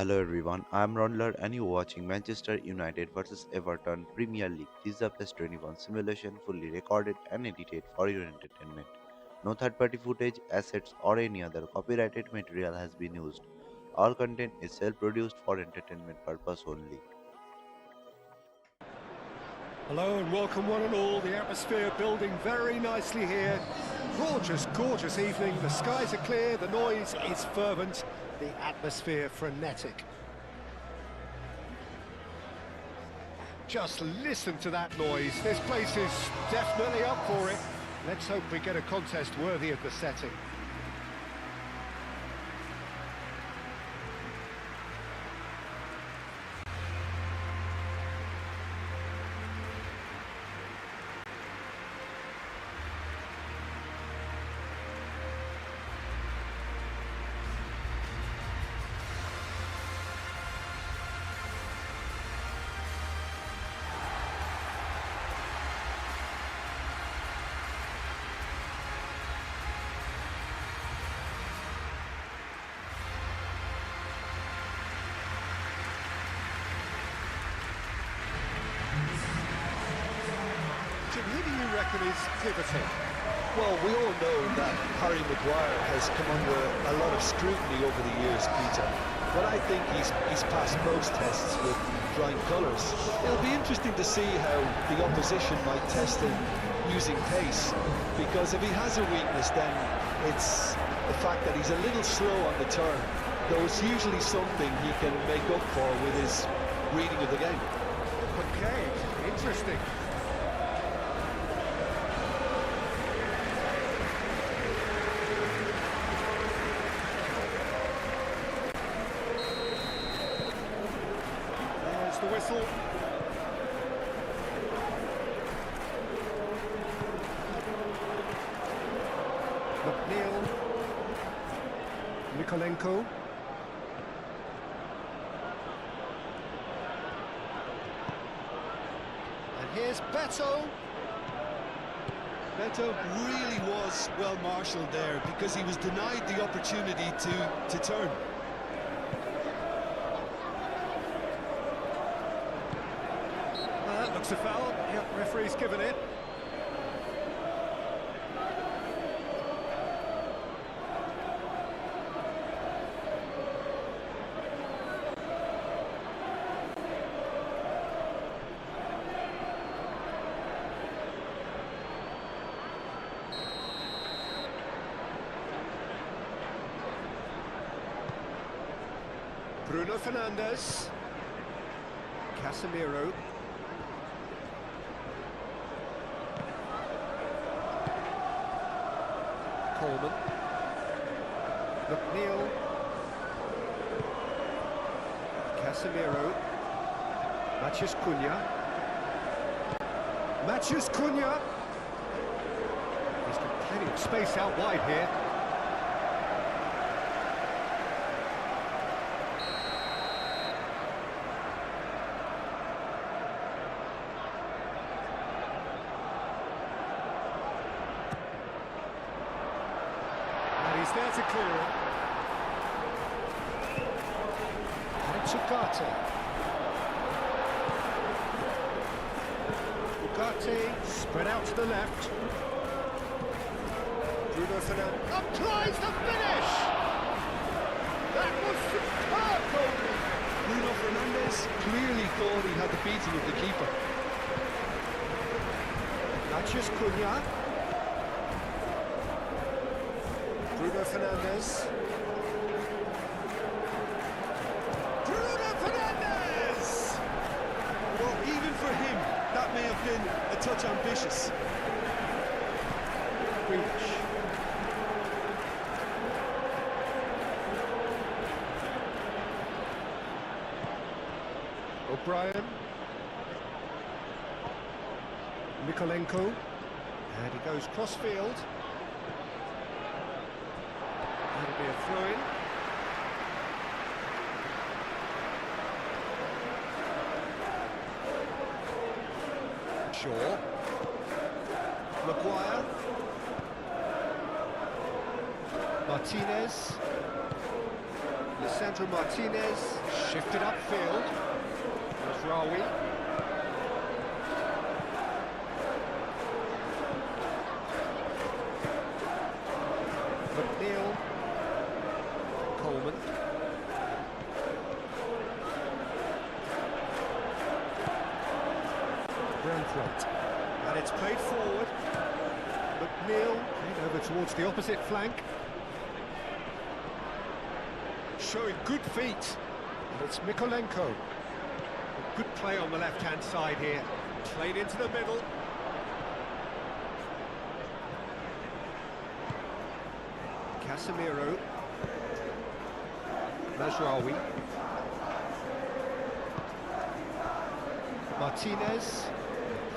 Hello everyone, I am Raundler and you are watching Manchester United vs Everton Premier League. This is a +21 simulation fully recorded and edited for your entertainment. No third-party footage, assets or any other copyrighted material has been used. All content is self-produced for entertainment purpose only. Hello and welcome one and all. The atmosphere building very nicely here. Gorgeous, gorgeous evening. The skies are clear, the noise is fervent, the atmosphere frenetic. Just listen to that noise. This place is definitely up for it. Let's hope we get a contest worthy of the setting. Who do you reckon is pivoting? Well, we all know that Harry Maguire has come under a lot of scrutiny over the years, Peter. But I think he's passed most tests with flying colours. It'll be interesting to see how the opposition might test him using pace. Because if he has a weakness, then it's the fact that he's a little slow on the turn. Though it's usually something he can make up for with his reading of the game. Okay, interesting. The whistle. McNeil. Nikolenko. And here's Beto. Beto really was well marshalled there because he was denied the opportunity to turn. That looks a foul. Yep, referee's given it. Bruno Fernandes. Casemiro. Coleman. McNeil. Casemiro. Matheus Cunha. Matheus Cunha. He's got plenty of space out wide here. He's there to clear it. And it's Ugarte. Ugarte spread out to the left. Bruno Fernandes applies the finish! That was superb goalkeeping. Bruno Fernandes clearly thought he had the beating of the keeper. Matheus Cunha. Bruno Fernandes. Bruno Fernandes! Well, even for him, that may have been a touch ambitious. Grealish. O'Brien. Nikolenko. And he goes cross-field. That'll be a throw-in. Shaw. Maguire. Martinez. Lisandro Martinez, shifted upfield. There's Rawi. McNeil. Coleman. Brandthwaite. And it's played forward. McNeil played over towards the opposite flank. Showing good feet. And it's Mykolenko. A good play on the left-hand side here. Played into the middle. Casemiro. Mazraoui. Martinez.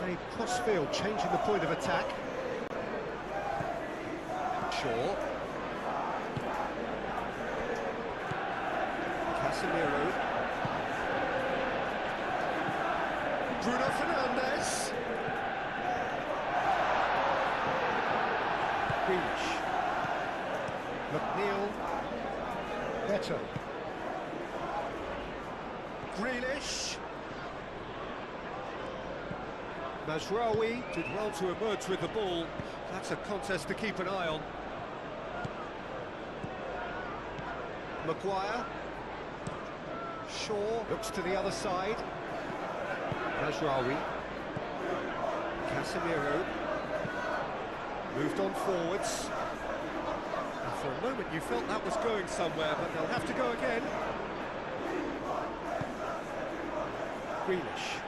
Played cross-field, changing the point of attack. Shaw. Casemiro. Bruno Fernandes. Grealish. McNeil. Beto. Grealish. Mazraoui did well to emerge with the ball. That's a contest to keep an eye on. Maguire. Shaw looks to the other side. Mazraoui. Casemiro. Moved on forwards. And for a moment you felt that was going somewhere, but they'll have to go again. Grealish.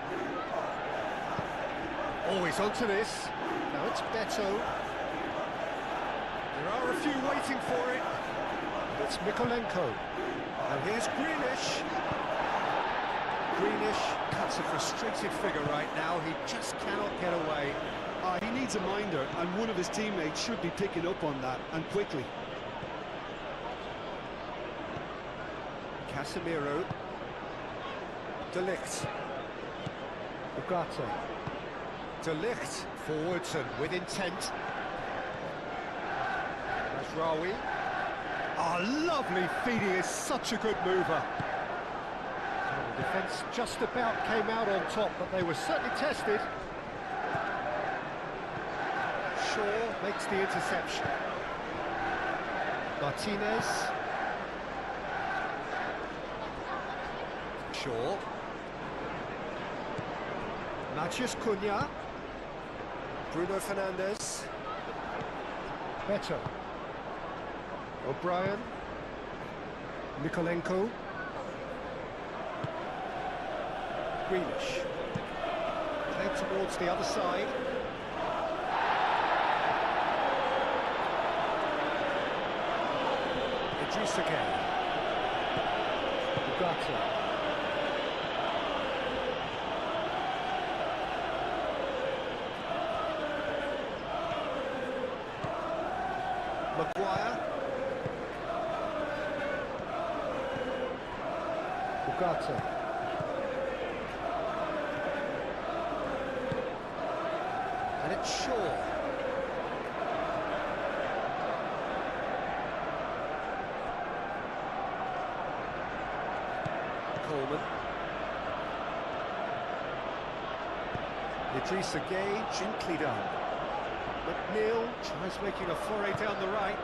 Always onto this. Now it's Beto. There are a few waiting for it. It's Mykolenko. And here's Grealish. Grealish cuts a frustrated figure right now. He just cannot get away. He needs a minder, and one of his teammates should be picking up on that, and quickly. Casemiro. De Ligt. Ugarte. De Ligt forwards and with intent. Mazraoui. Lovely feed, he is such a good mover. The defence just about came out on top, but they were certainly tested. Shaw makes the interception. Martinez. Shaw. Matheus Cunha. Bruno Fernandes. Beto. O'Brien. Mykolenko. Grealish. Played towards the other side. Idrissa Gueye. Ugarte. Maguire. Ugarte. And it's Shaw. Coleman. Idrissa Gueye, gently done. McNeil tries making a foray down the right.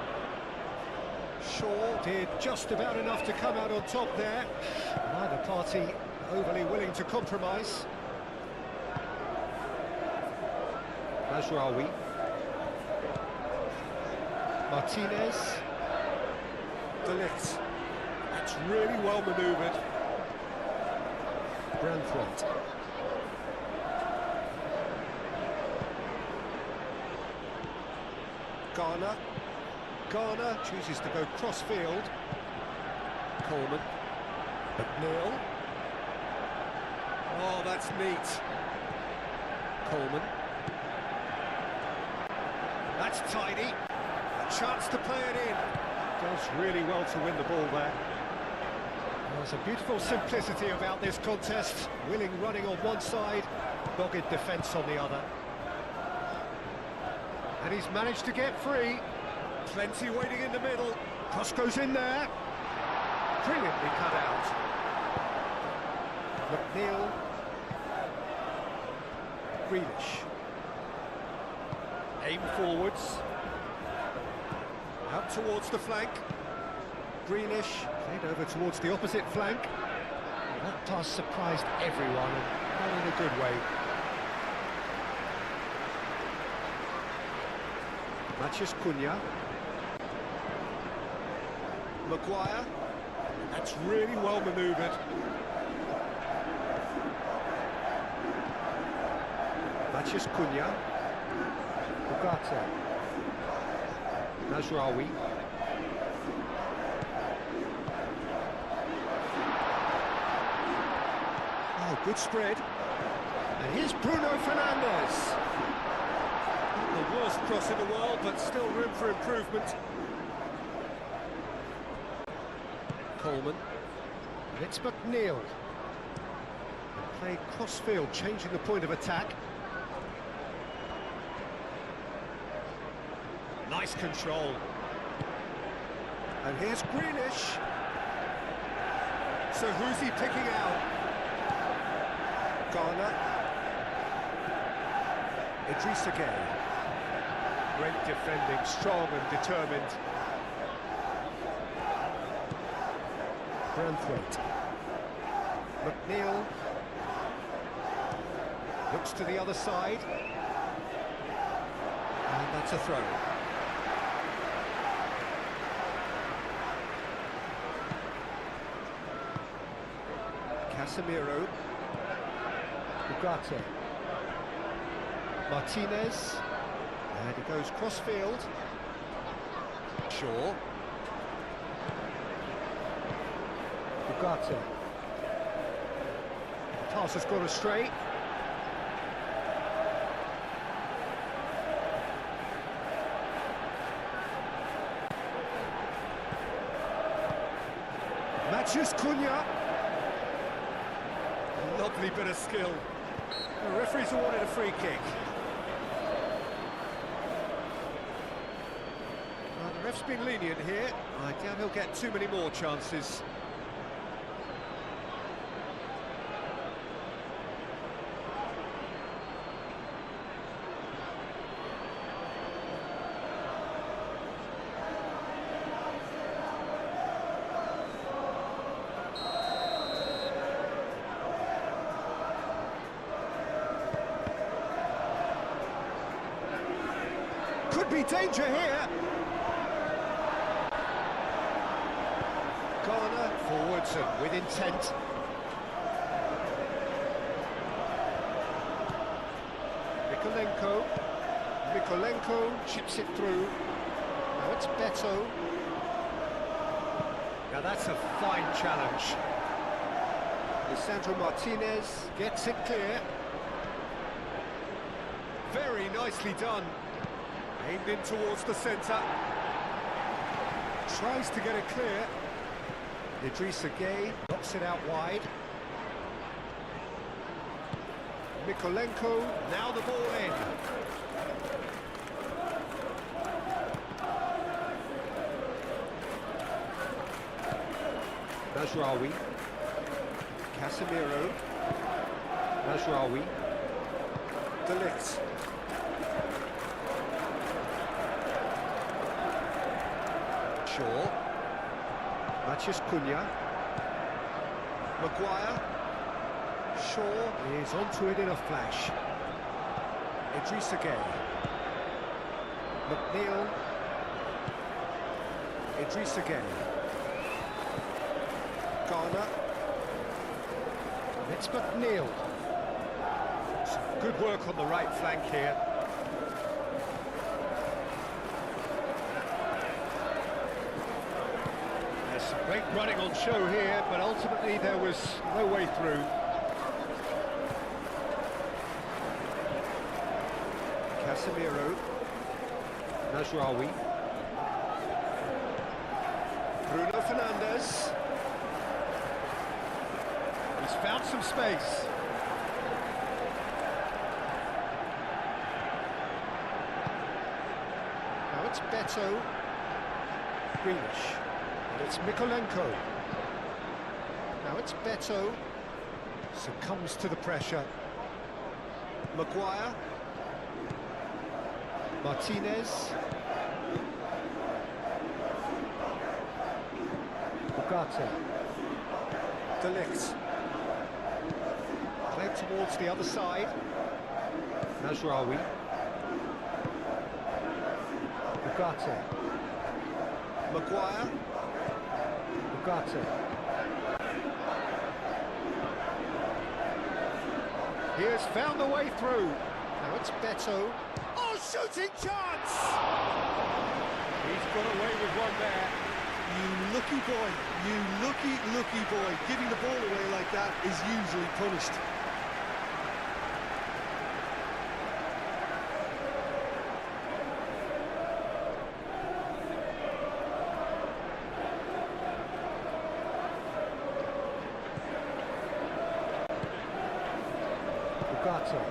Shaw did just about enough to come out on top there. Neither party overly willing to compromise. Mazraoui. Martinez. De Ligt. That's really well manoeuvred. Brandthwaite. Garner chooses to go cross-field. Coleman. McNeil. Oh, that's neat. Coleman. That's tidy. A chance to play it in. Does really well to win the ball there. There's a beautiful simplicity about this contest. Willing running on one side, dogged defence on the other. And he's managed to get free. Plenty waiting in the middle. Cross goes in there. Brilliantly cut out. McNeil. Grealish. Aim forwards. Out towards the flank. Grealish played over towards the opposite flank. Well, that pass surprised everyone, and not in a good way. Matheus Cunha. Maguire. That's really well manoeuvred. Matheus Cunha. Ugarte. Nazraoui. Oh, good spread. And here's Bruno Fernandes. Not the worst cross in the world, but still room for improvement. Coleman. And it's McNeil. And played cross-field, changing the point of attack. Nice control. And here's Grealish. So who's he picking out? Garner. Idrissa Gueye. Great defending, strong and determined. Branthwaite. McNeil. Looks to the other side. And that's a throw. Casemiro. Ugarte. Martinez. And he goes cross-field. Shaw. Ugarte. Pass has gone astray. Matheus Cunha. Lovely bit of skill. The referee's awarded a free kick. Well, the ref's been lenient here. I doubt he'll get too many more chances. Could be danger here. Garner forwards and with intent. Mikolenko chips it through. Now it's Beto. Now that's a fine challenge. Lisandro Martinez gets it clear. Very nicely done. Aimed in towards the centre. Tries to get it clear. Idrissa Gueye knocks it out wide. Mikolenko, now the ball in. Nazraoui. Casemiro. Nazraoui. De Ligt. Shaw. Matheus Cunha. Maguire. Shaw is onto it in a flash. Idrissa Gueye. McNeil. Idrissa Gueye. Garner. It's McNeil. Some good work on the right flank here. There's some great running on show here, but ultimately there was no way through. Casemiro. Nazraoui. Bruno Fernandes. He's found some space. Now it's Beto. Grealish. And it's Mikolenko. it's Beto. Succumbs to the pressure. Maguire. Martinez. Ugarte. De Ligt. Played towards the other side. Nasraoui. Ugarte. Maguire. Ugarte. He has found the way through. Now it's Beto. Oh, shooting chance! He's got away with one there. You lucky boy, you lucky boy. Giving the ball away like that is usually punished. Ugarte.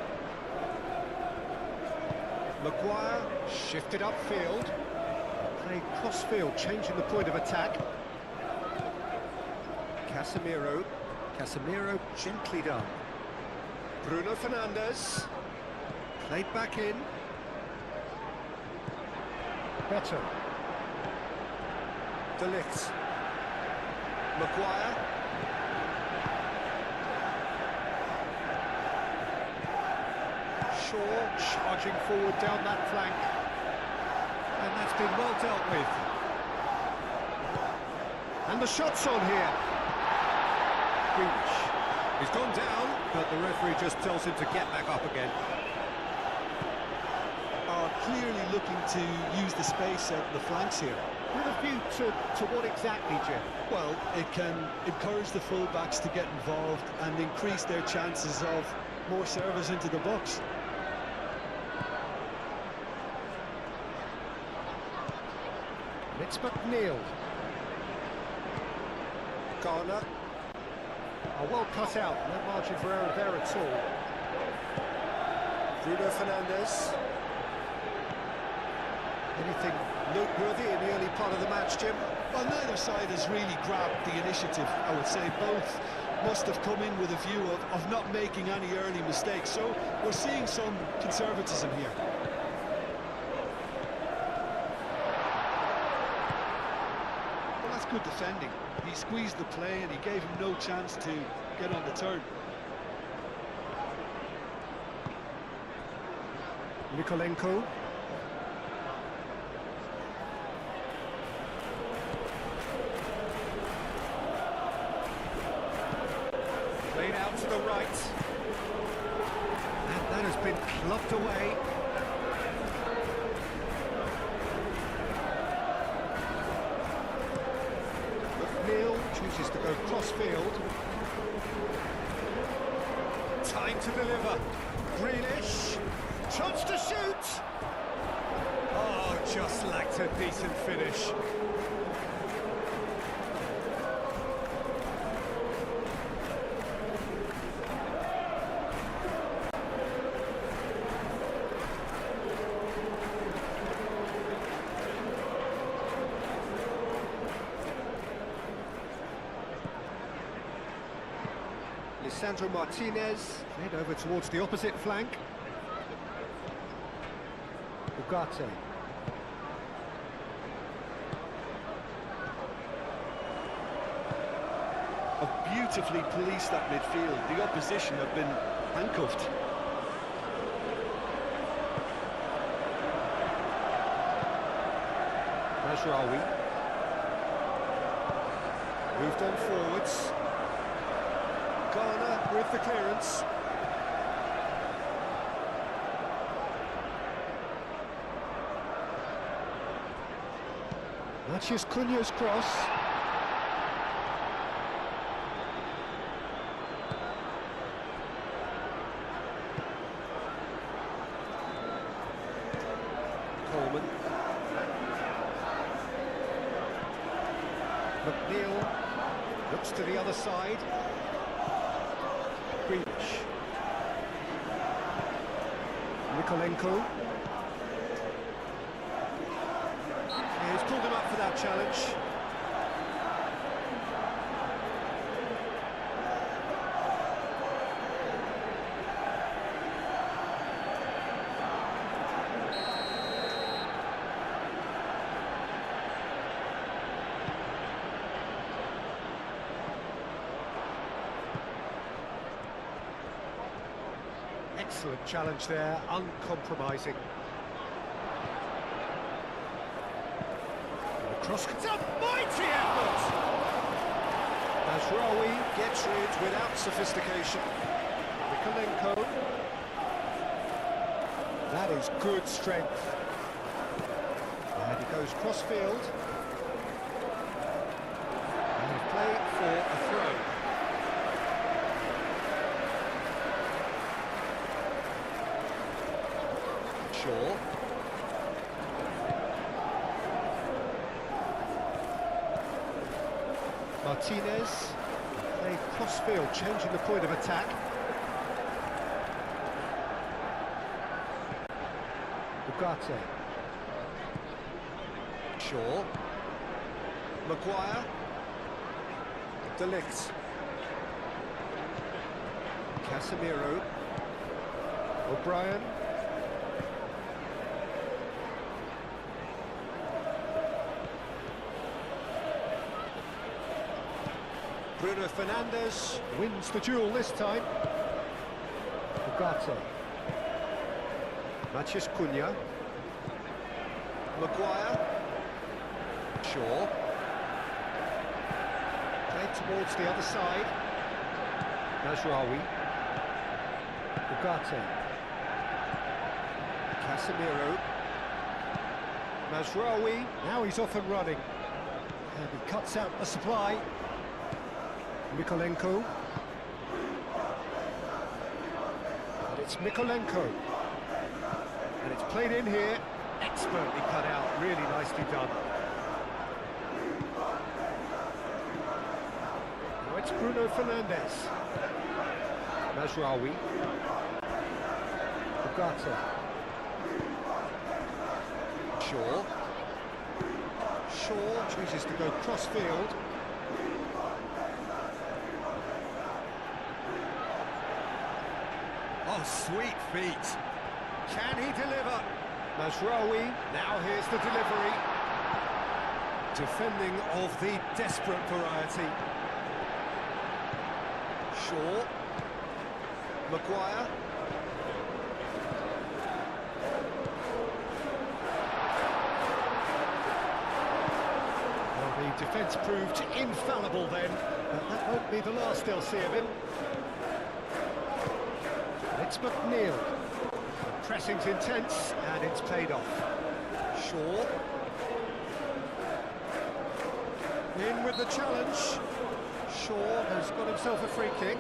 Maguire shifted upfield. Played cross-field, changing the point of attack. Casemiro. Casemiro gently done. Bruno Fernandes. Played back in. Beto. De Ligt. Maguire. Shaw charging forward down that flank. And that's been well dealt with. And the shot's on here. Grealish. He's gone down, but the referee just tells him to get back up again. Are clearly looking to use the space out the flanks here. With a view to what exactly, Jim? Well, it can encourage the full-backs to get involved and increase their chances of more service into the box. It's McNeil. Garner. Oh, well cut out. No margin for error there at all. Bruno Fernandes. Anything noteworthy in the early part of the match, Jim? Well, neither side has really grabbed the initiative, I would say. Both must have come in with a view of not making any early mistakes. So we're seeing some conservatism here. Good defending. He squeezed the play and he gave him no chance to get on the turn. Nikolenko. Played out to the right. And that has been clubbed away. Chooses to go cross-field. Time to deliver. Grealish. Chance to shoot. Oh, just lacked a decent finish. Lisandro Martinez, played over towards the opposite flank. Ugarte. Have beautifully policed that midfield. The opposition have been handcuffed. Nasraoui. Moved on forwards. Garner with the clearance. Matches Cunha's cross. Coleman. McNeil looks to the other side. Grealish. Nikolenko. He's pulled him up for that challenge. Excellent challenge there, uncompromising. Cross, it's a mighty effort! Mazraoui gets rid without sophistication. Mikolenko. That is good strength. And he goes cross-field. And play for a throw. Shaw. Martinez, played cross-field, changing the point of attack. Ugarte. Shaw. Maguire. De Ligt. Casemiro. O'Brien. Bruno Fernandes wins the duel this time. Ugarte. Matheus Cunha. Maguire. Shaw. Played towards the other side. Mazraoui. Ugarte. Casemiro. Mazraoui. Now he's off and running. And he cuts out the supply. Mikolenko. And it's Mikolenko. And it's played in here. Expertly cut out. Really nicely done. Now it's Bruno Fernandes. Mazraoui. Ugarte. Shaw. Shaw chooses to go cross-field. Oh, sweet feet. Can he deliver? Mazraoui, now here's the delivery. Defending of the desperate variety. Shaw. Maguire. Well, the defence proved infallible then, but that won't be the last they'll see of him. It's McNeil. The pressing's intense, and it's paid off. Shaw. In with the challenge. Shaw has got himself a free kick.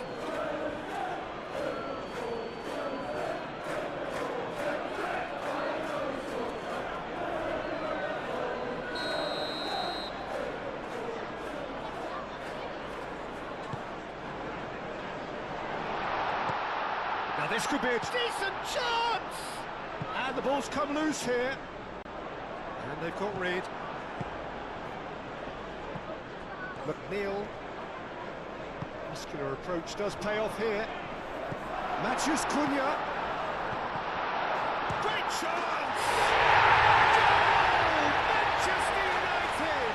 Now this could be a decent chance! And the ball's come loose here. And they've got rid. McNeil. Muscular approach does pay off here. Matheus Cunha. Great chance! Goal! Manchester United!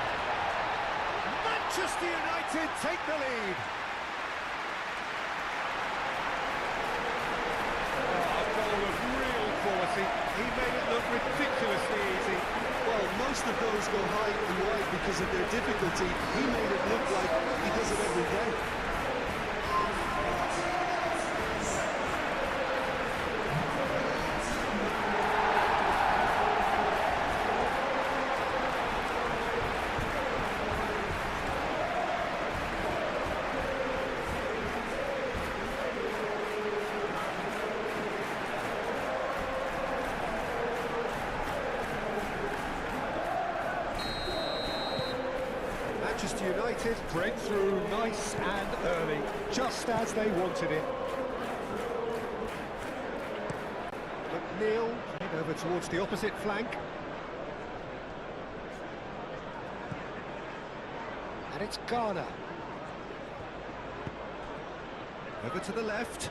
Manchester United take the lead. He made it look ridiculously easy. Well, most of those go high and wide because of their difficulty. He made it look like he does it every day. Manchester United break through nice and early, just as they wanted it. McNeil played over towards the opposite flank. And it's Garner. Over to the left.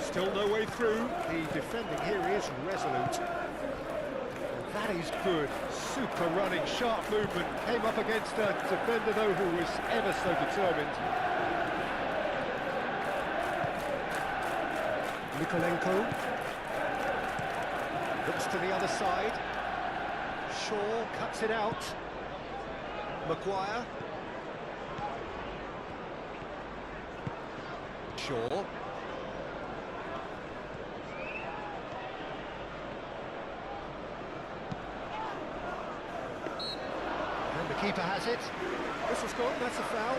Still no way through. The defending here is resolute. That is good. Super running, sharp movement. Came up against a defender, though, who was ever so determined. Mikolenko. Looks to the other side. Shaw cuts it out. Maguire. Shaw. And the keeper has it. Whistle's gone, that's a foul.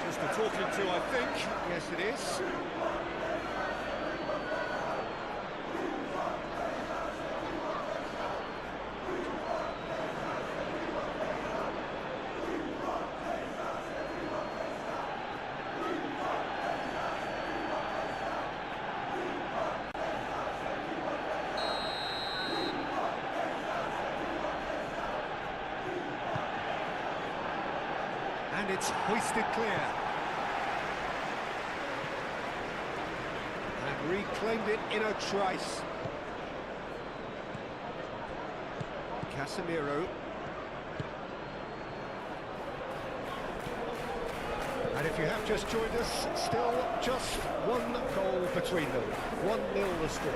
Just a talking to, I think. Yes, it is. And it's hoisted clear. And reclaimed it in a trice. Casemiro. And if you have just joined us, still just one goal between them. 1-0 the score.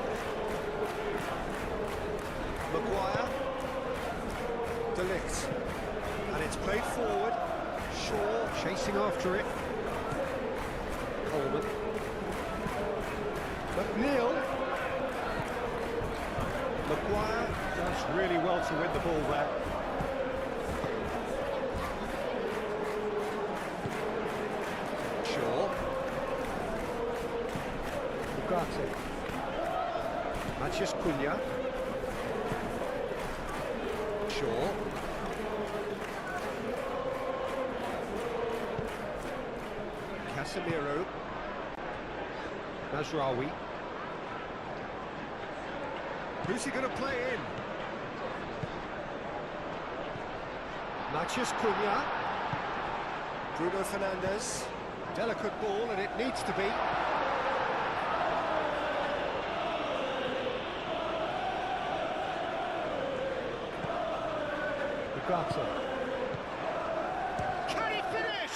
Maguire. De Ligt. And it's played forward. Shaw chasing after it. Coleman. McNeil. Maguire does really well to win the ball there. Shaw. Ugarte. Matheus Cunha. Shaw. Casemiro. Mazraoui. Who's he going to play in? Matheus Cunha. Bruno Fernandes. Delicate ball, and it needs to be. Ugarte. Can he finish?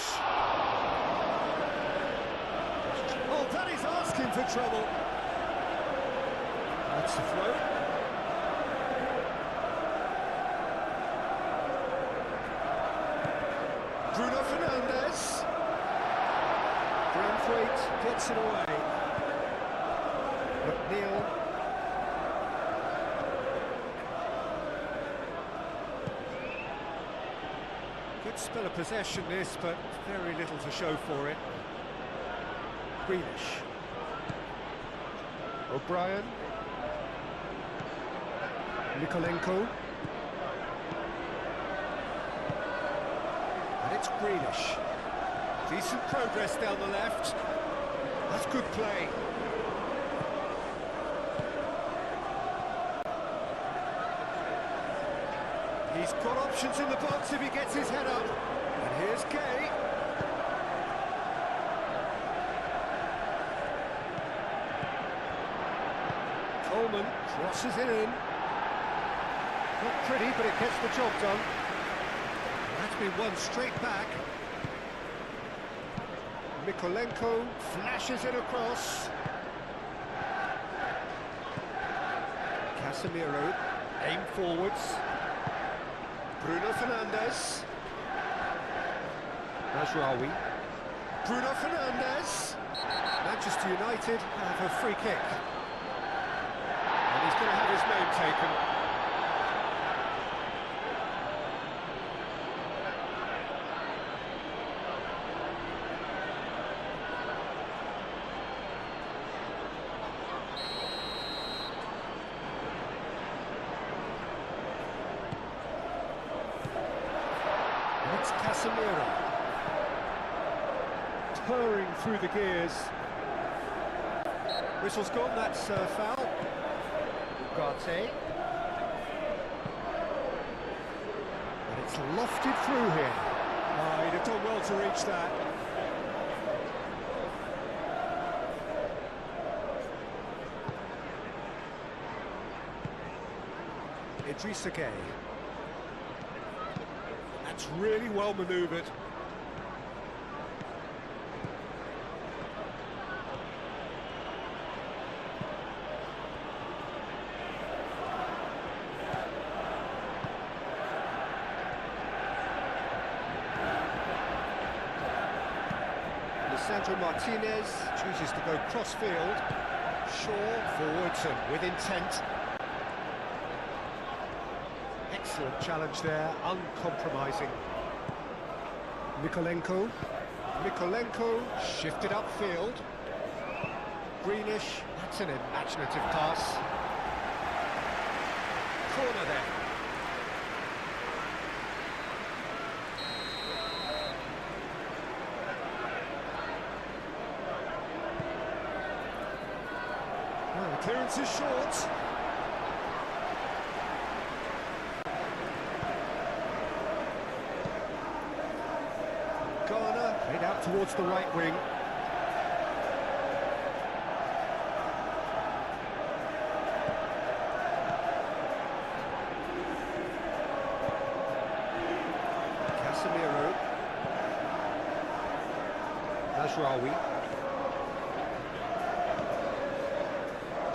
Oh, that is asking for trouble. That's the throw. Bruno Fernandes. Braithwaite gets it away. McNeil. Good spell of possession this, but very little to show for it. Grealish. O'Brien. Mikolenko. And it's Grealish. Decent progress down the left. That's good play. He's got options in the box if he gets his head up. And here's Gay. Coleman crosses it in. Not pretty, but it gets the job done. That's been won straight back. Mikolenko flashes it across. Casemiro, aim forwards. Bruno Fernandes. Mazraoui. Bruno Fernandes. Manchester United have a free kick. And he's going to have his name taken. It's Casemiro. Purring through the gears. Whistle's gone, that's foul. Ugarte. And it's lofted through here. Oh, he'd have done well to reach that. Idrissa Gueye. That's really well manoeuvred. Lisandro Martinez chooses to go cross-field. Shaw forwards and with intent. Excellent challenge there, uncompromising. Mikolenko shifted upfield. Greenish, that's an imaginative pass. Corner there. Well, the clearance is short. Garner played out towards the right wing. Casemiro. Mazraoui.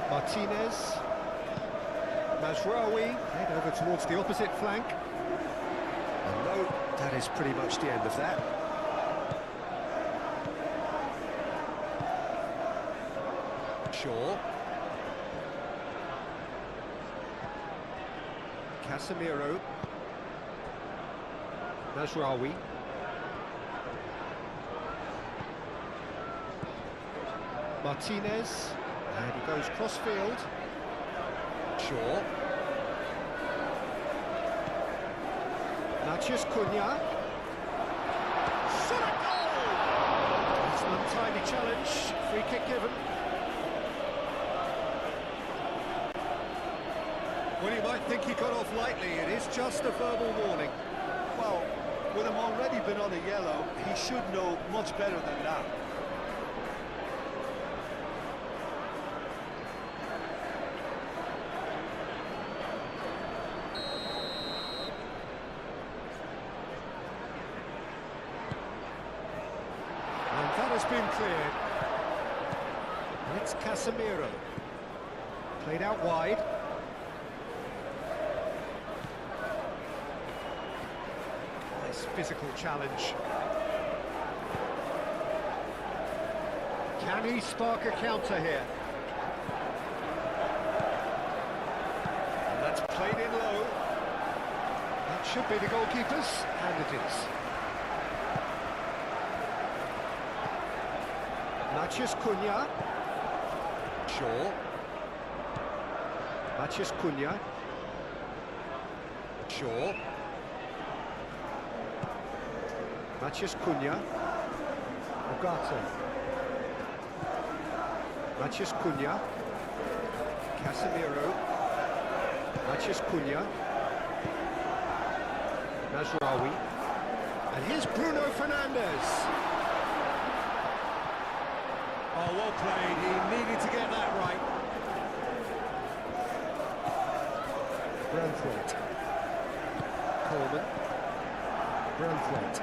Martinez. Mazraoui head over towards the opposite flank. And no, that is pretty much the end of that. Shaw. Casemiro. Mazraoui. Martinez. And he goes cross-field. Shaw. Matheus Cunha. Shot a goal! It's an untidy challenge. Free kick given. Well, you might think he got off lightly. It is just a verbal warning. Well, with him already been on a yellow, he should know much better than that. And that has been cleared. It's Casemiro. Played out wide. Nice physical challenge. Can he spark a counter here? And that's played in low. That should be the goalkeeper's, and it is. Matheus Cunha. Shaw. Matheus Cunha. Shaw. Matheus Cunha. Ugarte. Matheus Cunha. Casemiro. Matheus Cunha. Mazraoui. And here's Bruno Fernandes. Oh, well played. He needed to get that right. Branthwaite. Coleman. Branthwaite.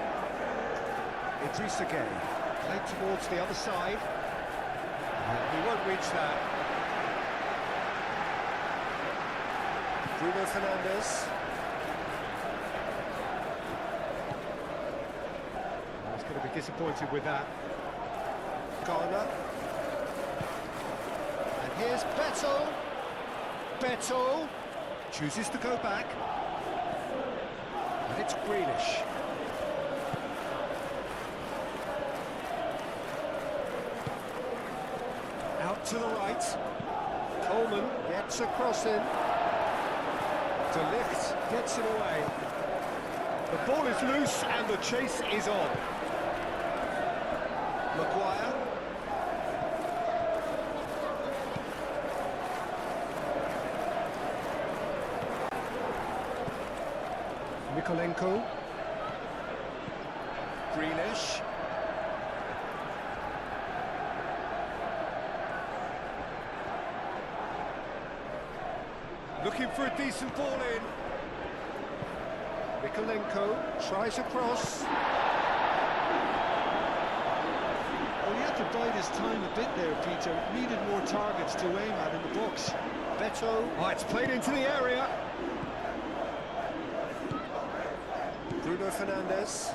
Idrissa Gueye. Played towards the other side. And he won't reach that. Bruno Fernandes. He's going to be disappointed with that. Garner. And here's Beto. Beto chooses to go back. And it's Greenish. Out to the right. Coleman gets a cross in. De Ligt gets it away. The ball is loose and the chase is on. Maguire. Mikolenko. Greenish. Looking for a decent ball in. Mikolenko tries a cross. Well, he had to bide his time a bit there, Peter. Needed more targets to aim at in the box. Beto. Oh, it's played into the area. Bruno Fernandes.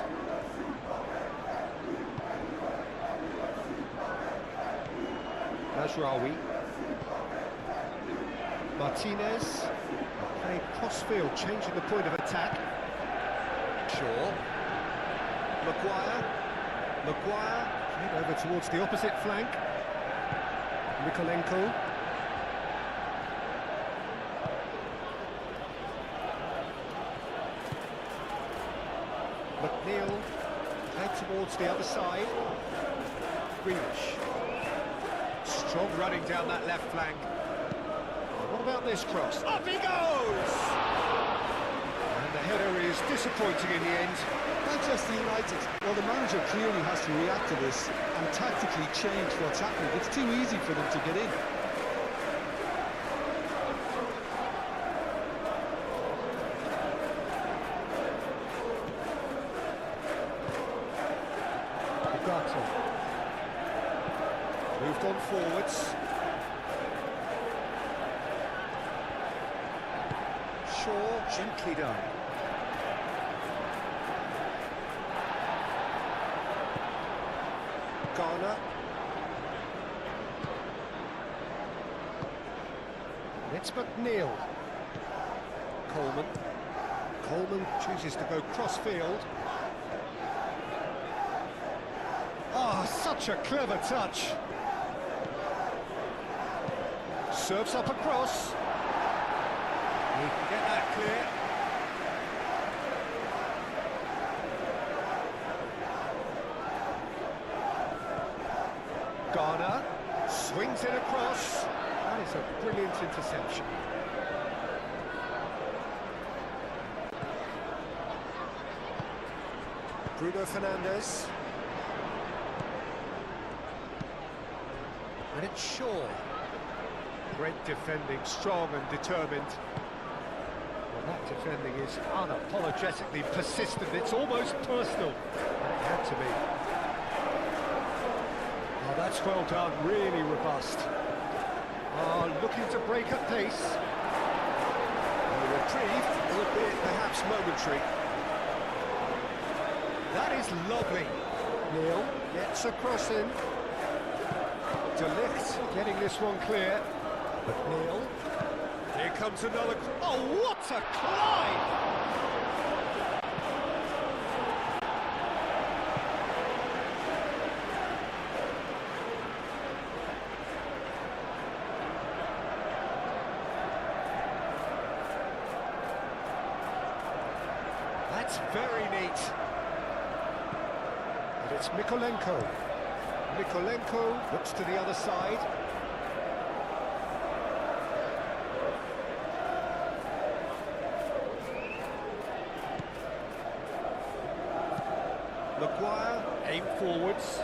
Majraoui. Martinez. Playing cross-field, changing the point of attack. Shaw. Maguire. Played over towards the opposite flank. Mikolenko. McNeil. Played towards the other side. Grealish. Strong running down that left flank. What about this cross? Up he goes! And the header is disappointing in the end. Manchester United, well, the manager clearly has to react to this and tactically change what's happening. It's too easy for them to get in. Ugarte. Moved on forwards. Shaw, gently done. Garner. It's McNeil. Coleman chooses to go cross-field. Ah, such a clever touch. Serves up across. He can get that clear. Garner swings it across. That is a brilliant interception. Bruno Fernandes. And it's Shaw. Great defending, strong and determined. Well, that defending is unapologetically persistent. It's almost personal. And it had to be. Oh, that's well done, really robust. Looking to break at pace. A reprieve, albeit perhaps momentary. That is lovely. Neil gets a cross in. De Ligt getting this one clear. McNeil. Here comes another. Oh, what a climb! That's very neat. And it's Mikolenko. Mikolenko looks to the other side. Maguire, aim forwards.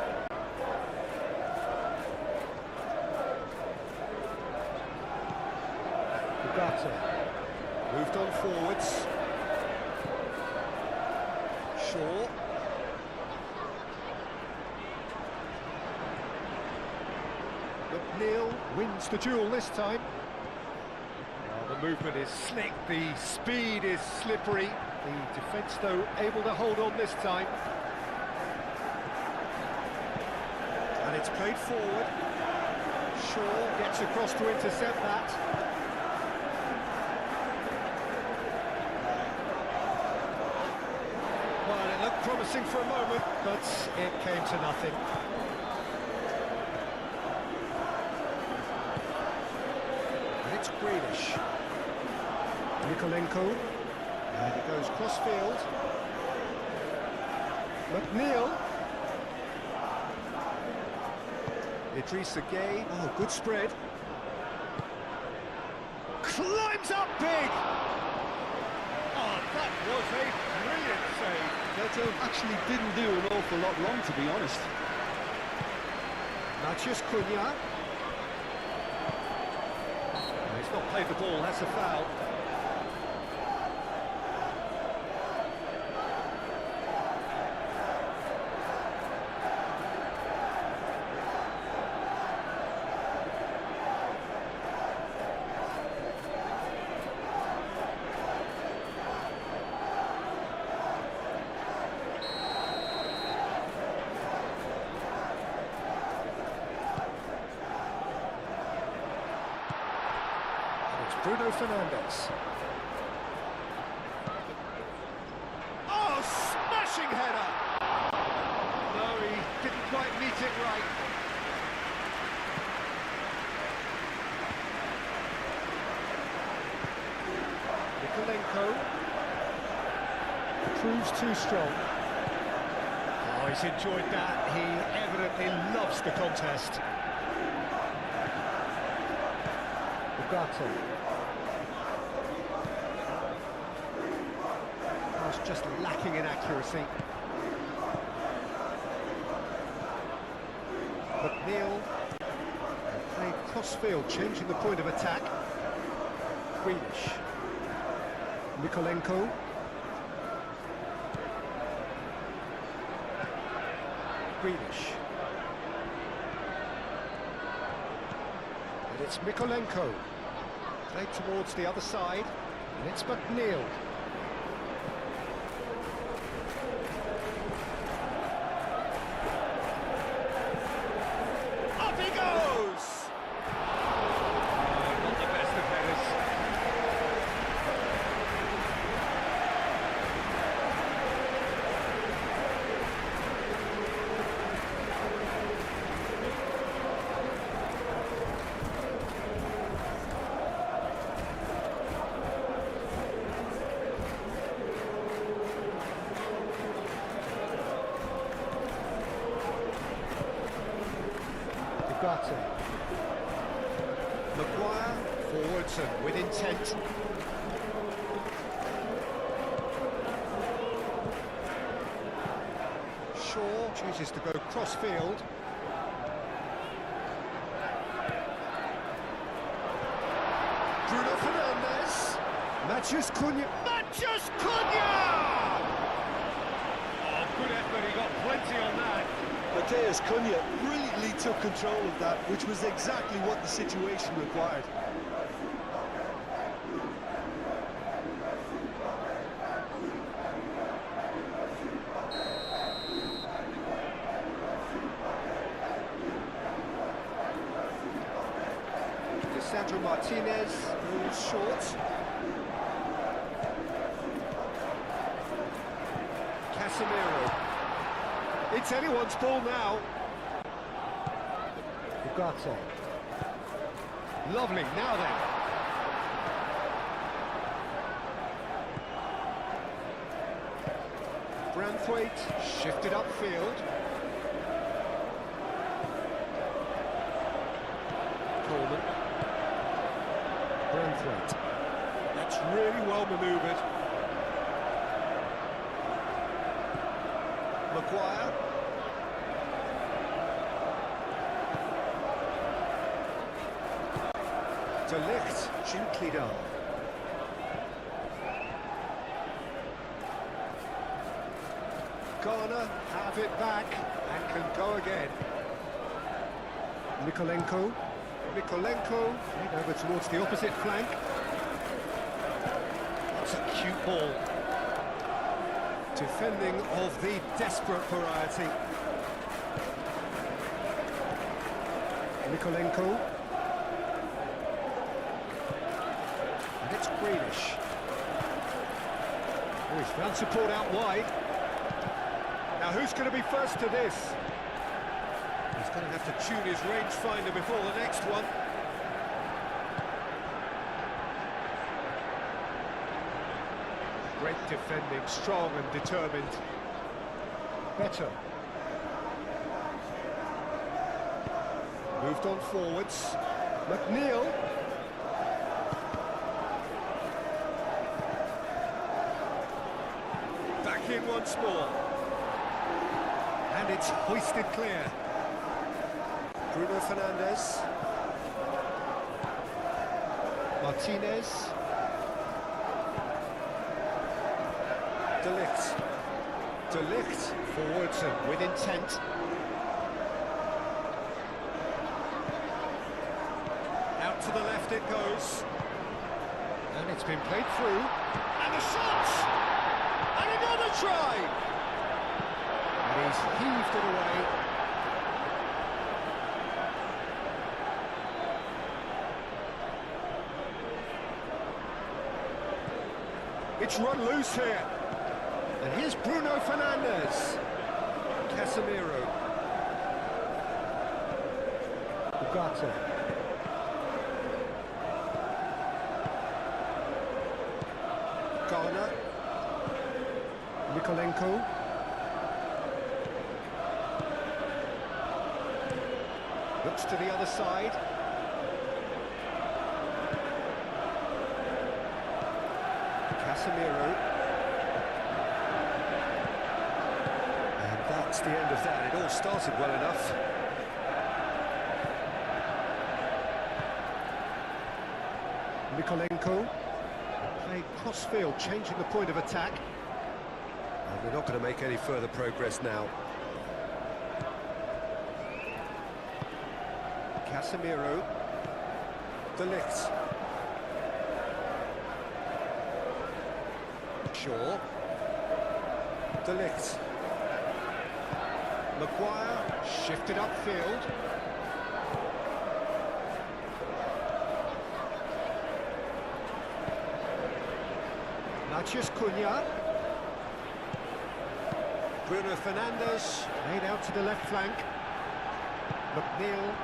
Ugarte, moved on forwards. Shaw. McNeil wins the duel this time. Well, the movement is slick, the speed is slippery. The defence, though, able to hold on this time. And it's played forward. Shaw gets across to intercept that. Well, it looked promising for a moment, but it came to nothing. And it's Grealish. Mikolenko. And he goes cross-field. McNeil. Idrissa Gueye. Oh, good spread. Climbs up big! Oh, that was a brilliant save. Neto actually didn't do an awful lot wrong, to be honest. Matheus Cunha. He's not played the ball, that's a foul. Bruno Fernandes. Oh, smashing header! No, he didn't quite meet it right. Nikolenko. Proves too strong. Oh, he's enjoyed that. He evidently loves the contest. Ugarte. Pass just lacking in accuracy. McNeil. Played cross-field, changing the point of attack. Grealish. Nikolenko. Grealish. And it's Mikolenko. Played towards the other side, and it's McNeil. Up he goes! Not the best of headers. Ugarte. Maguire, forwards and with intent. Shaw chooses to go cross-field. Bruno Fernandes. Matheus Cunha. Matheus Cunha! Oh, good effort, he got plenty on that. Matheus Cunha brilliantly took control of that, which was exactly what the situation required. Lisandro Martinez moves short. Casemiro. It's anyone's ball now. Ugarte. Lovely, now then. Branthwaite shifted upfield. Coleman. Branthwaite. That's really well manoeuvred. Maguire. De Ligt, gently done. Ghana have it back and can go again. Nikolenko. Nikolenko, played over towards the opposite flank. That's a cute ball. Defending of the desperate variety. Nikolenko. And it's Grealish. Oh, he's found support out wide. Now who's going to be first to this? He's going to have to tune his rangefinder before the next one. Great defending, strong and determined. Better. Moved on forwards. McNeil. Back in once more. And it's hoisted clear. Bruno Fernandes. Martinez. De Ligt. De Ligt forwards and with intent. Out to the left it goes. And it's been played through. And a shot! And another try! And he's heaved it away. It's run loose here. And here's Bruno Fernandes. Casemiro. Ugarte. Garner. Mikolenko. Looks to the other side. Casemiro. And that's the end of that. It all started well enough. Mikolenko. Played cross-field, changing the point of attack. And they're not going to make any further progress now. Casemiro. De Ligt. Shaw. De Ligt. Maguire shifted upfield. Matheus Cunha. Bruno Fernandes made out to the left flank. McNeil.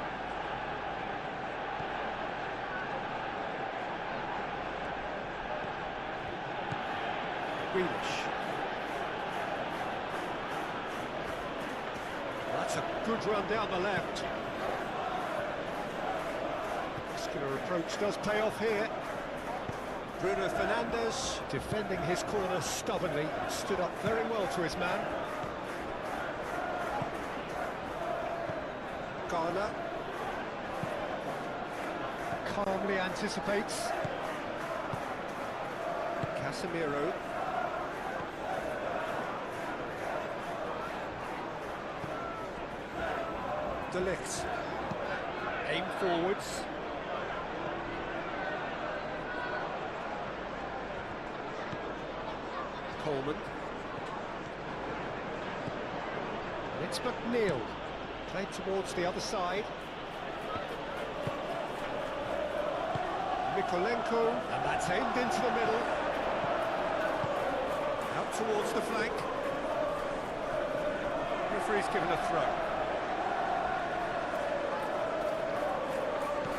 Grealish. That's a good run down the left. Muscular approach does pay off here. Bruno Fernandes defending his corner stubbornly, stood up very well to his man. Garner calmly anticipates. Casemiro. De Ligt. Aim forwards. Coleman. And it's McNeil. Played towards the other side. Mikolenko. And that's aimed into the middle. Out towards the flank. Referee's given a throw.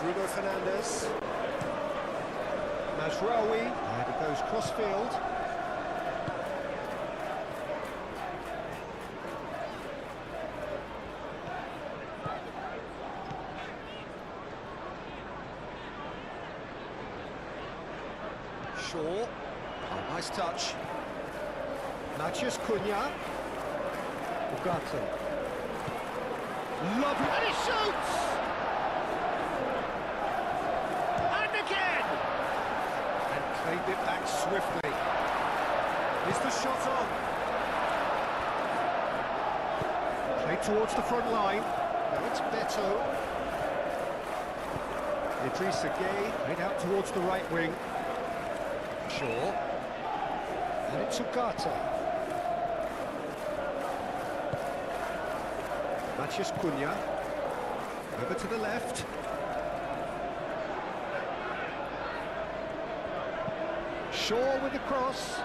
Bruno Fernandes. Mazraoui. And he goes cross-field. Shaw. Oh, nice touch. Matheus Cunha. Ugarte. Lovely. And he shoots! And again! And claimed it back swiftly. Is the shot on? Played towards the front line. Now it's Beto. Idrissa Gueye. Played out towards the right wing. Shaw. And it's Ugarte. Matheus Cunha. Over to the left. Shaw with the cross.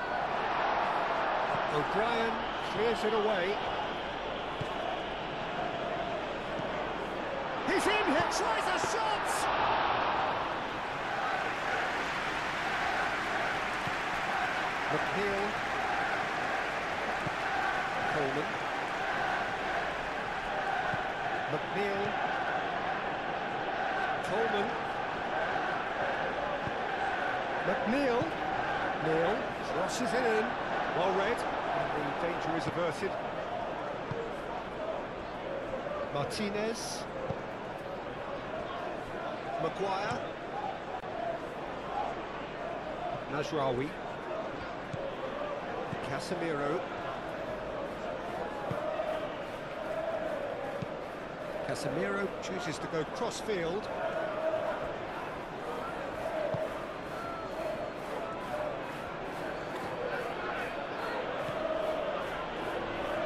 O'Brien clears it away. He's in here, tries a shot! McNeil. Coleman. McNeil. Coleman. McNeil. Neil crosses it in. Well read. And the danger is averted. Martinez. Maguire. Mazraoui. Casemiro. Casemiro chooses to go cross-field.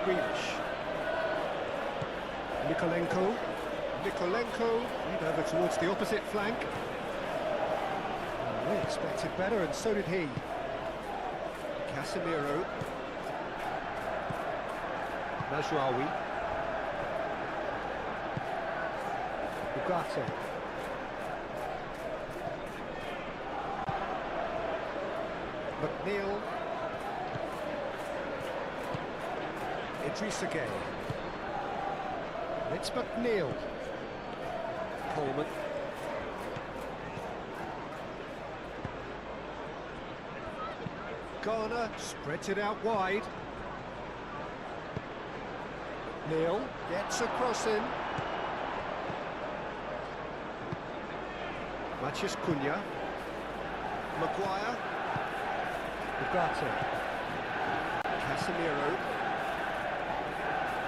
Grealish. Mikolenko. Mikolenko lead over towards the opposite flank. We expected better, and so did he. Casemiro. Mazraoui. Ugarte. McNeil. Idrissa Gueye. It's McNeil. Coleman. Garner spreads it out wide. McNeil gets a cross in. Matheus Cunha. Maguire. Ugarte. Casemiro.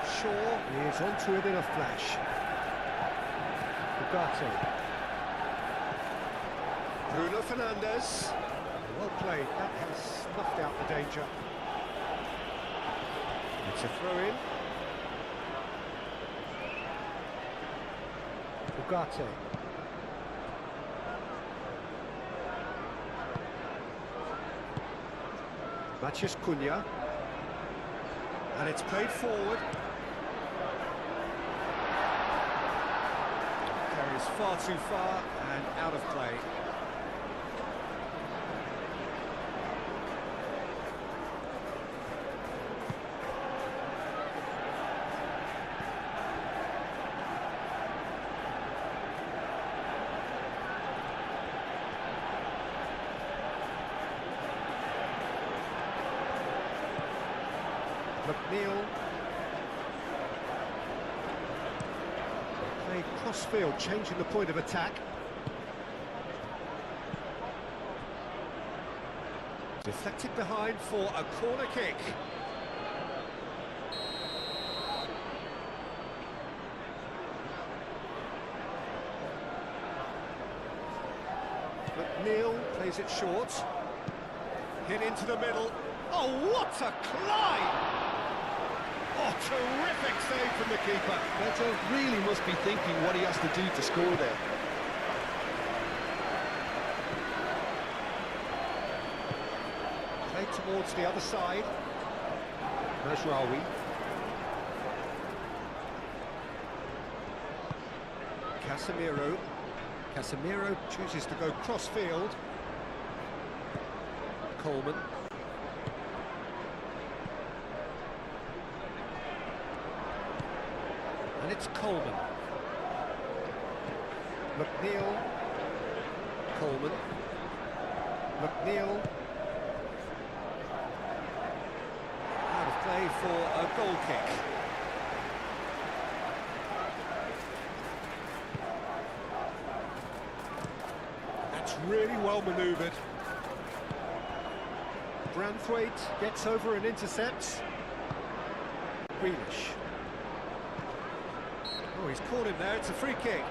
Shaw is onto it in a flash. Ugarte. Bruno Fernandes. Well played, that has snuffed out the danger. It's a throw-in. Ugarte. Matheus Cunha. And it's played forward. Carries far too far and out of play. McNeil. Played cross-field, changing the point of attack. Deflected behind for a corner kick. McNeil plays it short. Hit into the middle. Oh, what a climb! Oh, terrific save from the keeper. Beto really must be thinking what he has to do to score there. Played towards the other side. Mazraoui. Casemiro. Casemiro chooses to go cross-field. Coleman. And it's Coleman. McNeil. Coleman. McNeil. Out of play for a goal kick. That's really well manoeuvred. Branthwaite gets over and intercepts. Grealish. Oh, he's caught him there, it's a free kick.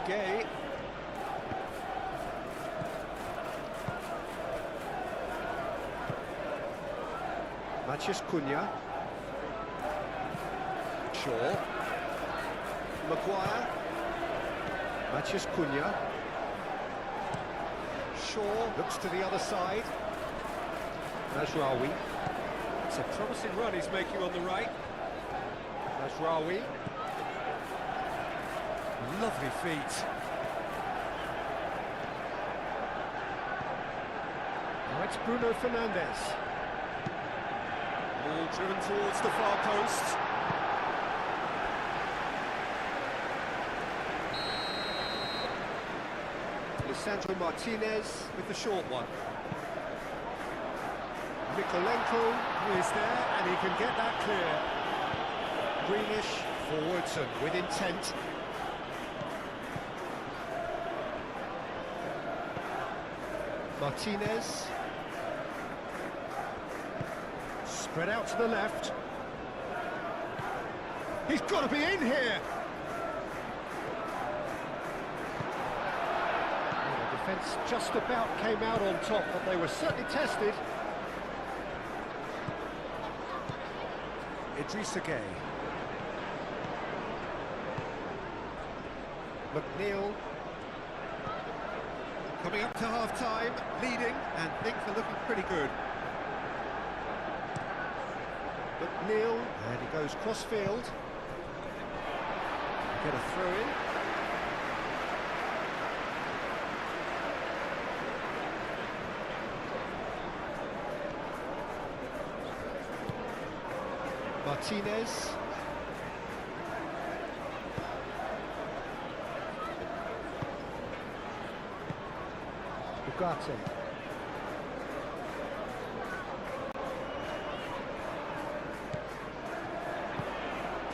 Gueye. Matheus Cunha. Shaw. Maguire. Matheus Cunha. Shaw looks to the other side. Mazraoui. It's a promising run he's making on the right. Mazraoui. Lovely feet. Now it's Bruno Fernandes. Ball driven towards the far post. Lisandro Martinez with the short one. Mikolenko is there and he can get that clear. Grealish forwards and with intent. Martinez. Spread out to the left. He's got to be in here. Defence just about came out on top, but they were certainly tested. Idrissa Gueye. McNeil. Coming up to half-time, leading, and things are looking pretty good. McNeil, and he goes cross-field. Get a throw-in. Martinez. Ugarte.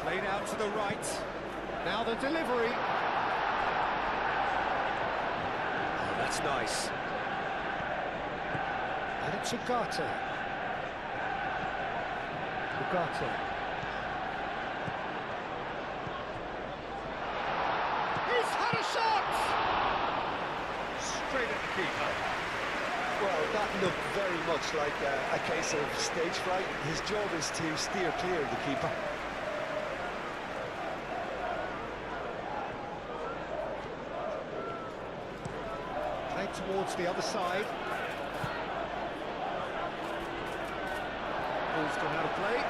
Played out to the right. Now the delivery. Oh, that's nice. And it's Ugarte. Ugarte. He's had a shot! Straight at the keeper. Well, that looked very much like a case of stage fright. His job is to steer clear of the keeper. Played towards the other side. Ball's gone out of play.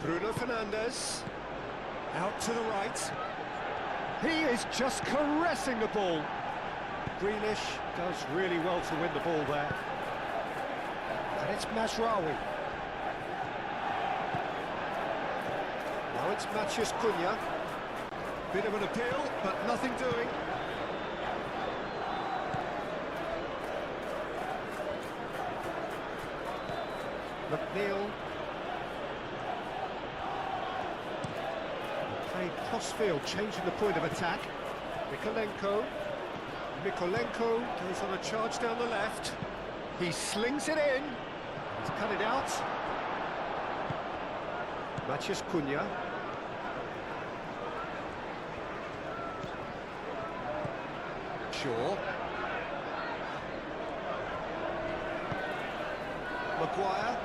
Bruno Fernandes. Out to the right. He is just caressing the ball. Grealish does really well to win the ball there. And it's Mazraoui. Now it's Matheus Cunha. Bit of an appeal, but nothing doing. McNeil. Played cross-field, changing the point of attack. Mikolenko. Mikolenko goes on a charge down the left. He slings it in. He's cut it out. Matheus Cunha. Shaw. Maguire.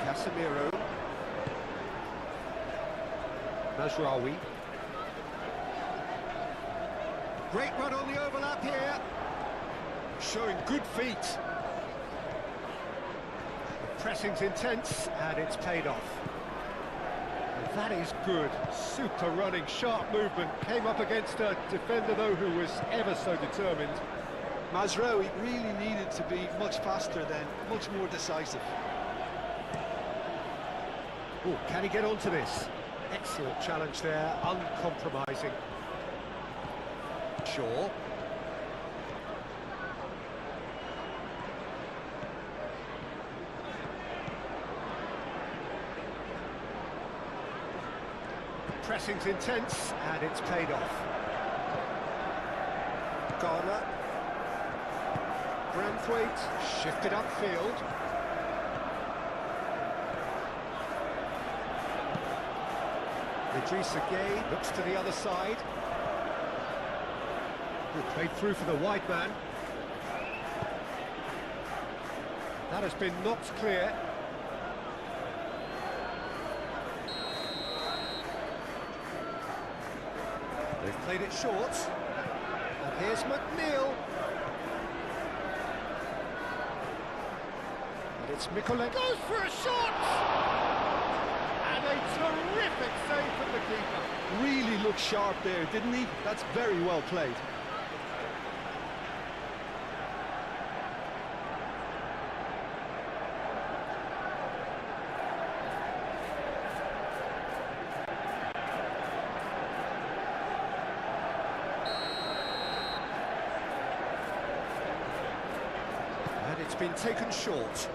Casemiro. Mazraoui. Great run on the overlap here. Showing good feet. The pressing's intense and it's paid off. And that is good. Super running, sharp movement. Came up against a defender though who was ever so determined. Mazraoui really needed to be much faster then, much more decisive. Oh, can he get onto this? Excellent challenge there, uncompromising. Shaw. Pressing's intense, and it's paid off. Garner. Branthwaite, shifted upfield. Idrissa Gueye looks to the other side. Played through for the wide man. That has been knocked clear. They've played it short. And here's McNeil. And it's Mikolenko. Goes for a shot! And a terrific save from the keeper. Really looked sharp there, didn't he? That's very well played. And it's been taken short.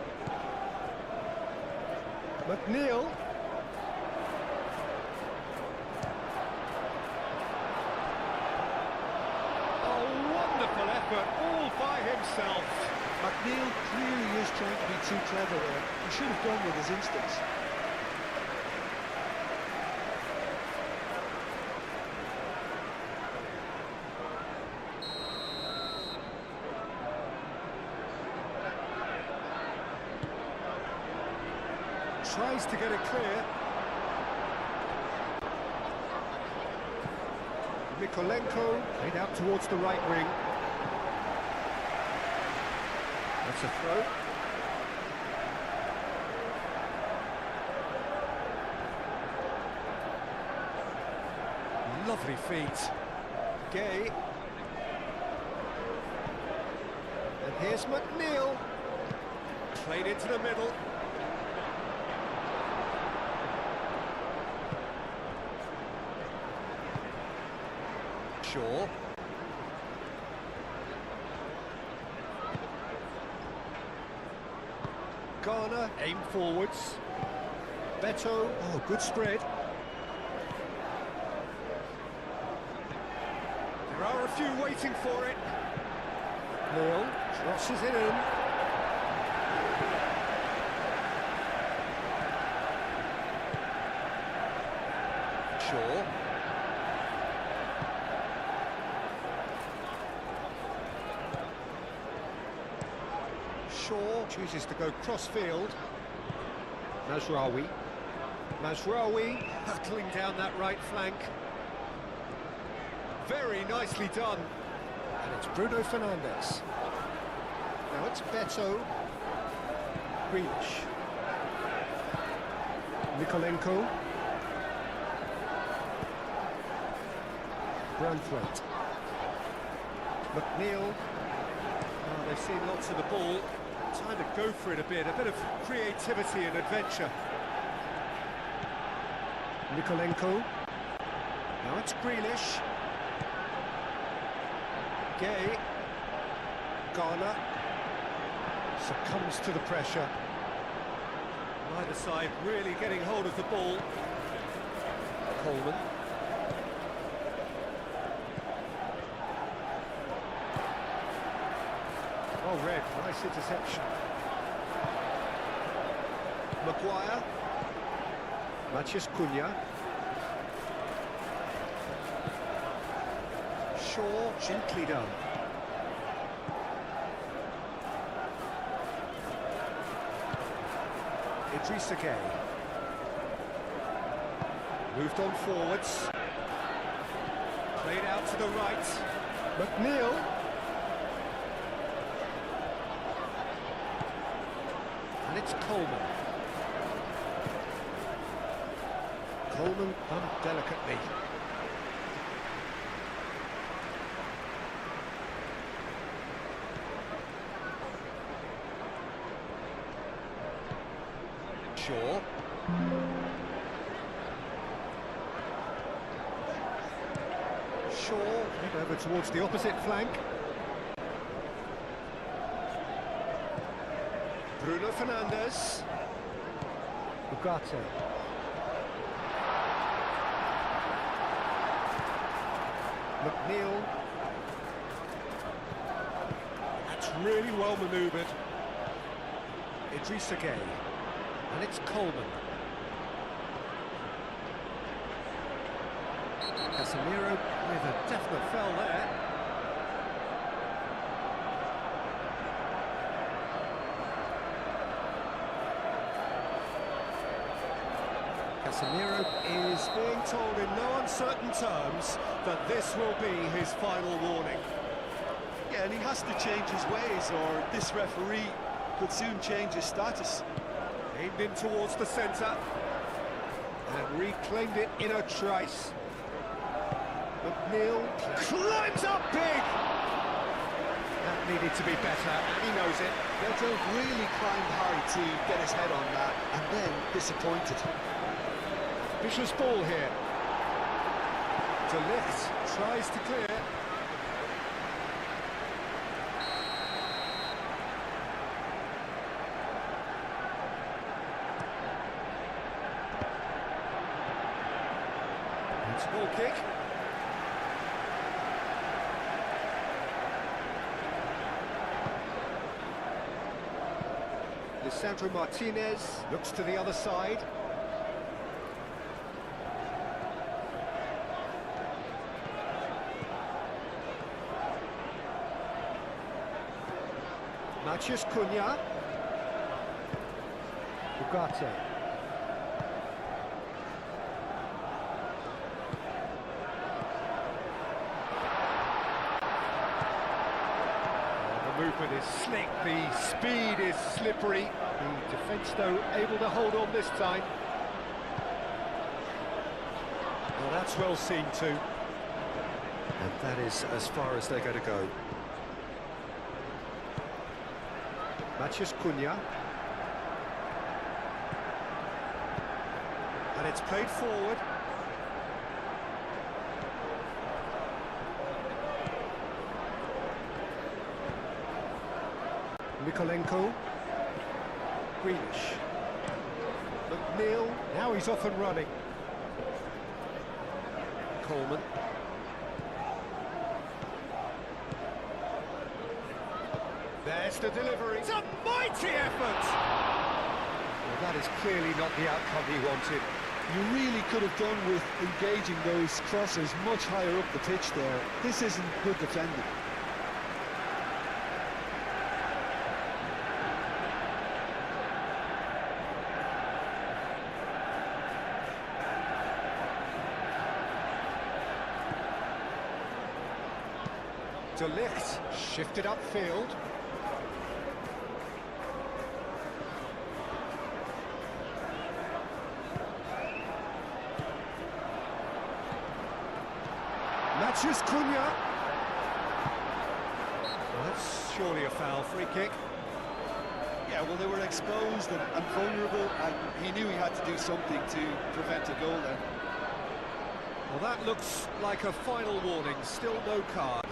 McNeil. Oh, wonderful effort, all by himself. McNeil clearly is trying to be too clever there. He should have gone with his instincts. Tries to get it clear. Mikolenko played out towards the right wing. That's a throw. Lovely feet. Gay. And here's McNeil. Played into the middle. Shaw. Garner, aim forwards. Beto, oh, good spread. There are a few waiting for it. Neil crosses it in. Shaw. Shaw chooses to go cross-field. Mazraoui. Mazraoui hurtling down that right flank. Very nicely done. And it's Bruno Fernandes. Now it's Beto. Grealish. Mikolenko. Branthwaite. McNeil. Oh, they've seen lots of the ball. Time to go for it a bit of creativity and adventure. Mikolenko. Now it's Grealish. Gay. Garner. Succumbs to the pressure. Neither side really getting hold of the ball. Coleman. Oh, Red, nice interception. Maguire. Matheus Cunha. Shaw, gently done. Idrissa Gueye. Moved on forwards. Played out to the right. McNeil. And it's Coleman. Coleman done delicately. Shaw. Shaw, head over towards the opposite flank. Bruno Fernandes. Ugarte. McNeil. That's really well manoeuvred. Idrissa Gueye. And it's Coleman. Casemiro with a definite foul there. Casemiro is being told in no uncertain terms that this will be his final warning. Yeah, and he has to change his ways, or this referee could soon change his status. Aimed in towards the centre and reclaimed it in a trice. McNeil climbs up big! That needed to be better, and he knows it. Beto really climbed high to get his head on that, and then disappointed. Vicious ball here. De Ligt tries to clear. It's a ball kick. Lisandro Martinez looks to the other side. Matheus Cunha. Ugarte. The movement is slick, the speed is slippery. The defence, though, able to hold on this time. Well, that's well seen too. And that is as far as they're going to go. Matheus Cunha. And it's played forward. Mikolenko. Grealish. McNeil. Now he's off and running. Coleman. There's the delivery. It's a mighty effort! Well, that is clearly not the outcome he wanted. You really could have done with engaging those crossers much higher up the pitch there. This isn't good defending. De Ligt shifted upfield. Matheus Cunha. Well, that's surely a foul. Free kick. Yeah, well, they were exposed and vulnerable, and he knew he had to do something to prevent a goal then. Well, that looks like a final warning. Still no card.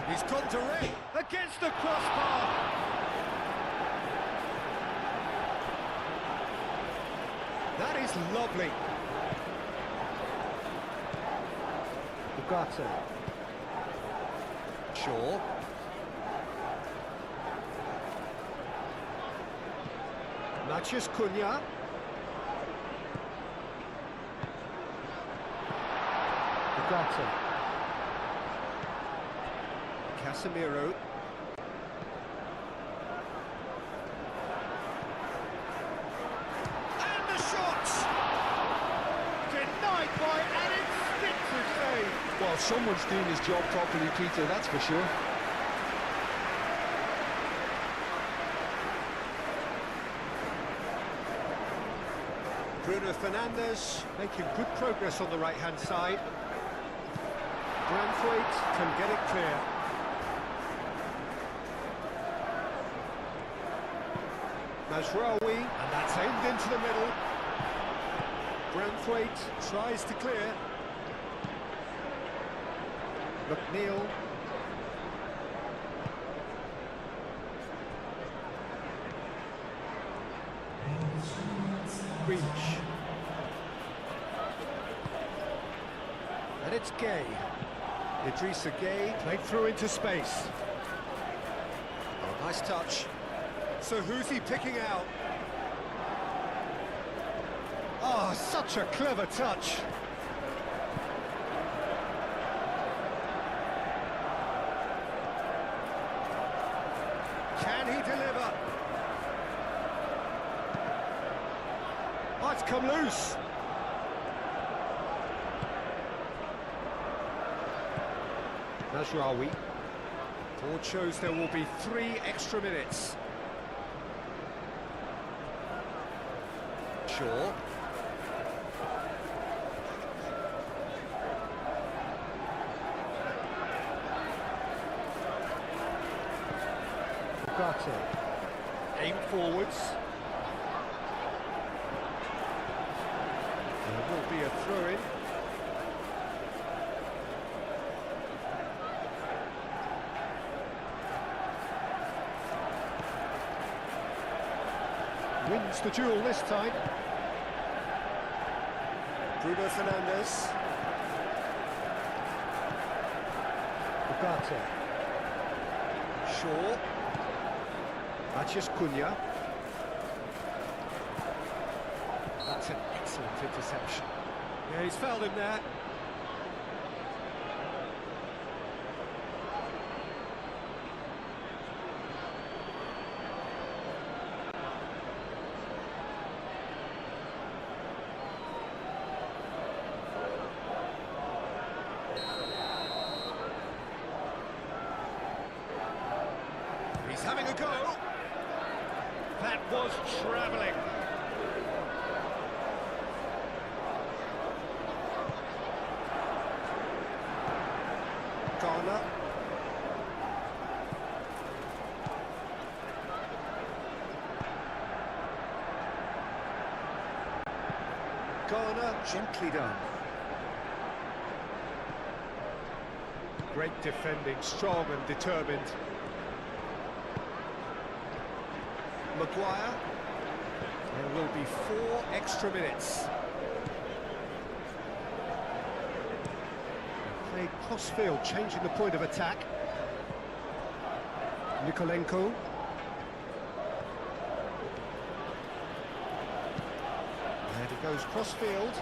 He's gone direct against the crossbar. That is lovely. Ugarte. Shaw. Matheus Cunha. Ugarte. Casemiro. And the shot! Denied by an instinctive save. Well, someone's doing his job properly, Peter, that's for sure. Bruno Fernandes making good progress on the right-hand side. Branthwaite can get it clear. Mazraoui, and that's aimed into the middle. Branthwaite tries to clear. McNeil. Grealish. And it's Gay. Idrissa Gay played through into space. Oh, nice touch. So who's he picking out? Oh, such a clever touch. Can he deliver? Oh, it's come loose. Mazraoui. Board shows there will be 3 extra minutes. Shaw. Ugarte. Aimed forwards. There will be a throw-in. Wins the duel this time. Bruno Fernandes. Ugarte. Shaw. Matheus Cunha. That's an excellent interception. Yeah, he's fouled him there. He's having a go. That was travelling. Ghana. Ghana, gently done. Great defending, strong and determined. Maguire. There will be 4 extra minutes. Played cross-field, changing the point of attack. Nikolenko. And it goes cross-field.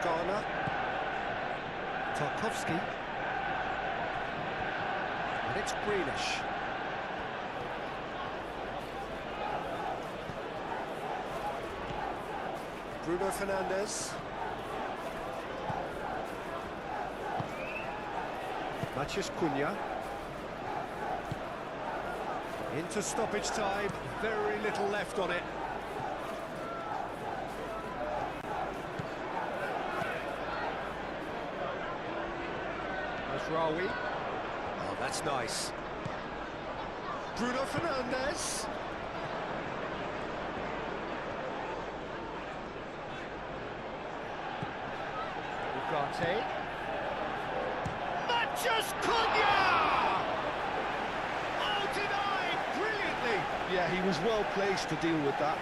Ghana. Tarkowski. And it's Grealish. Bruno Fernandes. Matheus Cunha. Into stoppage time, very little left on it. Rawi. Oh, that's nice. Bruno Fernandes. Ugarte. Matheus Cunha! Oh, denied brilliantly. Yeah, he was well placed to deal with that.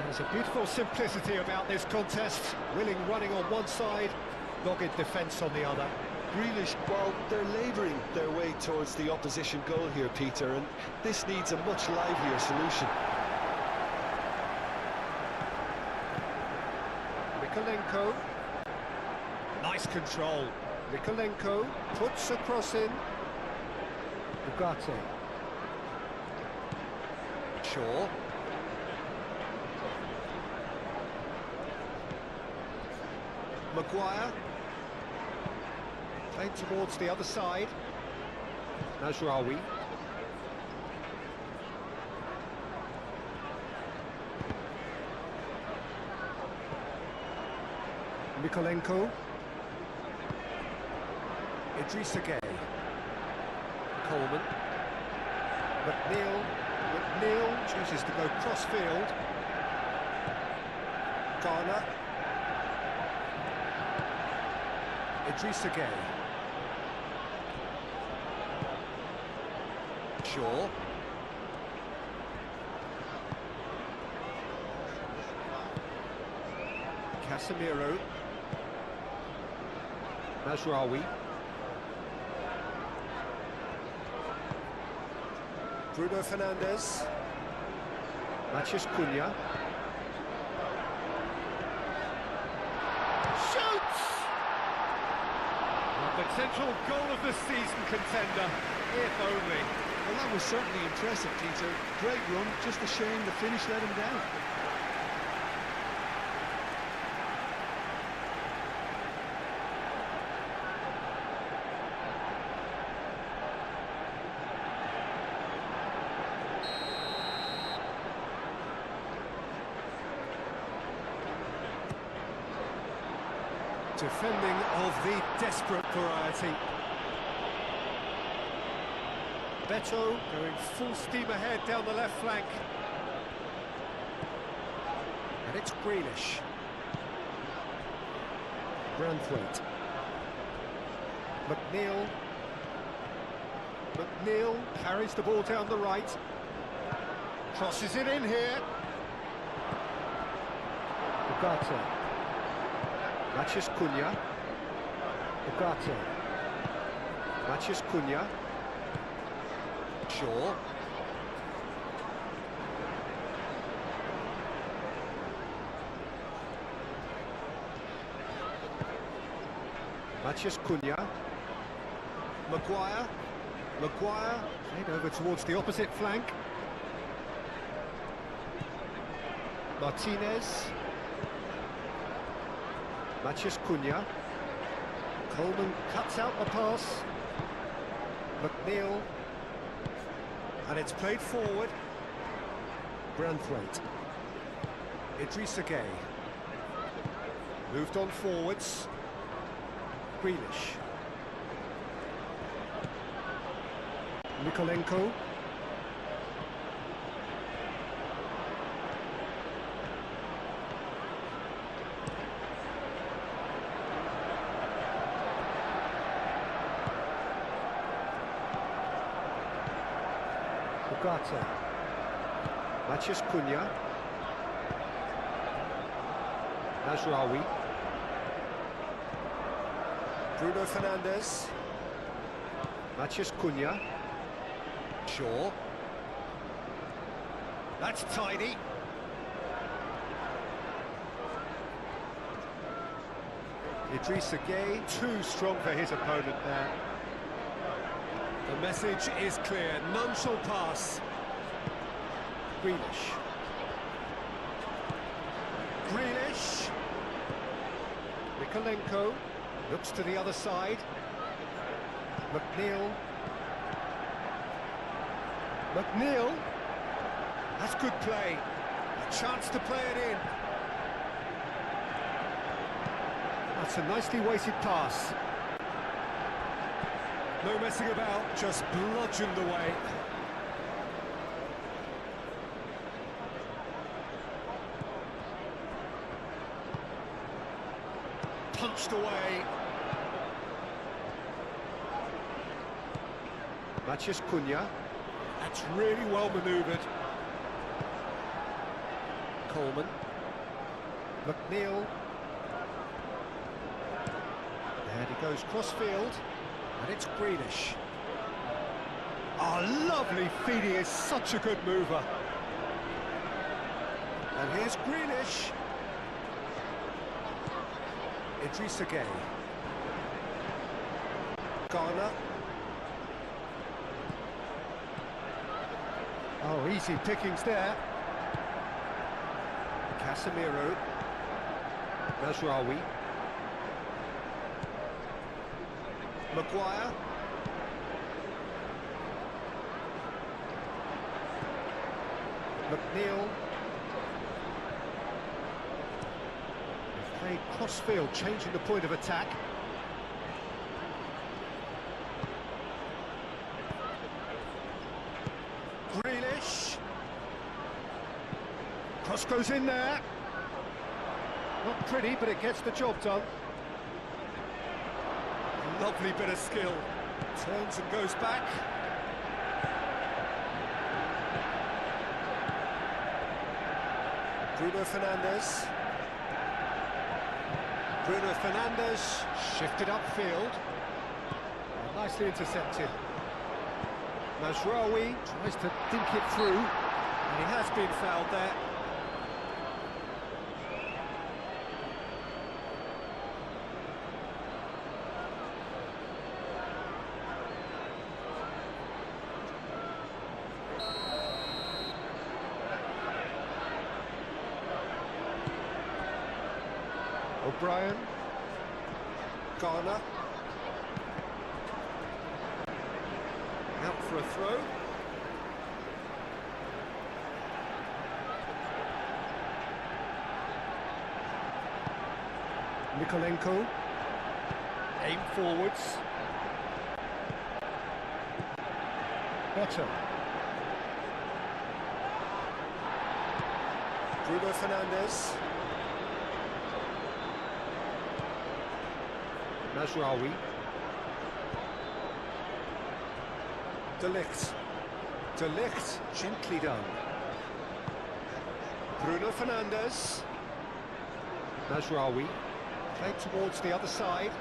There's a beautiful simplicity about this contest. Willing running on one side, dogged defence on the other. Grealish, well, they're labouring their way towards the opposition goal here, Peter, and this needs a much livelier solution. Nikolenko. Nice control. Nikolenko puts a cross in. Ugarte. Shaw. Maguire. Played towards the other side. Nazraoui. Nikolenko. Idrissa Gueye. Coleman. McNeil chooses to go cross-field. Ghana. Idrissa Gueye. Shaw. Casemiro. Mazraoui. Bruno Fernandes. Matheus Cunha. Shoots! A potential goal of the season contender, if only. Well, that was certainly impressive, Peter. Great run, just a shame the finish let him down. Defending of the desperate variety. Beto going full steam ahead down the left flank. And it's Grealish. Branthwaite. McNeil. McNeil carries the ball down the right. Crosses it in here. Ugarte. Matches Cunha. Ugarte. Matches Cunha. Shaw. Matches Cunha. Maguire. Maguire played over towards the opposite flank. Martinez. Matches Cunha. Coleman cuts out the pass. McNeil. And it's played forward. Branthwaite. Idrissa Gueye. Moved on forwards. Grealish. Mikolenko. Ugarte. Matches Cunha. Nasraoui. Bruno Fernandes. Matches Cunha. Shaw. That's tidy. Idrissa Gueye, too strong for his opponent there. The message is clear, none shall pass. Grealish. Grealish. Mikolenko looks to the other side. McNeil. McNeil. That's good play. A chance to play it in. That's a nicely weighted pass. No messing about, just bludgeoned away. Punched away. Matches Cunha. That's really well manoeuvred. Coleman. McNeil. And he goes cross-field. And it's Grealish. Oh, lovely feed, he is such a good mover. And here's Grealish. Idrissa Gueye. Garner. Oh, easy pickings there. Casemiro. Nasraoui. Maguire. McNeil. They've played cross-field, changing the point of attack. Grealish. Cross goes in there. Not pretty, but it gets the job done. Lovely bit of skill. Turns and goes back. Bruno Fernandes. Bruno Fernandes shifted upfield. And nicely intercepted. Nasraoui tries to think it through. And he has been fouled there. O'Brien. Garner. Out for a throw. Mikolenko. Aim forwards. Better. Bruno Fernandes. Mazraoui. De Ligt. De Ligt, gently done. Bruno Fernandes. Mazraoui. Played towards the other side.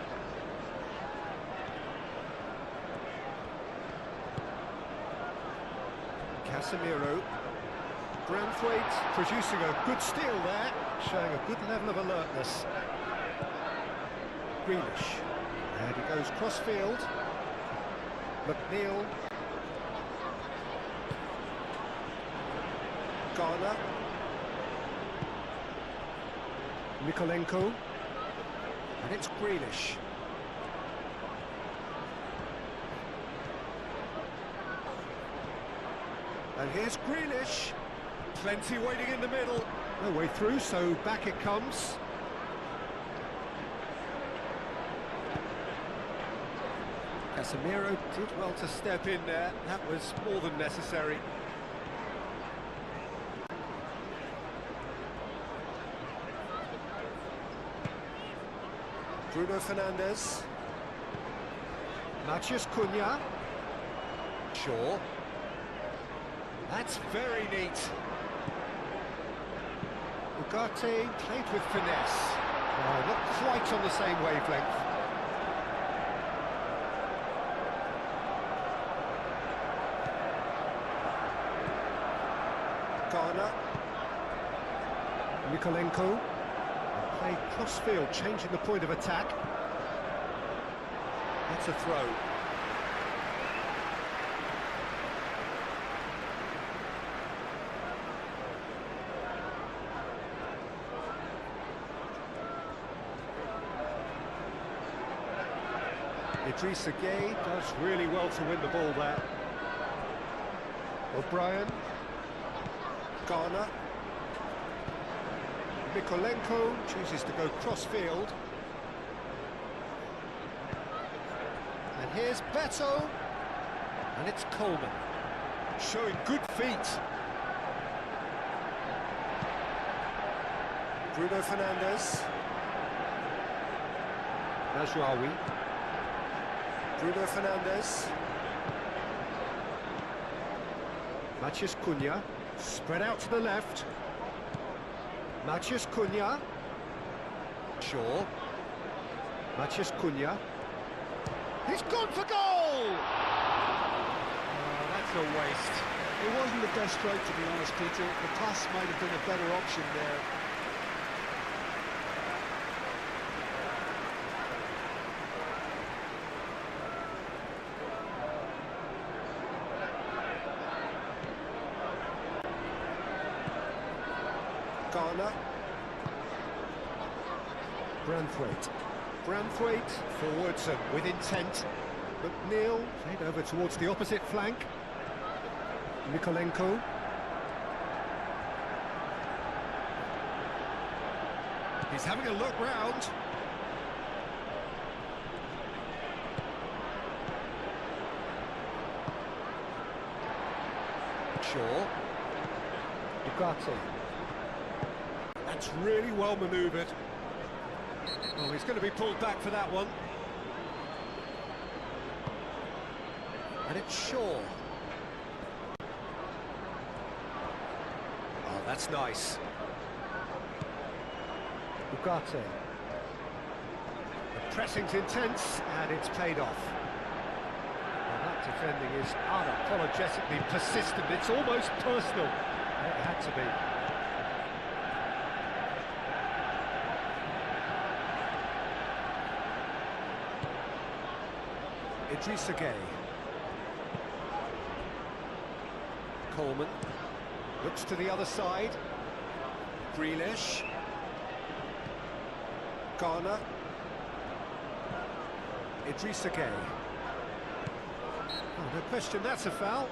Casemiro. Branthwaite producing a good steal there, showing a good level of alertness. Grealish. And he goes cross-field. McNeil. Garner. Mikolenko. And it's Grealish. And here's Grealish. Plenty waiting in the middle. No way through, so back it comes. Casemiro did well to step in there. That was more than necessary. Bruno Fernandes. Matheus Cunha. Shaw. That's very neat. Ugarte played with finesse. Oh, not quite on the same wavelength. Garner. Mikolenko. Played cross-field, changing the point of attack. That's a throw. Idrissa Gueye does really well to win the ball there. O'Brien. Garner. Mikolenko chooses to go cross-field. And here's Beto. And it's Coleman. Showing good feet. Bruno Fernandes. Mazraoui. Bruno Fernandes. Matheus Cunha. Spread out to the left. Matheus Cunha. Shaw. Matheus Cunha. He's gone for goal! Oh, that's a waste. It wasn't the best strike, to be honest, Peter. The pass might have been a better option there. Garner. Branthwaite. Branthwaite forwards and with intent. McNeil played over towards the opposite flank. Mikolenko. He's having a look round. Shaw. Ugarte. That's really well manoeuvred. Oh, he's going to be pulled back for that one. And it's Shaw. Oh, that's nice. Ugarte. The pressing's intense, and it's paid off. Well, that defending is unapologetically persistent. It's almost personal. It had to be. Idrissa Gueye. Coleman looks to the other side. Grealish. Garner. Idrissa Gueye. Oh, no question, that's a foul.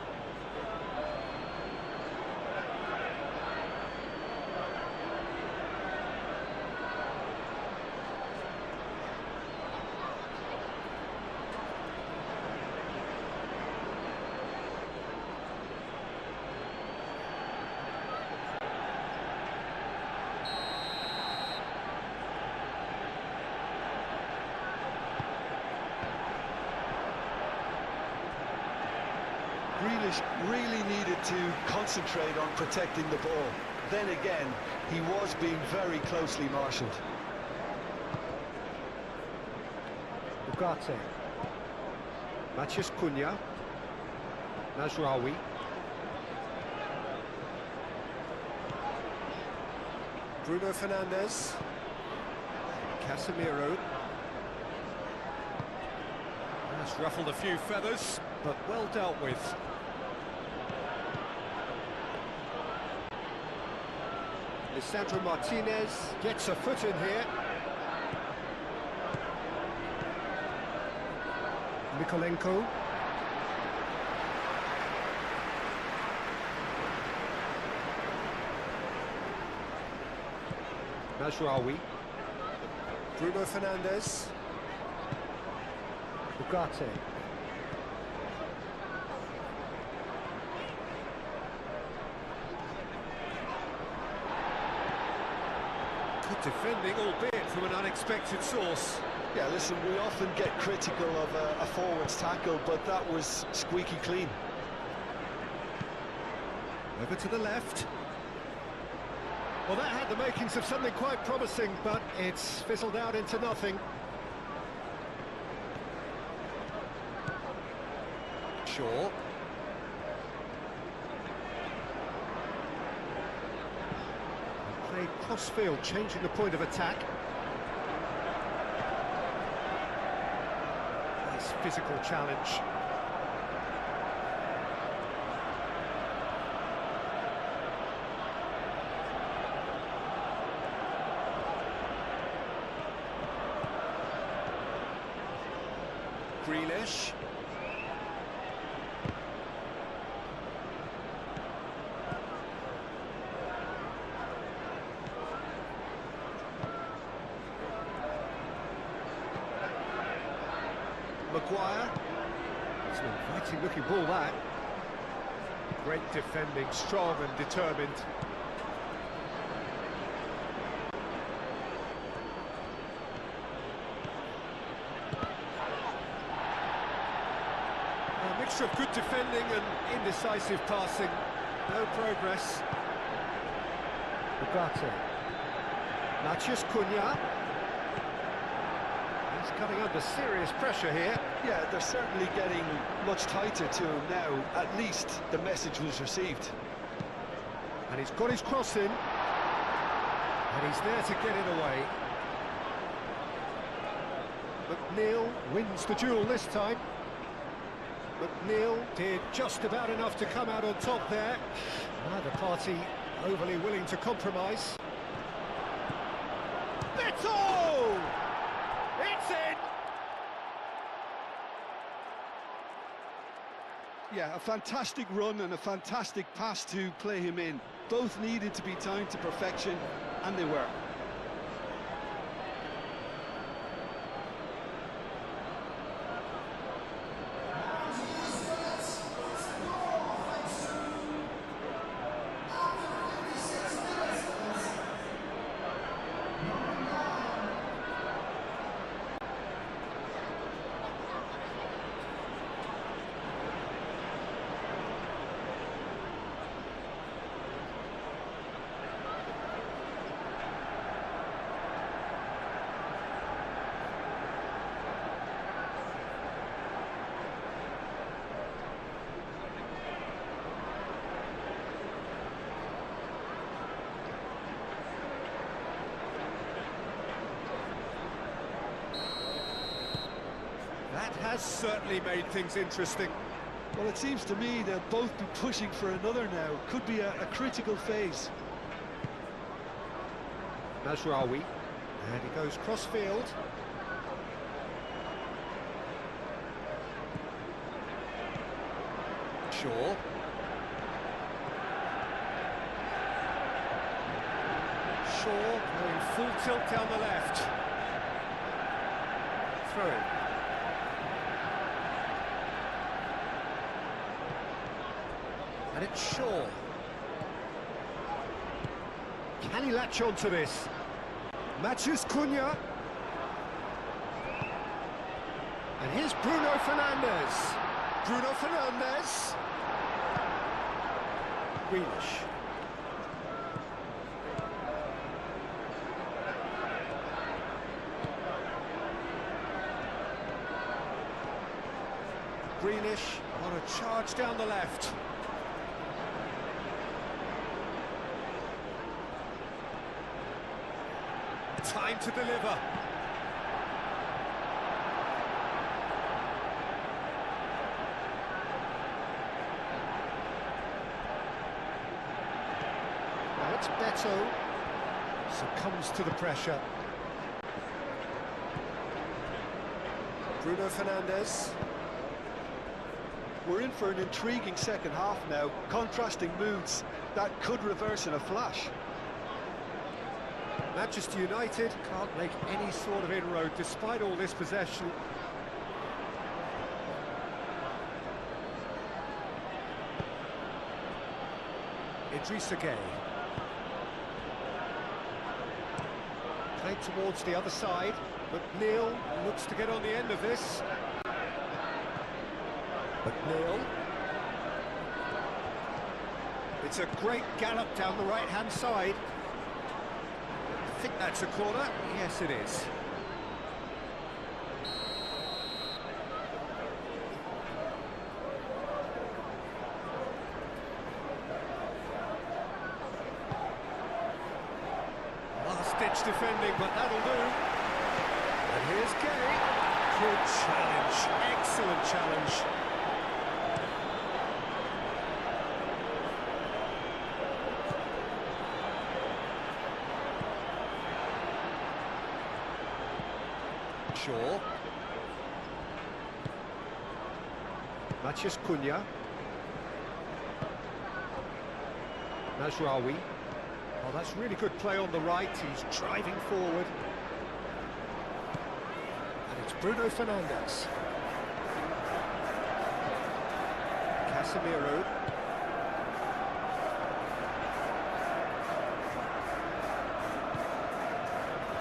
Grealish really needed to concentrate on protecting the ball. Then again, he was being very closely marshalled. Ugarte. Matheus Cunha. Mazraoui. Bruno Fernandes. Casemiro. That's ruffled a few feathers, but well dealt with. Lisandro Martinez gets a foot in here. Mikolenko. Mazraoui. Bruno Fernandes. Ugarte. Good defending, albeit from an unexpected source. Yeah, listen, we often get critical of a forward's tackle, but that was squeaky clean. Over to the left. Well, that had the makings of something quite promising, but it's fizzled out into nothing. Shaw. Played cross-field, changing the point of attack. Nice physical challenge. Grealish. Maguire. It's an inviting looking ball, that. Great defending, strong and determined. A mixture of good defending and indecisive passing. No progress. Ugarte. Matheus Cunha. He's coming under serious pressure here. Yeah, they're certainly getting much tighter to him now. At least the message was received. And he's got his cross in. And he's there to get it away. McNeil wins the duel this time. McNeil did just about enough to come out on top there. Neither party overly willing to compromise. Beto! It's in! Yeah, a fantastic run and a fantastic pass to play him in. Both needed to be timed to perfection, and they were. That has certainly made things interesting. Well, it seems to me they'll both be pushing for another now. Could be a critical phase. Mazraoui. And he goes cross-field. Shaw. Shaw going full tilt down the left. Throw in. And it's Shaw. Can he latch on to this? Matheus Cunha. And here's Bruno Fernandes. Bruno Fernandes. Grealish. Grealish on a charge down the left. Time to deliver. Now it's Beto. Succumbs to the pressure. Bruno Fernandes. We're in for an intriguing second half now. Contrasting moods that could reverse in a flash. Manchester United can't make any sort of inroad despite all this possession. Idrissa Gueye. Played towards the other side. McNeil looks to get on the end of this. McNeil. It's a great gallop down the right-hand side. I think that's a corner. Yes, it is. Last-ditch defending, but that'll do. And here's Gueye. Good challenge. Excellent challenge. Shaw. Matheus Cunha. Mazraoui. Oh, that's really good play on the right. He's driving forward. And it's Bruno Fernandes. Casemiro.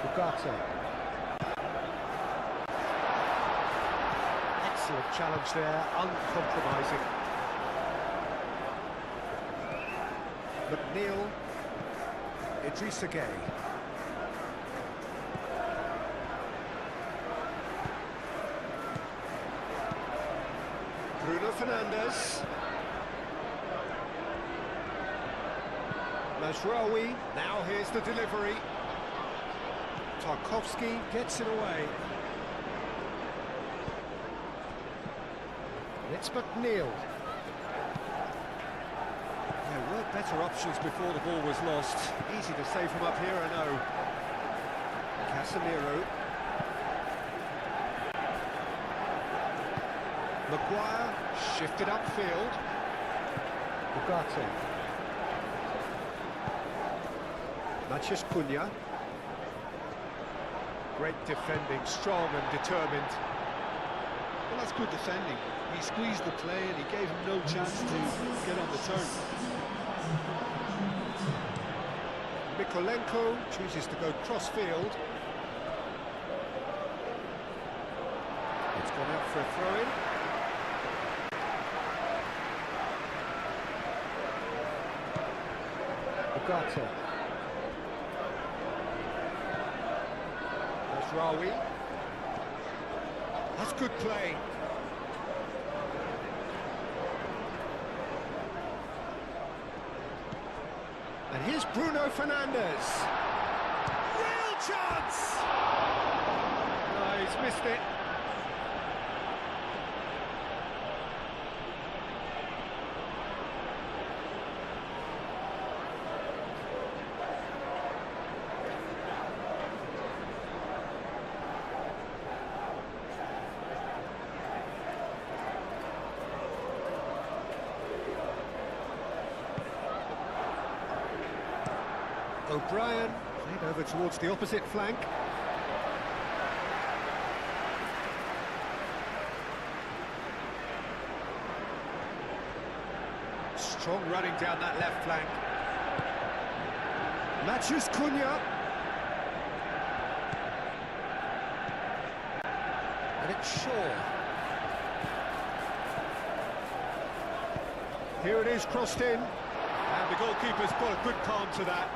Ugarte. Excellent challenge there, uncompromising. McNeil. Idrissa Gueye. Bruno Fernandes. Mazraoui. Now here's the delivery. Tarkowski gets it away. It's McNeil. There were better options before the ball was lost. Easy to say from up here, I know. Casemiro. Maguire shifted upfield. Ugarte. Matheus Cunha. Great defending, strong and determined. Well, that's good defending. He squeezed the play and he gave him no chance to get on the turn. Mikolenko chooses to go cross-field. It's gone out for a throw-in. Ugarte. Mazraoui. That's good play. And here's Bruno Fernandes. Real chance! No, he's missed it. O'Brien, played over towards the opposite flank. Strong running down that left flank. Matheus Cunha. And it's Shaw. Here it is, crossed in. And goalkeeper's got a good palm to that.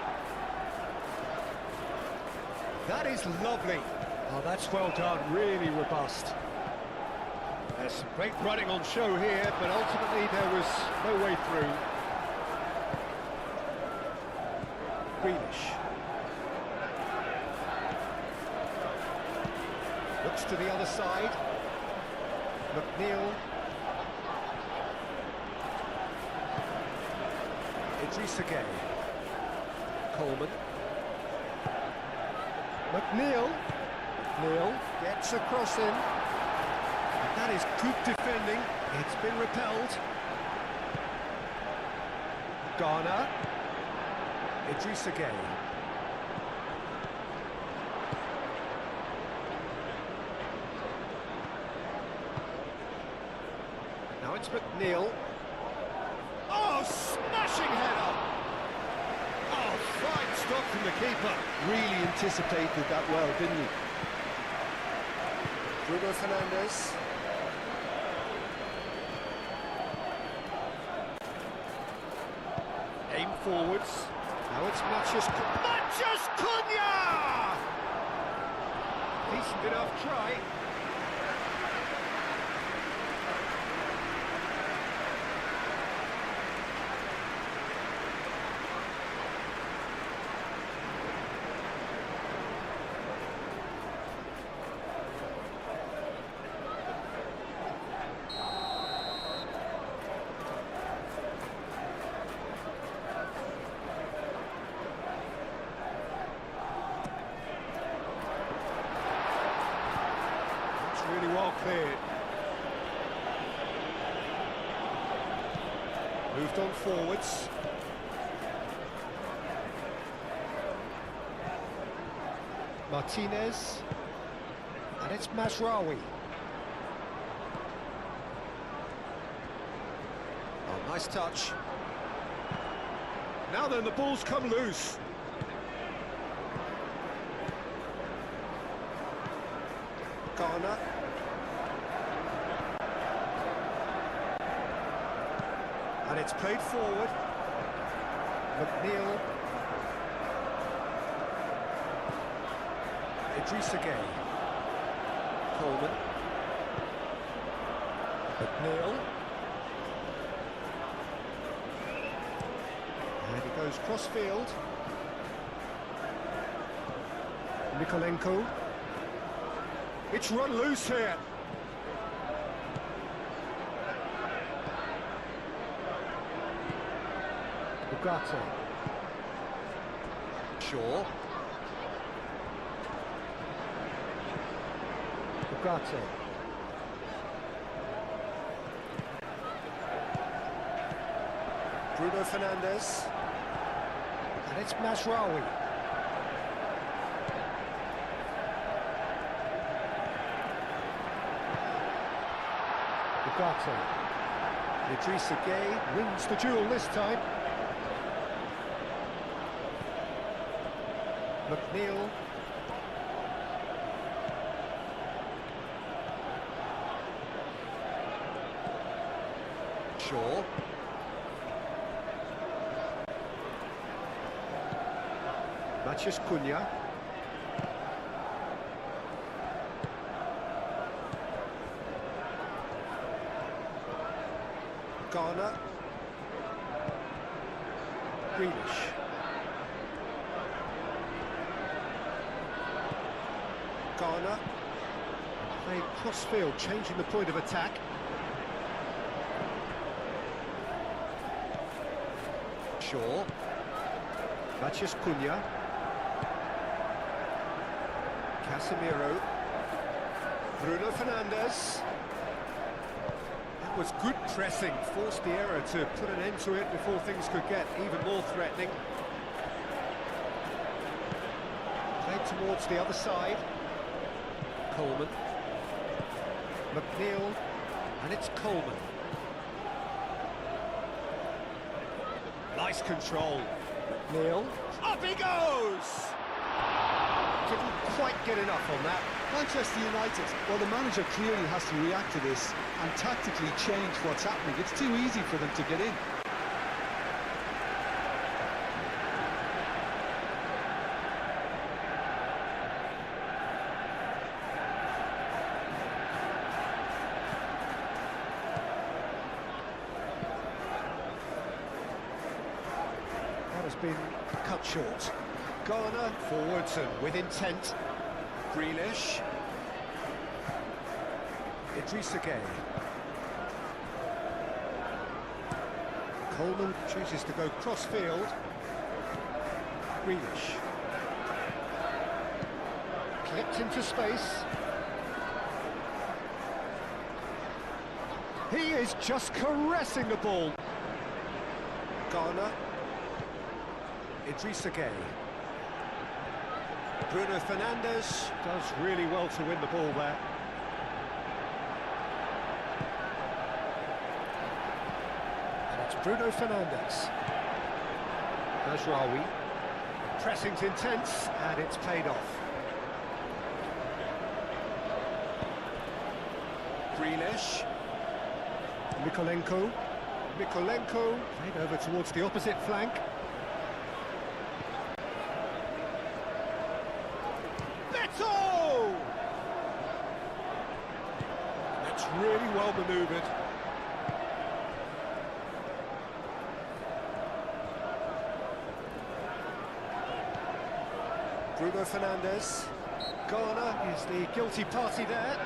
That is lovely. Oh, that's well done, really robust. There's some great running on show here, but ultimately there was no way through. Grealish. Looks to the other side. McNeil. Idrissa Gueye. Coleman. McNeil. McNeil gets across him. And that is good defending. It's been repelled. Garner. Idrissa Gueye. Now it's McNeil. Oh, smashing header! Oh, fine stop from the keeper. Really anticipated that well, didn't he? Bruno Fernandes. Aim forwards. Now it's Mathias Cunha! Decent enough try. Really well cleared. Moved on forwards. Martinez. And it's Mazraoui. Oh, nice touch. Now then, the ball's come loose. Garner. And it's played forward. McNeil. Idrissa Gueye. Coleman. McNeil. And he goes cross-field. Mikolenko. It's run loose here. Ugarte. Shaw. Ugarte. Bruno Fernandes. And it's Mazraoui. Ugarte. Idrissa Gueye wins the duel this time. McNeil. Shaw. Mathias Cunha. Garner. Grealish. Garner. Played cross-field, changing the point of attack. Shaw. Mathias Cunha. Casemiro. Bruno Fernandes. That was good pressing, forced the error to put an end to it before things could get even more threatening. Played towards the other side. Coleman. McNeil. And it's Coleman. Nice control. McNeil. Up he goes! Didn't quite get enough on that. Manchester United, well, the manager clearly has to react to this and tactically change what's happening. It's too easy for them to get in. that has been cut short. Garner forwards and with intent. Grealish. Idrissa Gueye. Coleman chooses to go cross-field. Grealish. Clipped into space. He is just caressing the ball. Garner. Idrissa Gueye. Bruno Fernandes does really well to win the ball there. And it's Bruno Fernandes. Mazraoui. Pressing's intense, and it's paid off. Grealish. Mikolenko. Mikolenko played over towards the opposite flank. Beto! That's really well manoeuvred. Bruno Fernandes. Garner is the guilty party there.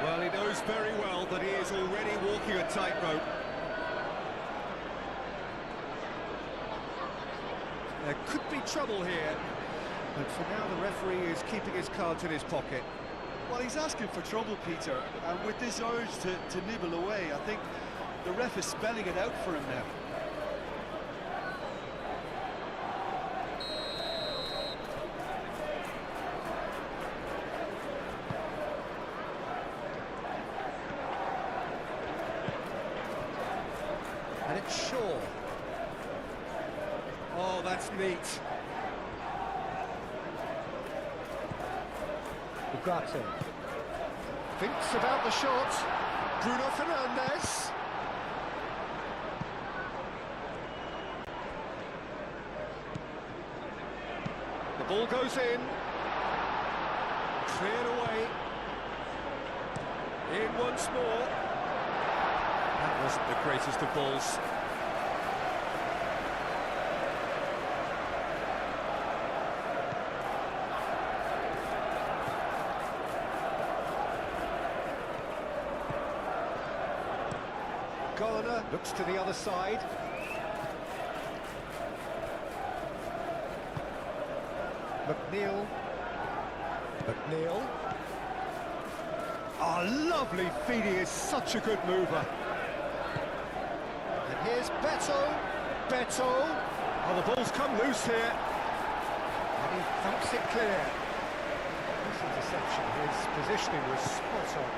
Well, he knows very well that he is already walking a tightrope. There could be trouble here, but for now the referee is keeping his cards in his pocket. Well, he's asking for trouble, Peter, and with this urge to nibble away, I think the ref is spelling it out for him now. And it's Shaw. Oh, that's neat. Ugarte. Thinks about the shot. Bruno Fernandes. The ball goes in. Cleared away. In once more. That wasn't the greatest of balls. Garner looks to the other side. McNeil. McNeil. Oh, lovely feed, he is such a good mover. And here's Beto. Beto. Oh, the ball's come loose here. And he thumps it clear. This interception, his positioning was spot on.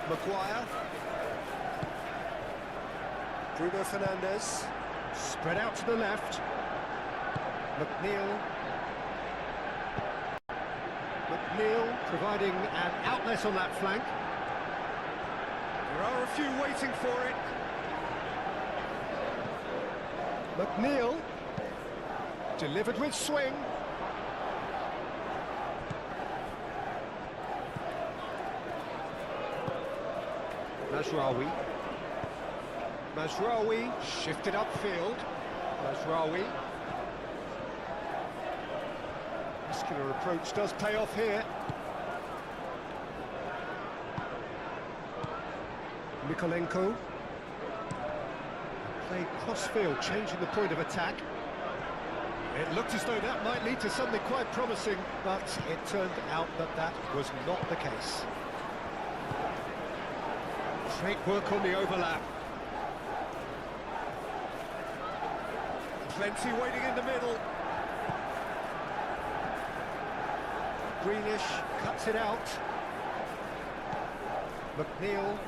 Maguire. Bruno Fernandes. Spread out to the left. McNeil. McNeil providing an outlet on that flank. There are a few waiting for it. McNeil. Delivered with swing. Mazraoui. Mazraoui shifted upfield. Mazraoui. Muscular approach does pay off here. Mikolenko. Played cross-field, changing the point of attack. It looked as though that might lead to something quite promising, but it turned out that that was not the case. Great work on the overlap. Plenty waiting in the middle. Grealish cuts it out. McNeil.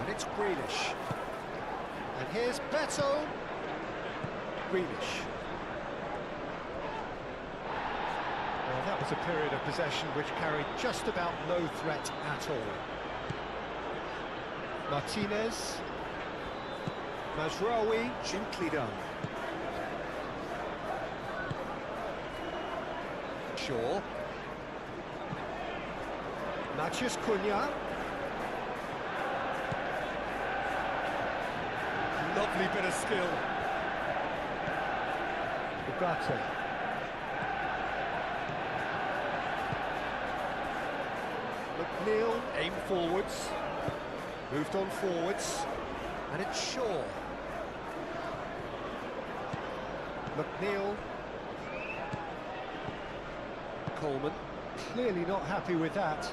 And it's Grealish. And here's Beto. Grealish. Well, that was a period of possession which carried just about no threat at all. Martinez. Mazraoui, gently done. Shaw. Matheus Cunha. Lovely bit of skill. Ugarte. McNeil, aim forwards. Moved on forwards. And it's Shaw. McNeil. Coleman. Clearly not happy with that.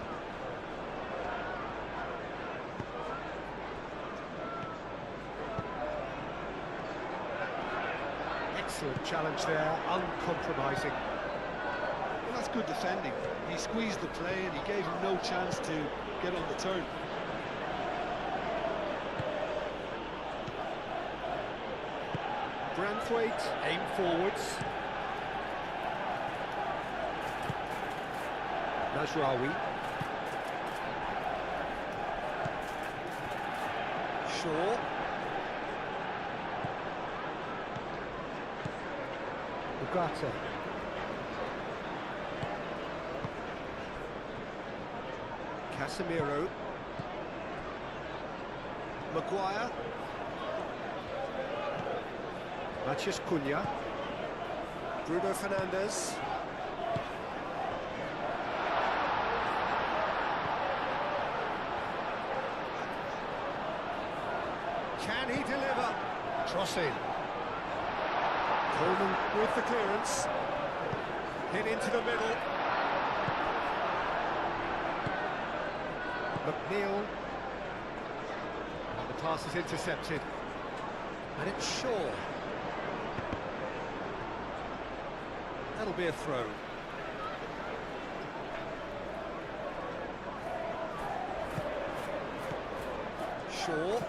Excellent challenge there, uncompromising. Well, that's good defending. He squeezed the play and he gave him no chance to get on the turn. Branthwaite, aim forwards. Nazraoui. Shaw. Ugarte. Casemiro. Maguire. Matheus Cunha. Bruno Fernandes. Can he deliver? Cross in. Coleman with the clearance. Hit into the middle. McNeil. And the pass is intercepted. And it's Shaw. That'll be a throw. Shaw.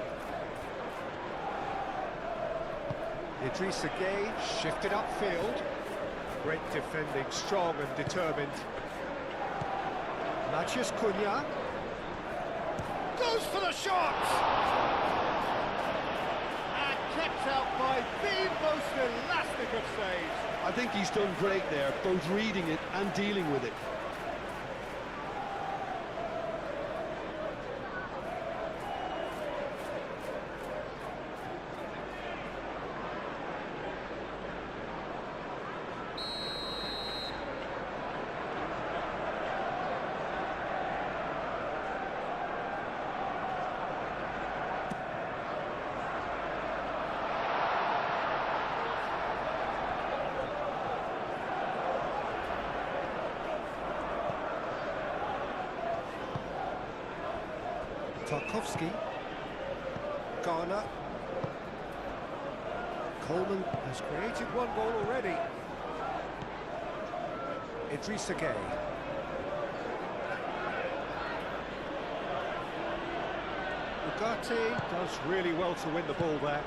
Idrissa Gueye shifted upfield. Great defending, strong and determined. Matheus Cunha. Goes for the shot! And kept out by the most elastic of saves. I think he's done great there, both reading it and dealing with it. Tarkowski. Garner. Coleman has created one goal already. Idrissa Gueye. Ugarte does really well to win the ball there.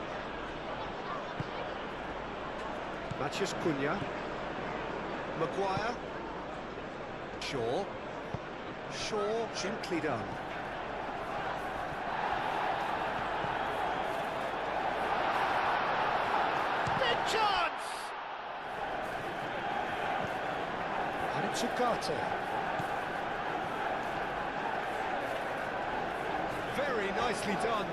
Matheus Cunha. Maguire. Shaw. Shaw, gently done. Chance! And it's Ugarte. Very nicely done.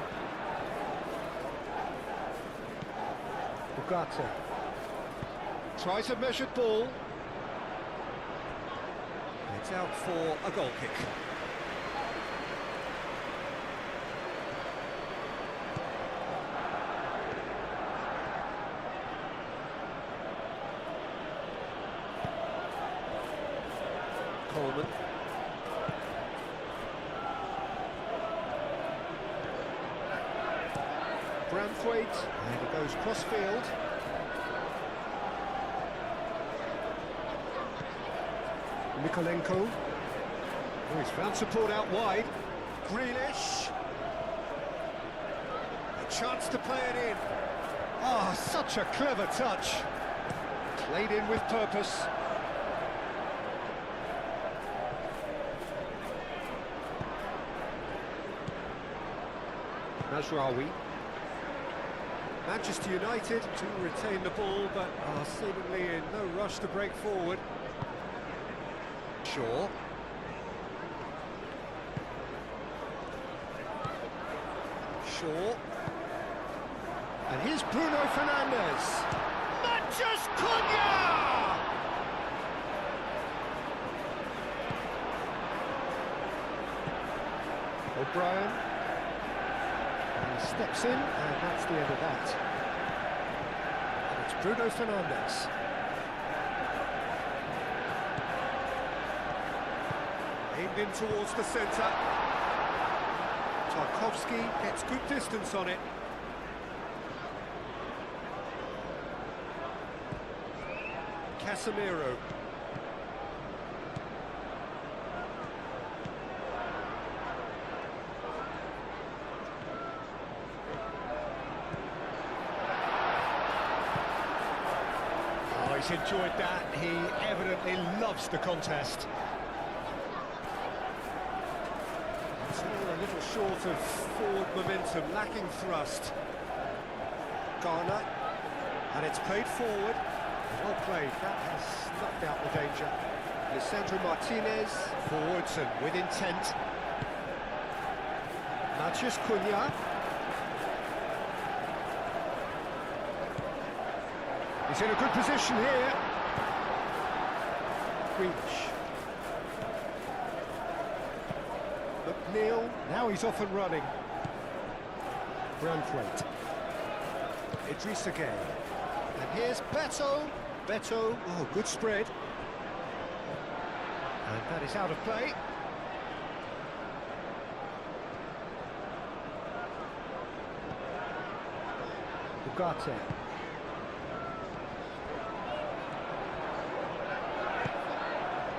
Ugarte. Tries a measured ball. It's out for a goal kick. Coleman. Branthwaite, and he goes cross-field. Mikolenko. Oh, he's found support out wide. Grealish. A chance to play it in. Ah, such a clever touch. Played in with purpose. Nazraoui. Manchester United to retain the ball, but are seemingly in no rush to break forward. Shaw. Shaw. And here's Bruno Fernandes. Matches Cunha! O'Brien. And he steps in, and that's the end of that. And it's Bruno Fernandes. Aimed in towards the centre. Tarkowski gets good distance on it. Casemiro. Oh, he's enjoyed that. He evidently loves the contest. Still a little short of forward momentum, lacking thrust. Garner, and it's played forward. Well played, that has snuffed out the danger. Lisandro Martinez, forwards and with intent. Matches Cunha. He's in a good position here. Grealish. McNeil, now he's off and running. Brandthwaite. Idrissa Gueye. And here's Beto. Beto, oh, good spread. And that is out of play. Ugarte.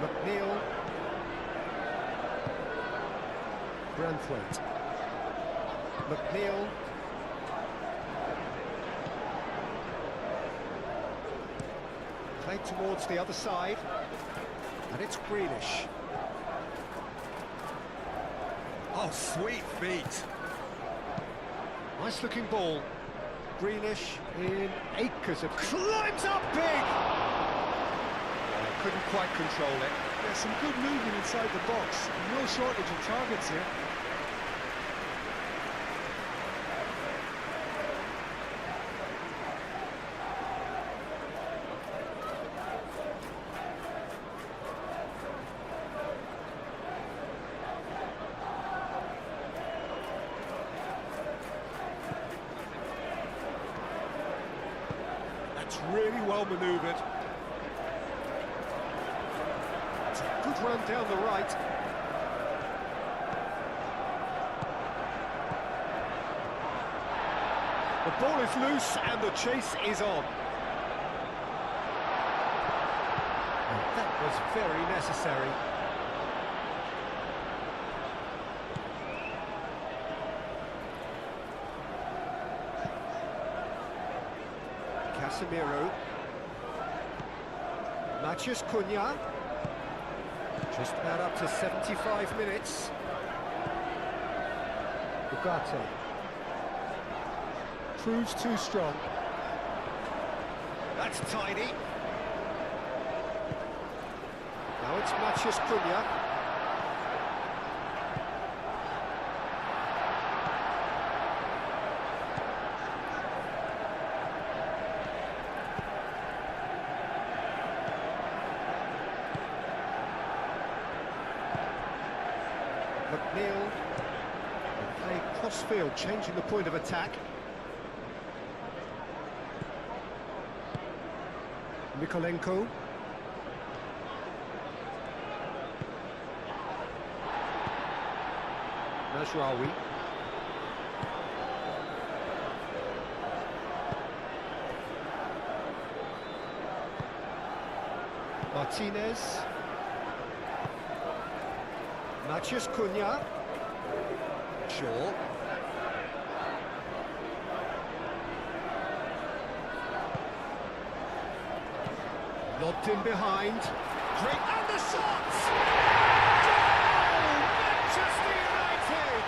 McNeil. Brandthwaite. McNeil. Played towards the other side. And it's Grealish. Oh, sweet feet. Nice looking ball. Grealish in acres of... Climbs up big! Couldn't quite control it. Yeah, some good movement inside the box. No shortage of targets here. That's really well manoeuvred. It's a good run down the right. The ball is loose and the chase is on. And that was very necessary. Casemiro. Matches Cunha. Just about up to 75 minutes. Ugarte. Proves too strong. That's tidy. Now it's Matches Cunha. McNeil. They play cross-field, changing the point of attack. Mikolenko. Najraoui. Martinez. Matches Cunha. Shaw. Lobbed in behind. Great, and the shots! Goal! Manchester United!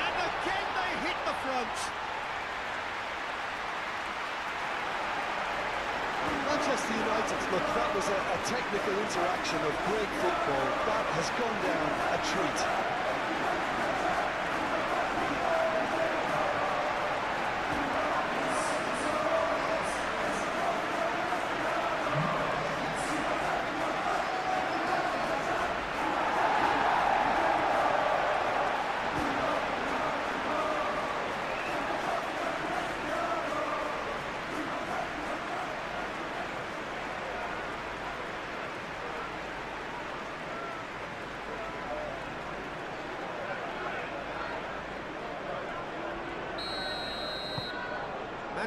And again they hit the front. Manchester United, look, that was a technical interaction of great football. That has gone down a treat.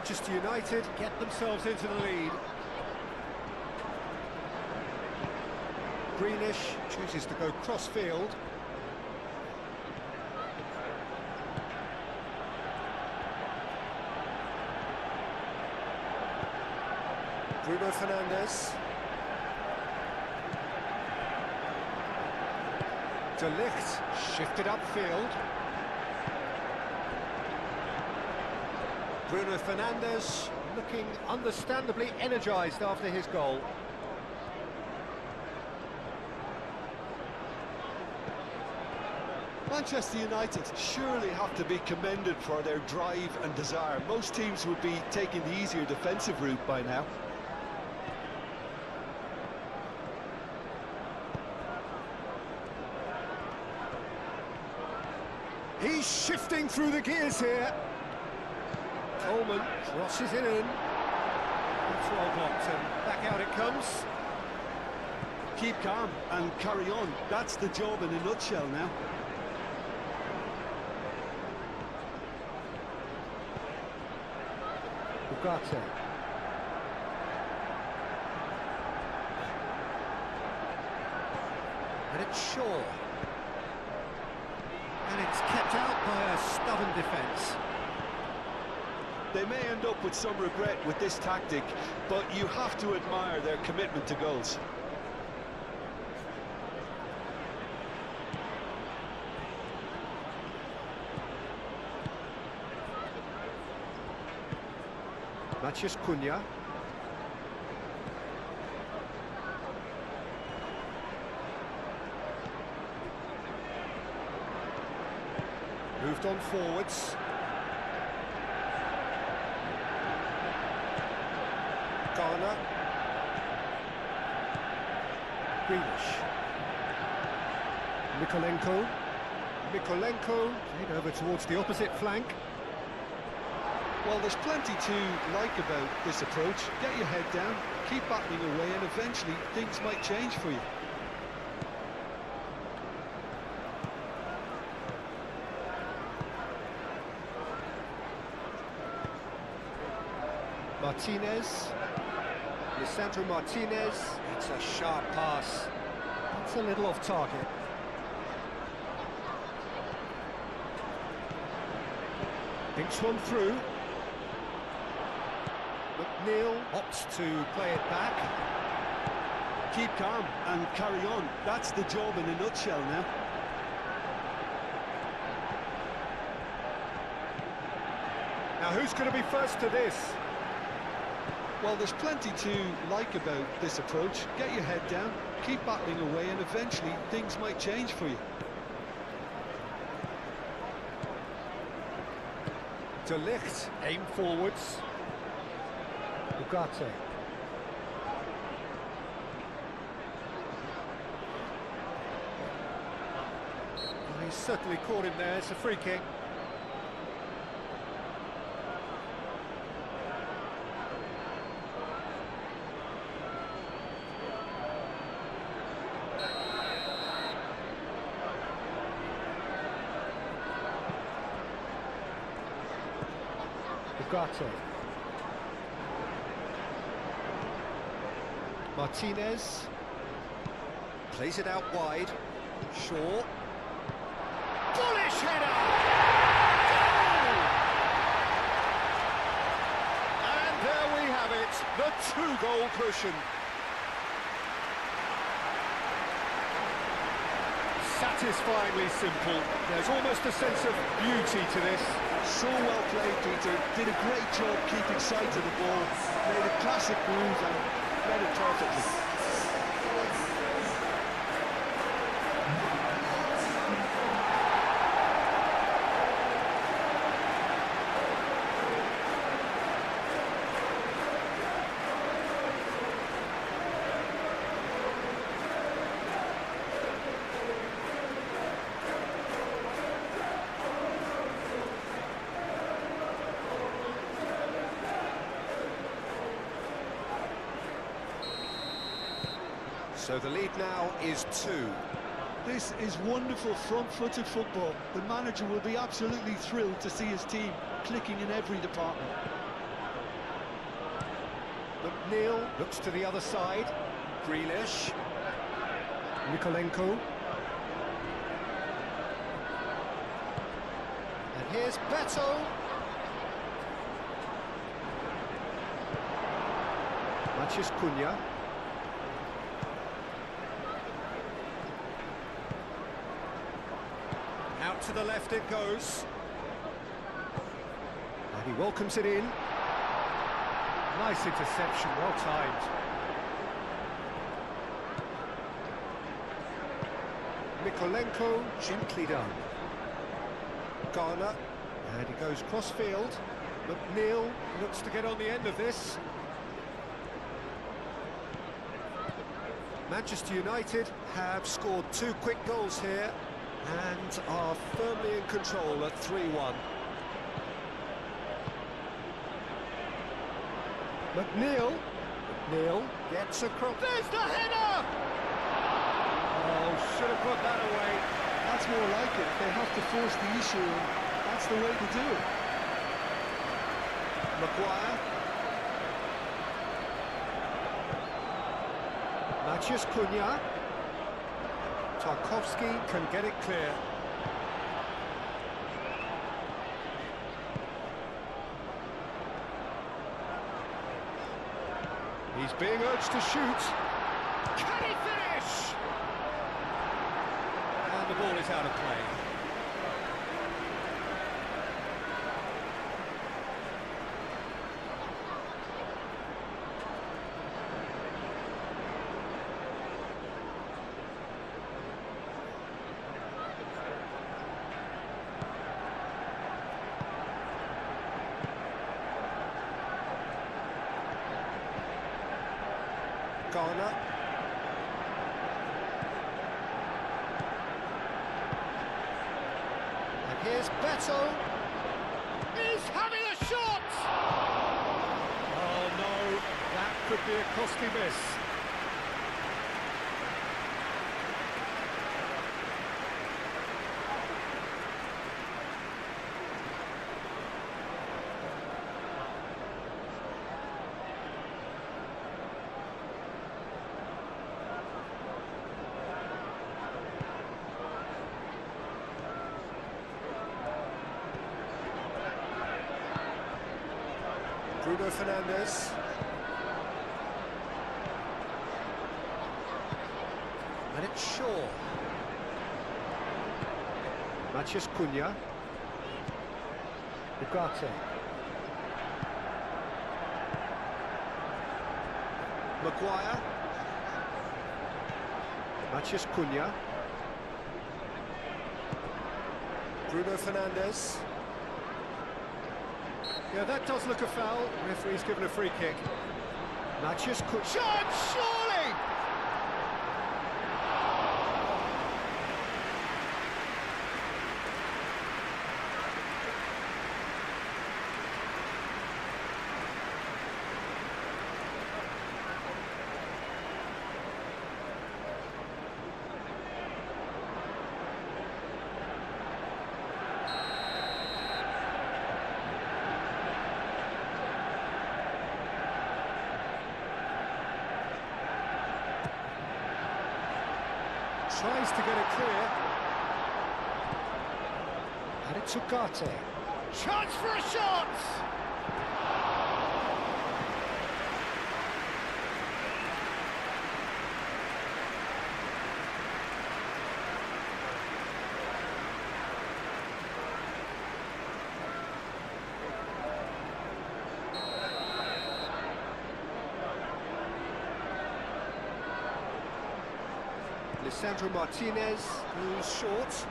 Manchester United get themselves into the lead. Greenish chooses to go cross-field. Bruno Fernandes. De Ligt shifted upfield. Bruno Fernandes looking understandably energised after his goal. Manchester United surely have to be commended for their drive and desire. Most teams would be taking the easier defensive route by now. He's shifting through the gears here. Coleman crosses it in. It's well blocked and back out it comes. Keep calm and carry on. That's the job in a nutshell now. Ugarte. And it's Shaw. And it's kept out by a stubborn defence. They may end up with some regret with this tactic, but you have to admire their commitment to goals. Matheus Cunha. Moved on forwards. Garner. Greenish. Mikolenko played over towards the opposite flank. Well, there's plenty to like about this approach. Get your head down, keep battling away, and eventually things might change for you. Martinez. Lisandro Martinez. It's a sharp pass. It's a little off target. Thinks one through. McNeil opts to play it back. Keep calm and carry on. That's the job in a nutshell now. Now who's going to be first to this? Well, there's plenty to like about this approach. Get your head down, keep battling away, and eventually things might change for you. De Ligt, aim forwards. Ugarte. Well, he's certainly caught him there, it's a free kick. Ugarte. Martinez plays it out wide. Shaw. Bullish header! Goal! And there we have it, the two-goal cushion. Satisfyingly simple. There's almost a sense of beauty to this. So well played, Peter. Did a great job keeping sight of the ball. Made a classic move and read it perfectly. So the lead now is 2. This is wonderful front-footed football. The manager will be absolutely thrilled to see his team clicking in every department. McNeil looks to the other side. Grealish. Nikolenko. And here's Beto. Maciej Cunha. Out to the left it goes. And he welcomes it in. Nice interception, well timed. Nikolenko, gently done. Garner, and he goes cross-field. McNeil looks to get on the end of this. Manchester United have scored 2 quick goals here and are firmly in control at 3-1. McNeil gets across. There's the header! Oh, should have put that away. That's more like it. They have to force the issue, and that's the way to do it. Maguire. Maciej Cunha. Tarkowski can get it clear. He's being urged to shoot. Can he finish? And the ball is out of play. Garner. And here's Beto. He's having a shot! Oh no, that could be a costly miss. Bruno Fernandes. And it's Shaw. Maciej Cunha. Ugarte. Maguire. Maciej Cunha. Bruno Fernandes. Yeah, that does look a foul. Referee's given a free kick. Maciej Cunha. Shot, surely! Tries to get it clear. And it's Ugarte. Chance for a shot! Lisandro Martinez, who's short.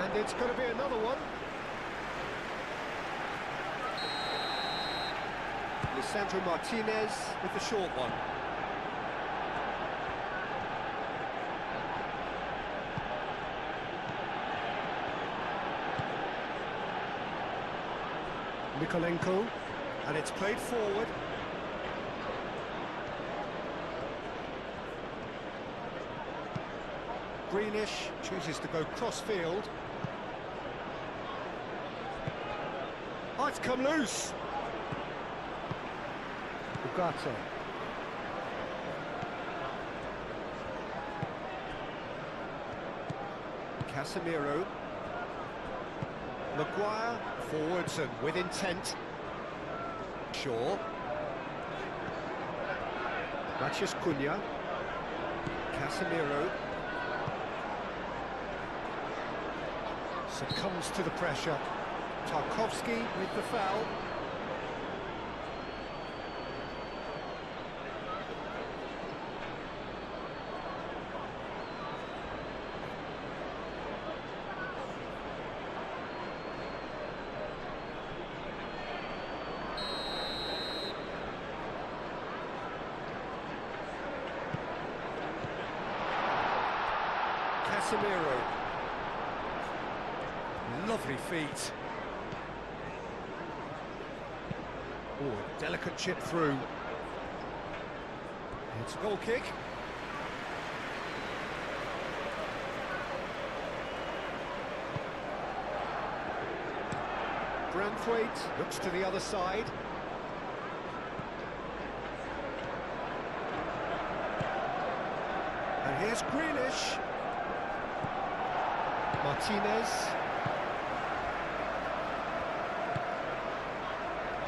And it's going to be another one. Lisandro Martinez with the short one. Nikolenko, and it's played forward. Greenish chooses to go cross-field. Oh, it's come loose. Ugarte. Casemiro. Maguire, forwards and with intent. Shaw. Matheus Cunha. Casemiro. Succumbs to the pressure. Tarkowski with the foul. Casemiro. Lovely feet. Oh, a delicate chip through. It's a goal kick. Branthwaite looks to the other side. And here's Grealish. Martinez.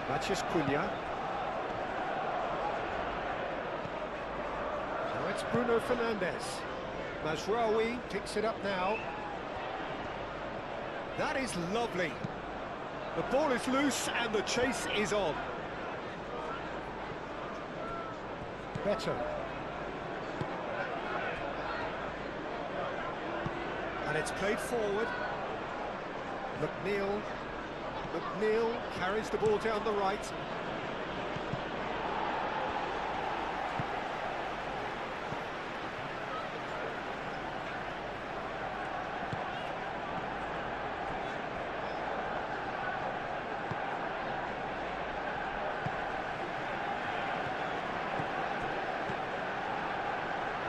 Matheus Cunha. Now it's Bruno Fernandes. Mazraoui picks it up now. That is lovely. The ball is loose and the chase is on. Beto. And it's played forward. McNeil carries the ball down the right.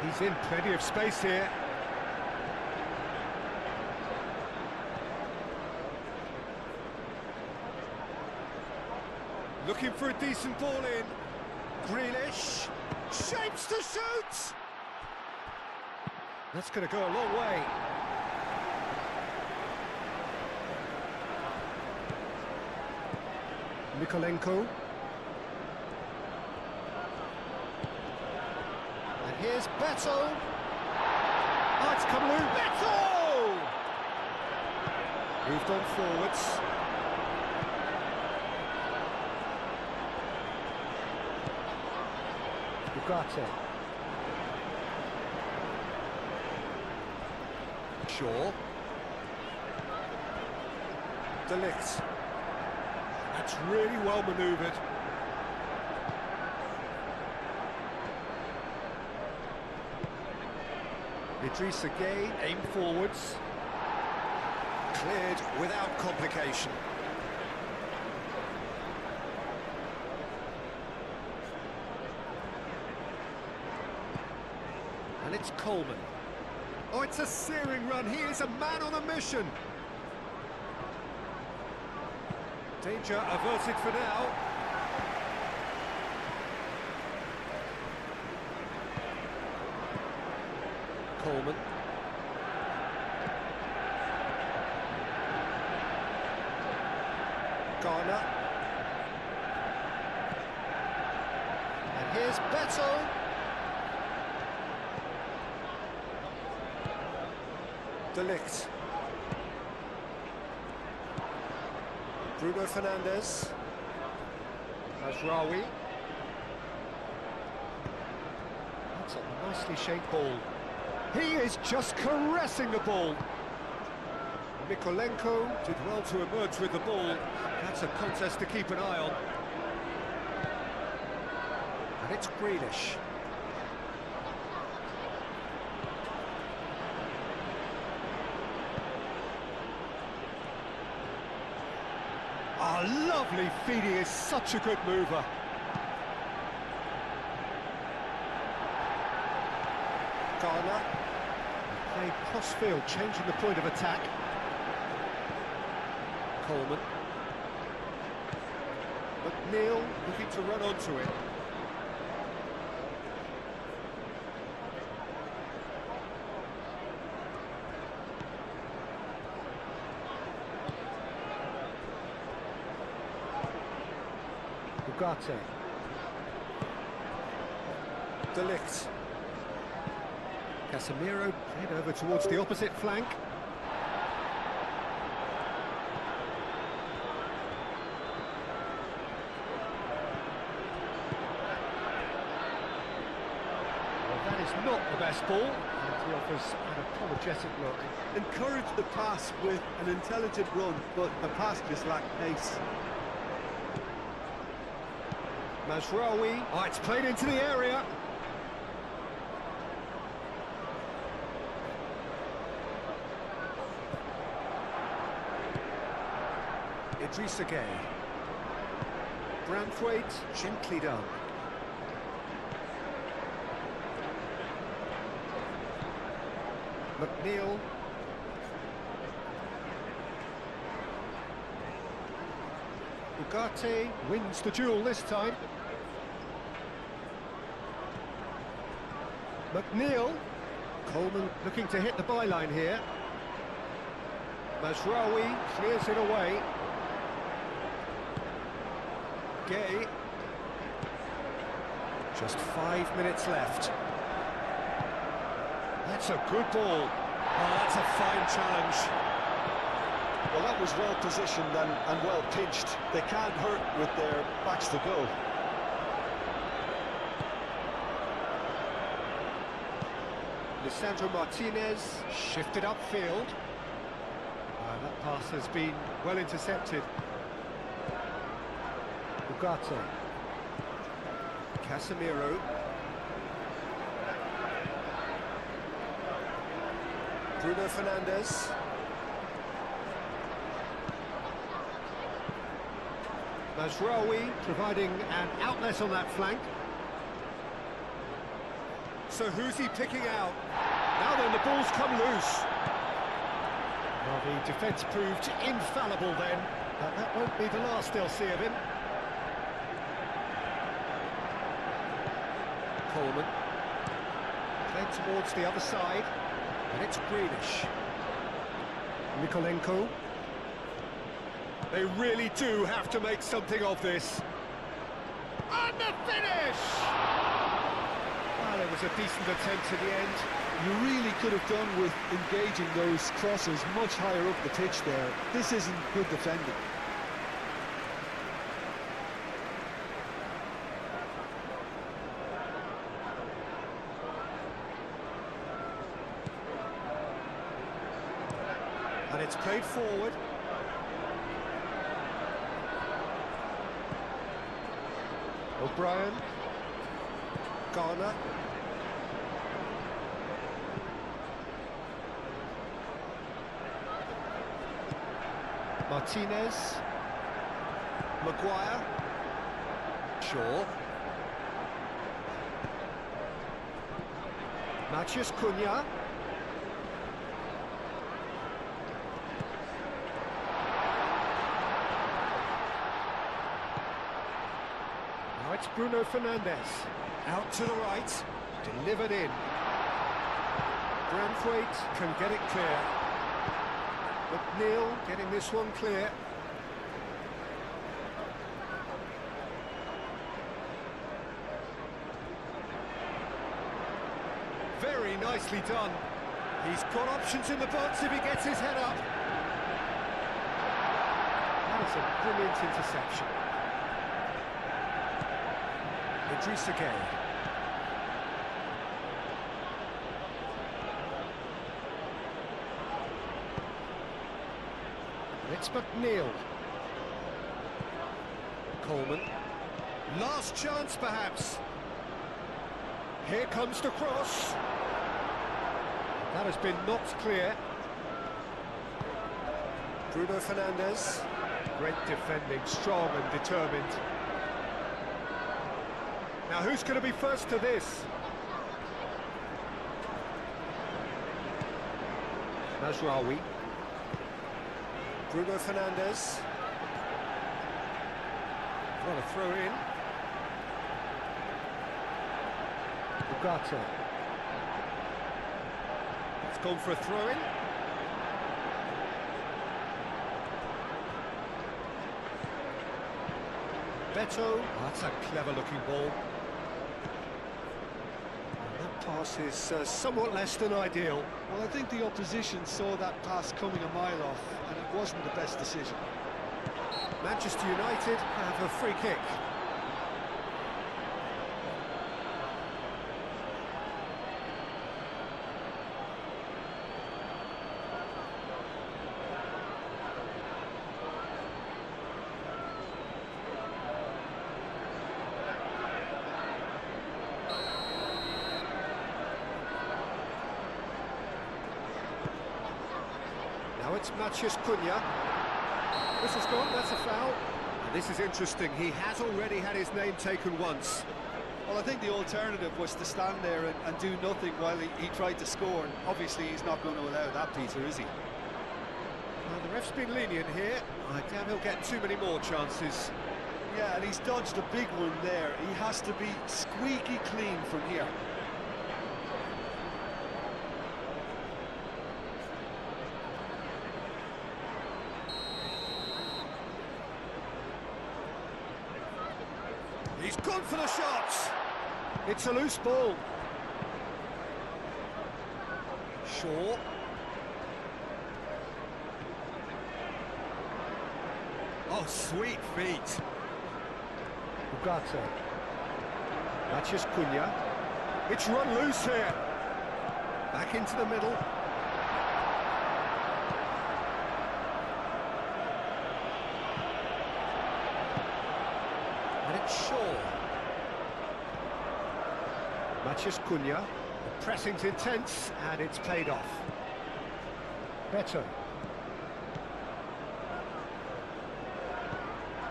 He's in plenty of space here. Looking for a decent ball in. Grealish. Shapes to shoot! That's going to go a long way. Mikolenko. And here's Beto. Oh, it's come loose. Beto! Moved on forwards. Ugarte. Shaw. De Ligt. That's really well manoeuvred. Idrissa Gueye, aim forwards. Cleared without complication. And it's Coleman. Oh, it's a searing run. He is a man on a mission. Danger averted for now. Coleman. Garner. And here's Beto. De Ligt. Bruno Fernandes. Mazraoui. That's a nicely shaped ball. He is just caressing the ball. Mikolenko did well to emerge with the ball. That's a contest to keep an eye on. And it's Grealish. Oh, lovely feed. He is such a good mover. Garner. Played cross-field, changing the point of attack. Coleman. McNeil looking to run onto it. Ugarte. De Ligt. Casemiro played over towards the opposite flank. Well, that is not the best ball, and he offers an apologetic look. Encourage the pass with an intelligent run, but the pass just lacked pace. Mazraoui. Oh, it's played into the area. Idrissa Gueye. Branthwaite, gently done. McNeil. Ugarte wins the duel this time. McNeil. Coleman looking to hit the byline here. Mazraoui clears it away. Gueye. Just 5 minutes left. That's a good ball. Oh, that's a fine challenge. Well, that was well positioned and well pitched. They can't hurt with their backs to goal. Lisandro Martinez shifted upfield. That pass has been well intercepted. Ugarte. Casemiro. Bruno Fernandes. Mazraoui providing an outlet on that flank. So who's he picking out? Now then, the ball's come loose. Well, the defence proved infallible then, but that won't be the last they'll see of him. Coleman. Played towards the other side, and it's Greenish. Mikolenko. They really do have to make something of this. And the finish! Well, it was a decent attempt at the end. You really could have done with engaging those crosses much higher up the pitch there. This isn't good defending. And it's played forward. O'Brien. Garner. Martinez. Maguire. Shaw. Matheus Cunha. Now it's Bruno Fernandes. Out to the right. Delivered in. Branthwaite can get it clear. McNeil getting this one clear. Very nicely done. He's got options in the box if he gets his head up. That is a brilliant interception. Idrissa Gueye. It's McNeil. Coleman. Last chance, perhaps. Here comes the cross. That has been knocked clear. Bruno Fernandes. Great defending, strong and determined. Now, who's going to be first to this? Mazraoui. Bruno Fernandes. What a throw in. Ugarte. It's gone for a throw in. Beto, that's a clever-looking ball. And that pass is somewhat less than ideal. Well, I think the opposition saw that pass coming a mile off, and it wasn't the best decision. Manchester United have a free kick. Now it's Matheus Cunha. This has gone, that's a foul. And this is interesting, he has already had his name taken once. Well, I think the alternative was to stand there and do nothing while he tried to score, and obviously he's not going to allow that, Peter, is he? Well, the ref's been lenient here. I doubt he'll get too many more chances. Yeah, and he's dodged a big one there. He has to be squeaky clean from here. He's gone for the shot. It's a loose ball. Shaw. Oh, sweet feet. Ugarte. Matheus Cunha. It's run loose here. Back into the middle. And it's Shaw. Matheus Cunha. The pressing's intense and it's paid off. Beto.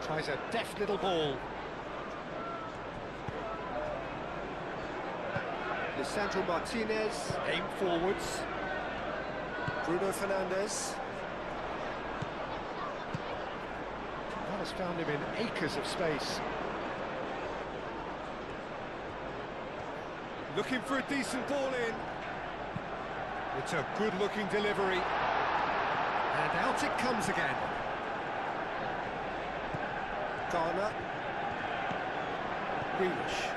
Tries a deft little ball. Lisandro Martinez, aim forwards. Bruno Fernandes. That has found him in acres of space. Looking for a decent ball in. It's a good-looking delivery. And out it comes again. Garner. Grealish.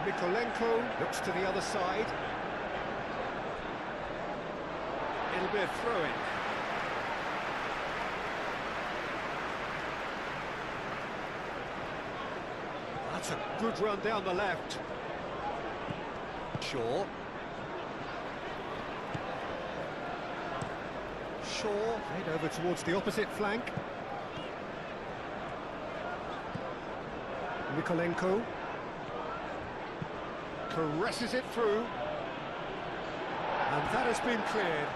Mikolenko looks to the other side. It'll be a throw-in. That's a good run down the left. Shaw. Shaw, played over towards the opposite flank. Mikolenko caresses it through, and that has been cleared.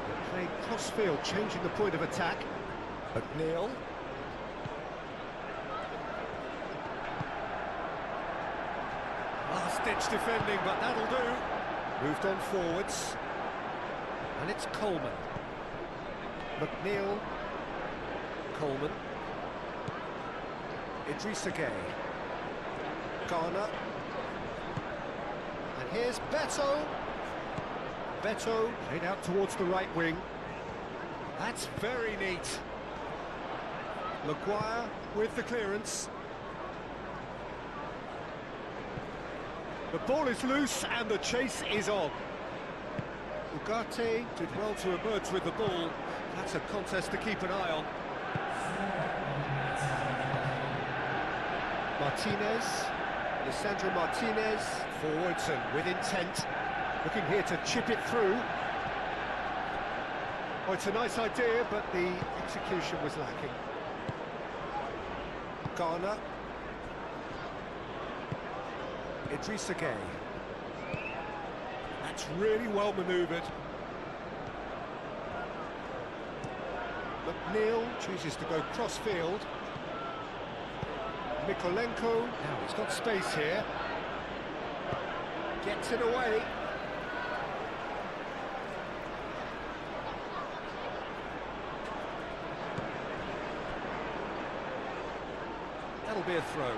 They're playing cross-field, changing the point of attack. McNeil. Last-ditch defending, but that'll do. Moved on forwards. And it's Coleman. McNeil. Coleman. Idrissa Gueye. Garner. And here's Beto. Beto played out towards the right wing. That's very neat. Maguire with the clearance. The ball is loose and the chase is on. Ugarte did well to emerge with the ball. That's a contest to keep an eye on. Martinez, Lisandro Martinez, forwards and with intent. Looking here to chip it through. Oh, it's a nice idea, but the execution was lacking. Garner. Idrissa Gueye. That's really well manoeuvred. McNeil chooses to go cross-field. Mikolenko, now he's got space here. Gets it away. That'll be a throw.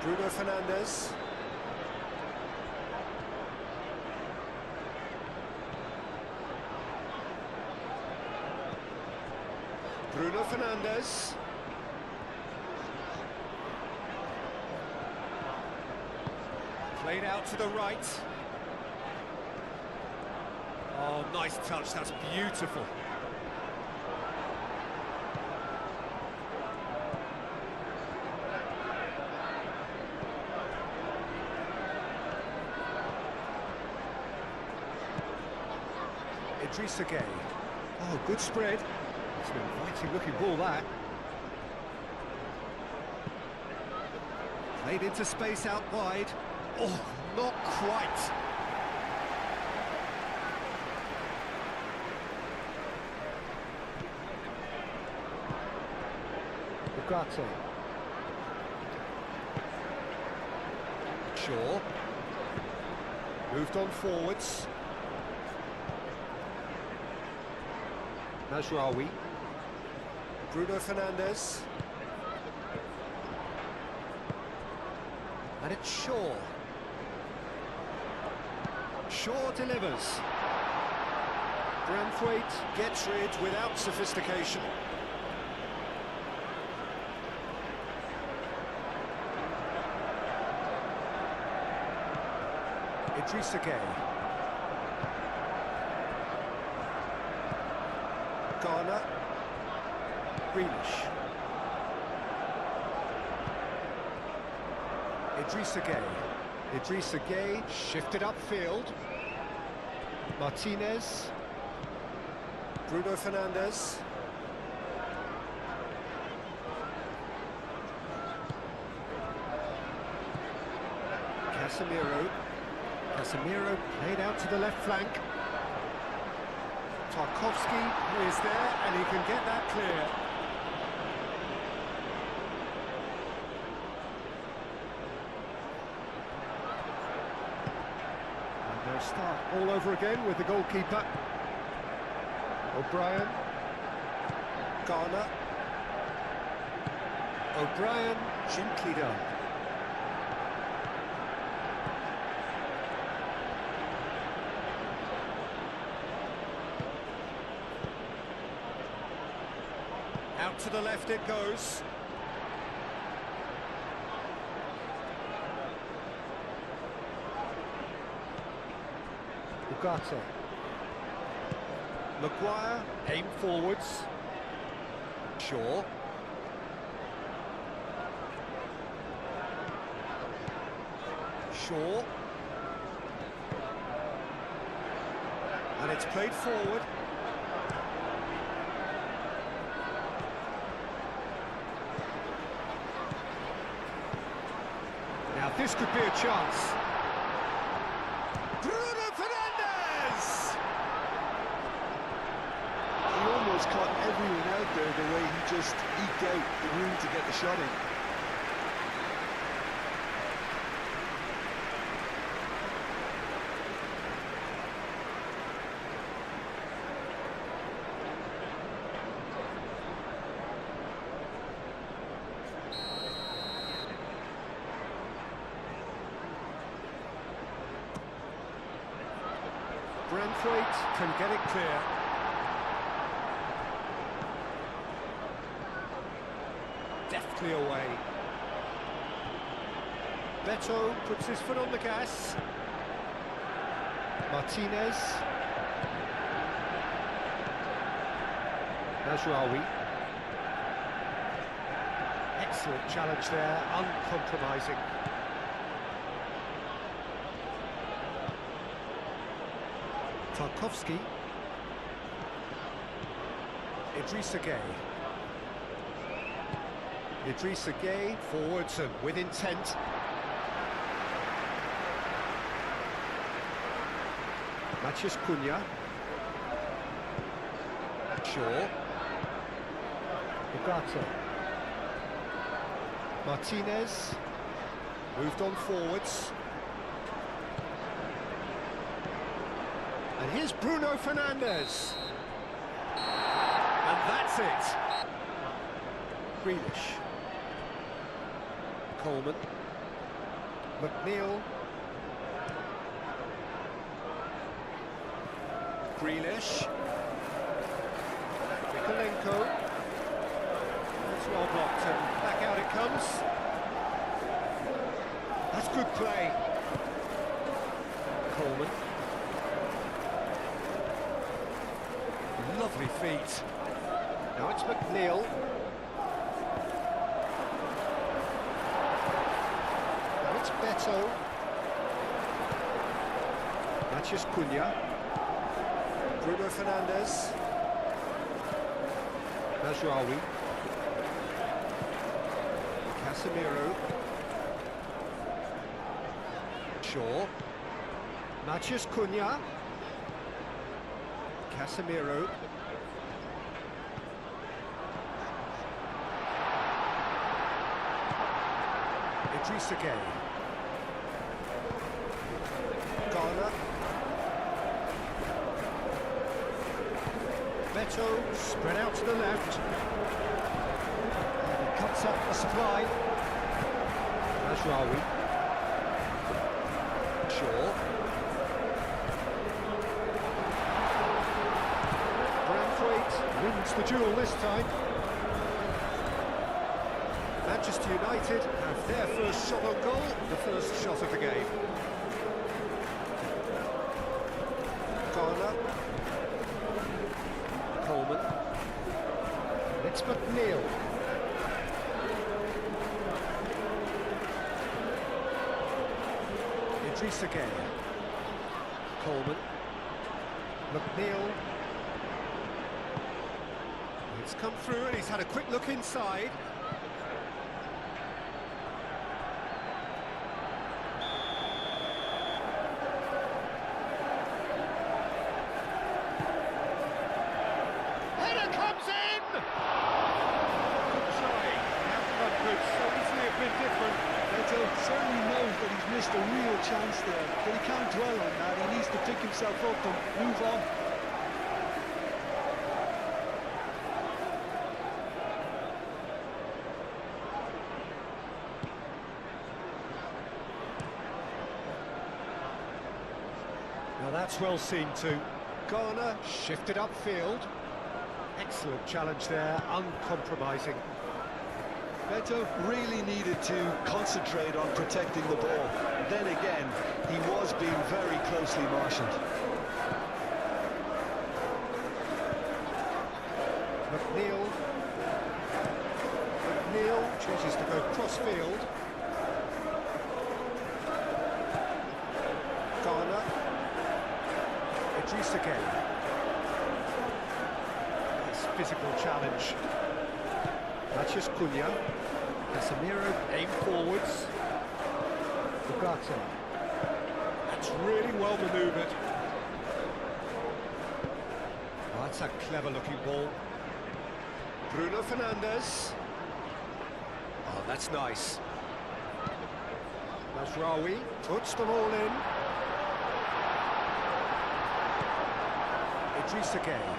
Bruno Fernandes. Bruno Fernandes. Played out to the right. Oh, nice touch, that's beautiful. Idrissa Gueye. Oh, good spread. It's an inviting looking ball, that. Played into space out wide. Oh, not quite. Ugarte. Shaw. Moved on forwards. Mazraoui. Bruno Fernandes. And it's Shaw. Shaw delivers. Branthwaite gets rid without sophistication. Idrissa Gueye. Garner. Grealish. Idrissa Gueye. Idrissa Gueye shifted upfield. Martinez. Bruno Fernandes. Casemiro. Casemiro played out to the left flank. Tarkowski is there and he can get that clear. And they'll start all over again with the goalkeeper. O'Brien. Garner. O'Brien, gently done. Out to the left it goes. Ugarte. Maguire, aim forwards. Shaw. Shaw. And it's played forward. Now this could be a chance. Bruno Fernandes! He almost caught everyone out there the way he just eked out the room to get the shot in. Branthwaite can get it clear. Deftly away. Beto puts his foot on the gas. Martinez. Mazraoui. Excellent challenge there, uncompromising. Tarkowski. Idrissa Gueye. Idrissa Gueye forwards and with intent. Matheus Cunha. Shaw. Ugarte. Martinez. Moved on forwards. And here's Bruno Fernandes. And that's it. Grealish. Coleman. McNeil. Grealish. Mikolenko. That's well blocked and back out it comes. That's good play. Coleman. Lovely feet. Now it's McNeil. Now it's Beto. Matheus Cunha. Bruno Fernandes. Mazraoui. Casemiro. Shaw. Matheus Cunha. Casemiro. Idrissa Gueye. Garner. Beto spread out to the left. And he cuts up the supply. Mazraoui. Shaw. Branthwaite wins the duel this time. Manchester United have their first shot on goal, the first shot of the game. Garner. Coleman. It's McNeil. Idrissa Gueye. Coleman. McNeil. It's come through and he's had a quick look inside. Header comes in! Good try. The outcome could so easily have been different. Beto certainly knows that he's missed a real chance there, but he can't dwell on that. He needs to pick himself up and move on. Now that's well seen too. Garner shifted upfield. Excellent challenge there, uncompromising. Beto really needed to concentrate on protecting the ball. Then again, he was being very closely marshalled. McNeil. McNeil chooses to go cross-field. Garner. Idrissa Gueye. Nice physical challenge. Matheus Cunha. Casemiro aim forwards. Ugarte. That's really well manoeuvred. Oh, that's a clever looking ball. Bruno Fernandes. Oh, that's nice. Mazraoui puts them all in. Idrissa Gueye.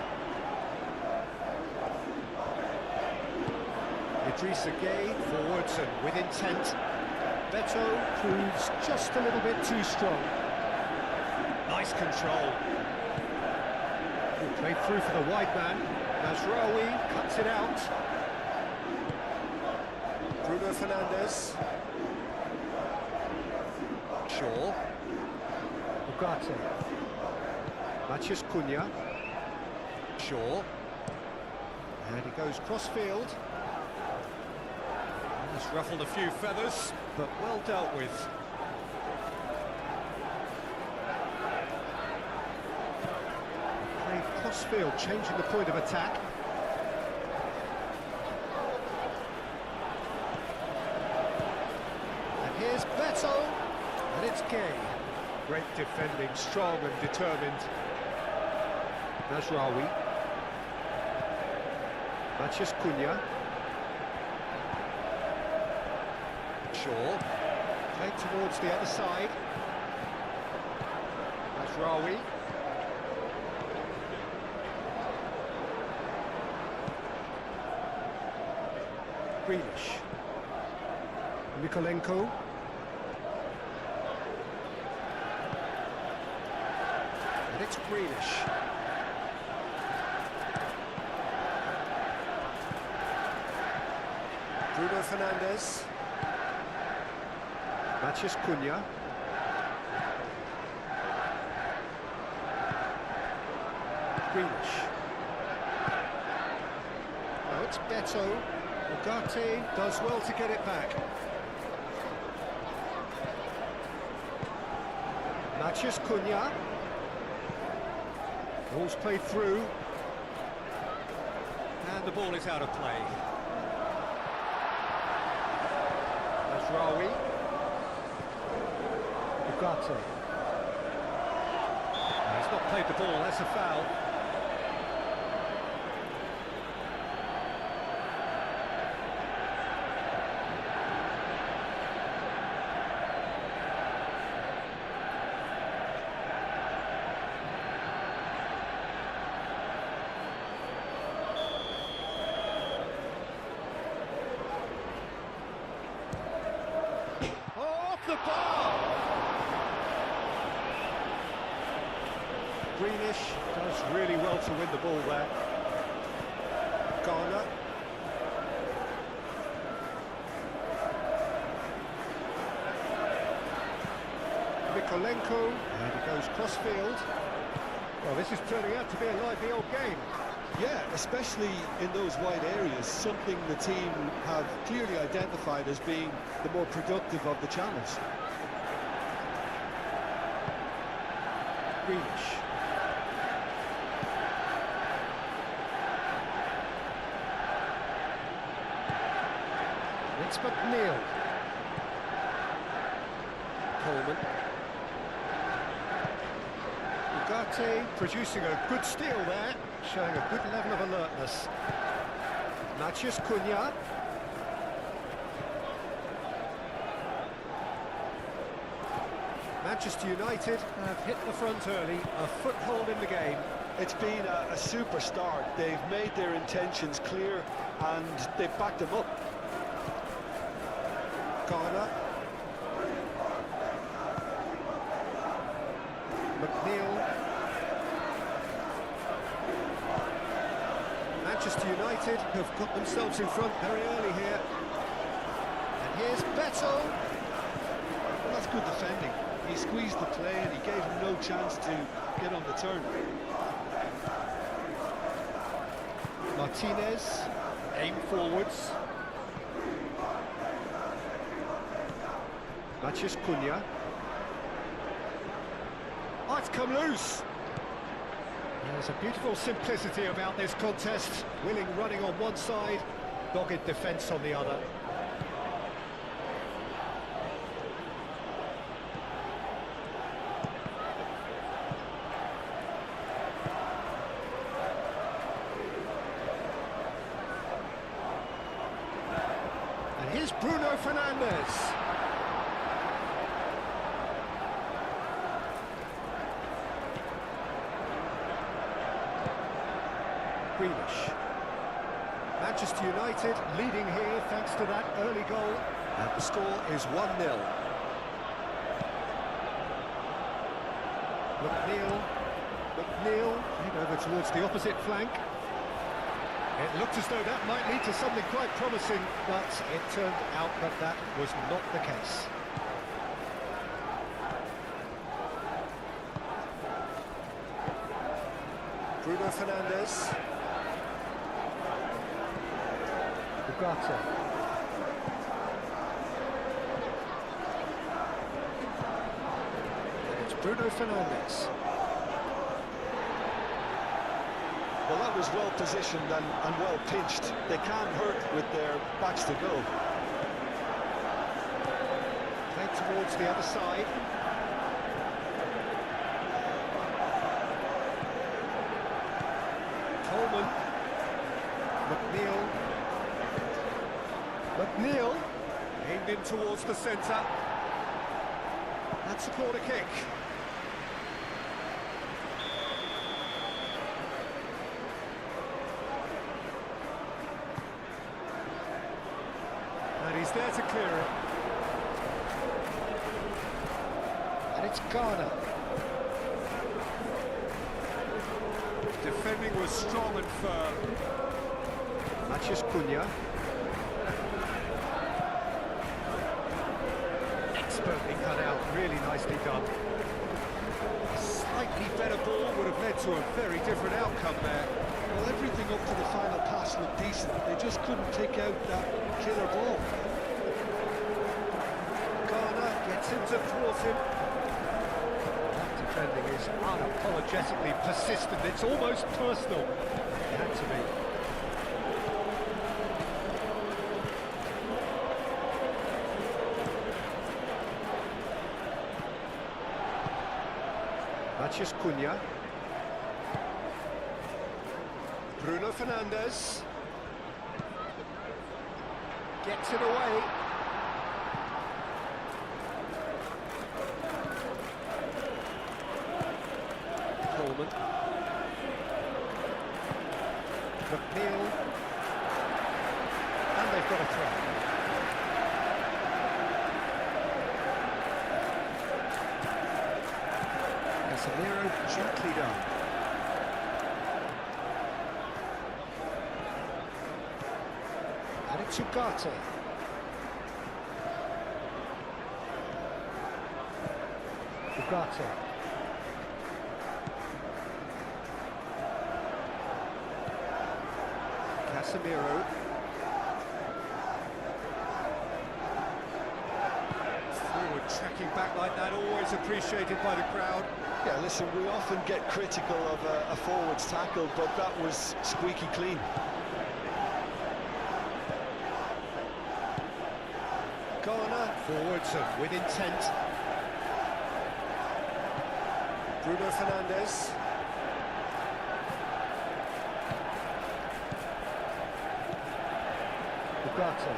Idrissa Gueye forwards and with intent. Beto proves just a little bit too strong. Nice control. Good play through for the wide man. Mazraoui cuts it out. Bruno Fernandes. Shaw. Ugarte. Matheus Cunha. Shaw. And he goes cross-field. Just ruffled a few feathers, but well dealt with. Played cross-field, changing the point of attack. And here's Beto, and it's Gueye. Great defending, strong and determined. Mazraoui. Matheus Cunha. Shaw. Played towards the other side. Mazraoui. Grealish. Mikolenko. And it's Grealish. Bruno Fernandes. Matheus Cunha. Grealish. Now it's Beto. Ugarte does well to get it back. Matheus Cunha. Ball's played through. And the ball is out of play. That's Rawi. Ugarte. He's not played the ball, that's a foul. Off the bar! Grealish does really well to win the ball there. Garner. Mikolenko, and he goes cross-field. Well, this is turning out to be a lively old game. Yeah, especially in those wide areas, something the team have clearly identified as being the more productive of the channels. Grealish. It's McNeil. Coleman. Ugarte producing a good steal there, showing a good level of alertness. Matheus Cunha. Manchester United have hit the front early, a foothold in the game. It's been a super start. They've made their intentions clear and they've backed them up. Garner. McNeil. Manchester United have got themselves in front very early here. And here's Beto. Well, that's good defending. He squeezed the play and he gave him no chance to get on the turn. Martinez, aim forwards. Matheus Cunha. Oh, it's come loose. There's a beautiful simplicity about this contest. Willing running on one side, dogged defence on the other. And here's Bruno Fernandes. Grealish. Manchester United leading here thanks to that early goal, and the score is 1-0. McNeil played over towards the opposite flank. It looked as though that might lead to something quite promising, but it turned out that that was not the case. Bruno Fernandes. Ugarte. And it's Bruno Fernandes. Well, that was well positioned and well pinched. They can't hurt with their backs to go. Played towards the other side. Coleman. McNeil aimed in towards the centre. That's a corner kick. And he's there to clear it. And it's Garner. defending was strong and firm. Mathias Cunha. Expertly cut out, really nicely done. A slightly better ball would have led to a very different outcome there. Well, everything up to the final pass looked decent. They just couldn't take out that killer ball. Garner gets him to thwart him. That defending is unapologetically persistent. It's almost personal. It had to be. Mathias Cunha. Bruno Fernandes. Gets it away. Coleman. McNeil. And they've got a throw. Casemiro, gently done. Alex Ugarte. Ugarte. Casemiro. Forward tracking back like that, always appreciated by the crowd. Yeah, listen, we often get critical of a forward's tackle, but that was squeaky clean. Garner, forwards and with intent. Bruno Fernandes. Ugarte.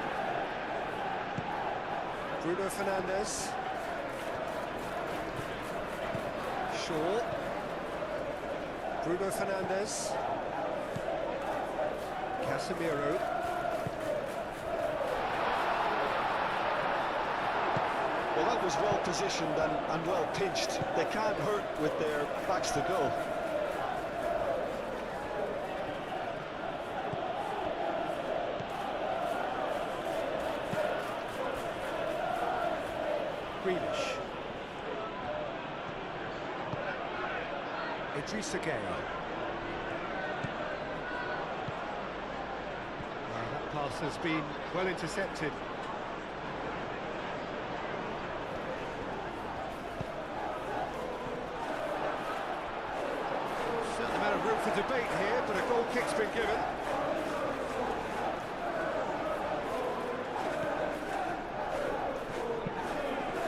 Bruno Fernandes. Shaw. Bruno Fernandes. Casemiro. Well, that was well positioned and well pinched. They can't hurt with their backs to goal. Grealish. Idrissa Gueye. That pass has been well intercepted. Certain amount of room for debate here, but a goal kick's been given.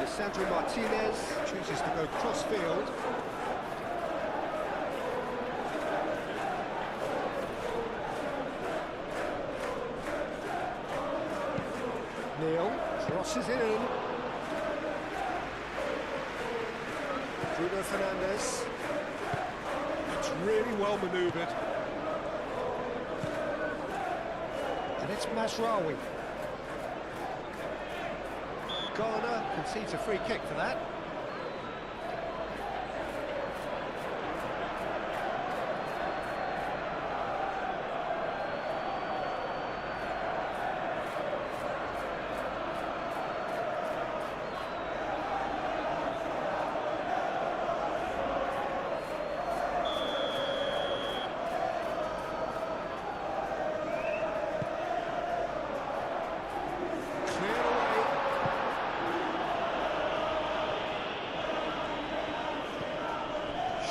Sandro Martinez chooses to go cross-field. Neil crosses it in. Bruno Fernandes. It's really well manoeuvred. And it's Masraoui. Garner concedes a free kick for that.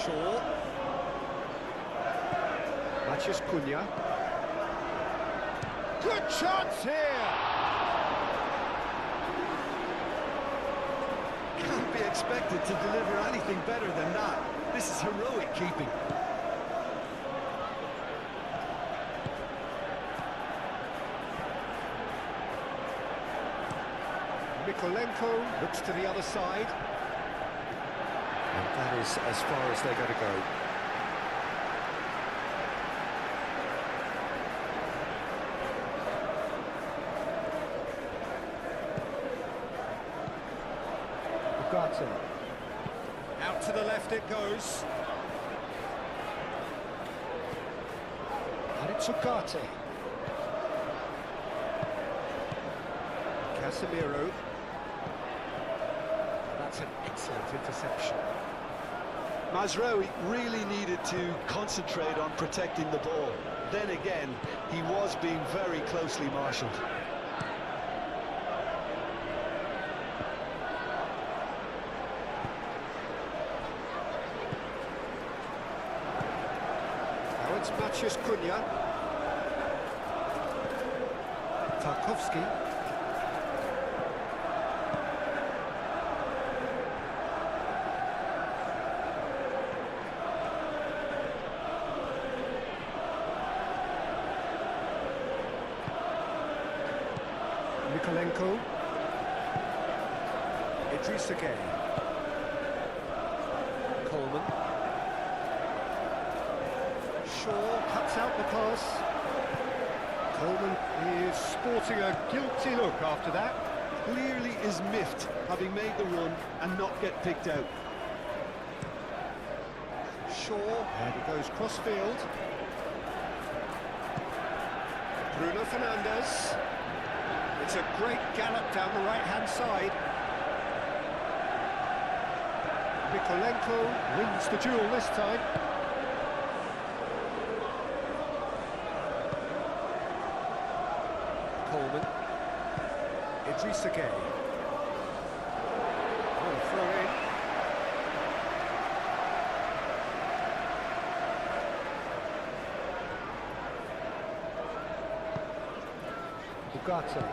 Shaw. Mathias Cunha. Good chance here! Can't be expected to deliver anything better than that. This is heroic keeping. Mikolenko looks to the other side. And that is as far as they're going to go. Ugarte. Out to the left it goes. Tsukate. Casemiro. That's an excellent interception. Mazraoui really needed to concentrate on protecting the ball. Then again, he was being very closely marshalled. Now it's Maciej Cunha. Tarkowski. Mikolenko. Idrissa Gueye. Coleman. Shaw cuts out the pass. Coleman is sporting a guilty look after that. Clearly is miffed, having made the run and not get picked out. Shaw, and he goes cross-field. Bruno Fernandes. It's a great gallop down the right-hand side. Mikolenko wins the duel this time. Coleman. Idrissa Gueye. Oh, throw in. Ugarte.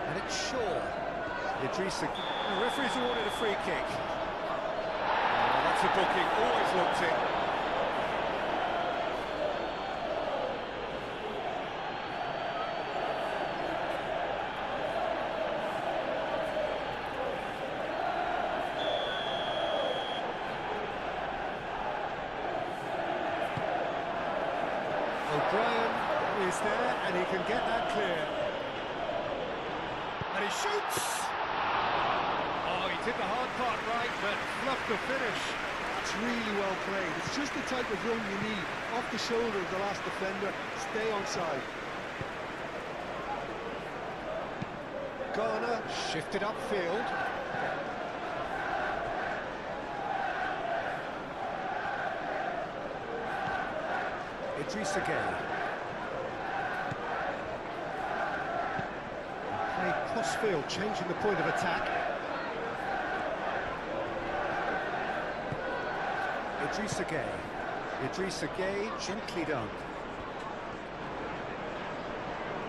And it's Shaw. Idrissa. The referee's awarded a free kick. Oh, that's a booking, always looked in. O'Brien is there, and he can get that clear. And he shoots! Oh, he did the hard part right, but fluffed the finish. That's really well played. It's just the type of run you need. Off the shoulder of the last defender, stay onside. Garner shifted upfield. Idrissa Gueye. Played cross-field, changing the point of attack. Idrissa Gueye. Idrissa Gueye, gently done.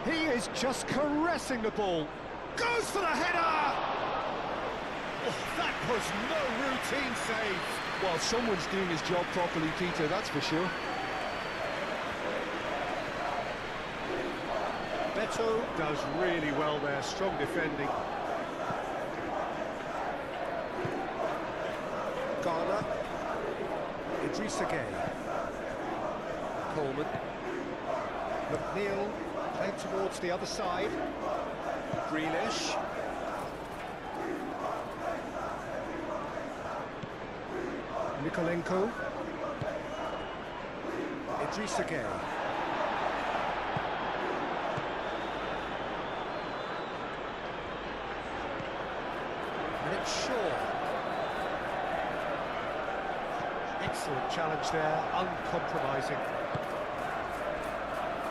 He is just caressing the ball. Goes for the header! Oh, that was no routine save. Well, someone's doing his job properly, Peter, that's for sure. Beto does really well there, strong defending. Garner. Idrissa Gueye. Coleman. McNeil played towards the other side. Grealish. Mikolenko. Idrissa Gueye. And it's Shaw. Excellent challenge there, uncompromising.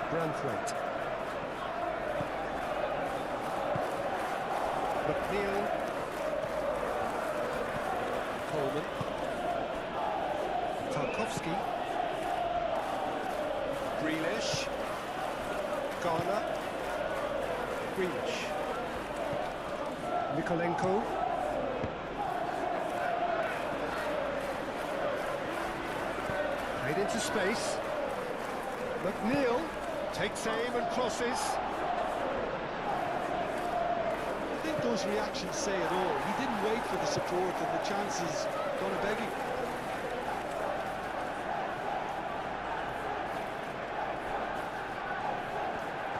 Branthwaite. McNeil. Coleman. Tarkowski. Grealish. Garner. Grealish. Mikolenko. Played into space. McNeil takes aim and crosses. I think those reactions say it all. He didn't wait for the support and the chances gone a begging.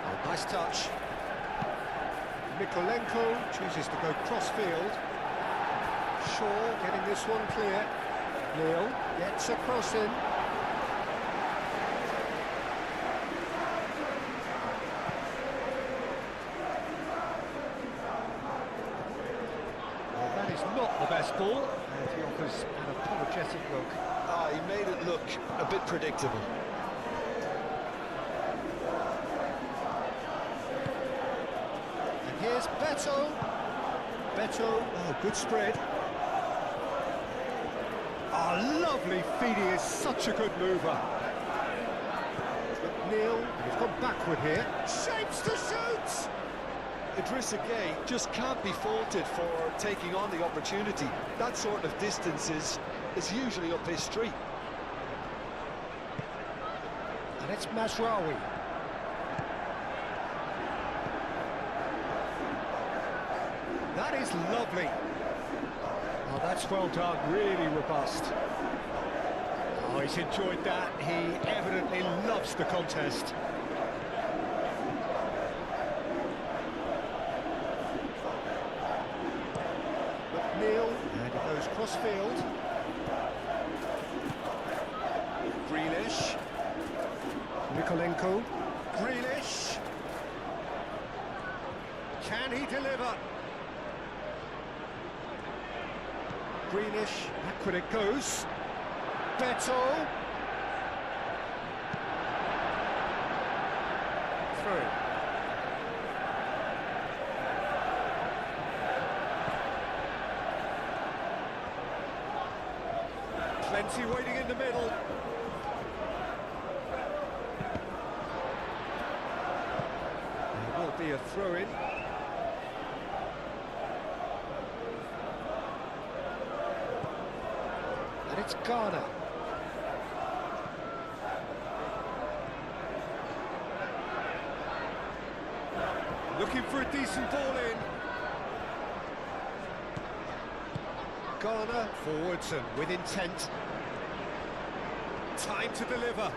Oh, nice touch. Mikolenko chooses to go cross-field. Shaw getting this one clear. McNeil gets a cross in. Well, that is not the best ball, and he offers an apologetic look. Ah, he made it look a bit predictable. And here's Beto. Beto, oh, good spread. Oh, lovely feed, he is such a good mover. McNeil, he's gone backward here. Shapes to shoot! Idrissa Gueye just can't be faulted for taking on the opportunity. That sort of distance is usually up his street. And it's Mazraoui. That is lovely. Oh, that's well done, really robust. Oh, he's enjoyed that. He evidently loves the contest. McNeil, and he goes cross-field. Grealish. Nikolenko. Grealish. Can he deliver? Grealish, backward it goes. Beto. Through. Plenty waiting in the middle. There will be a throw-in. And it's Ghana. Looking for a decent ball in. Ghana forwards and with intent. Time to deliver.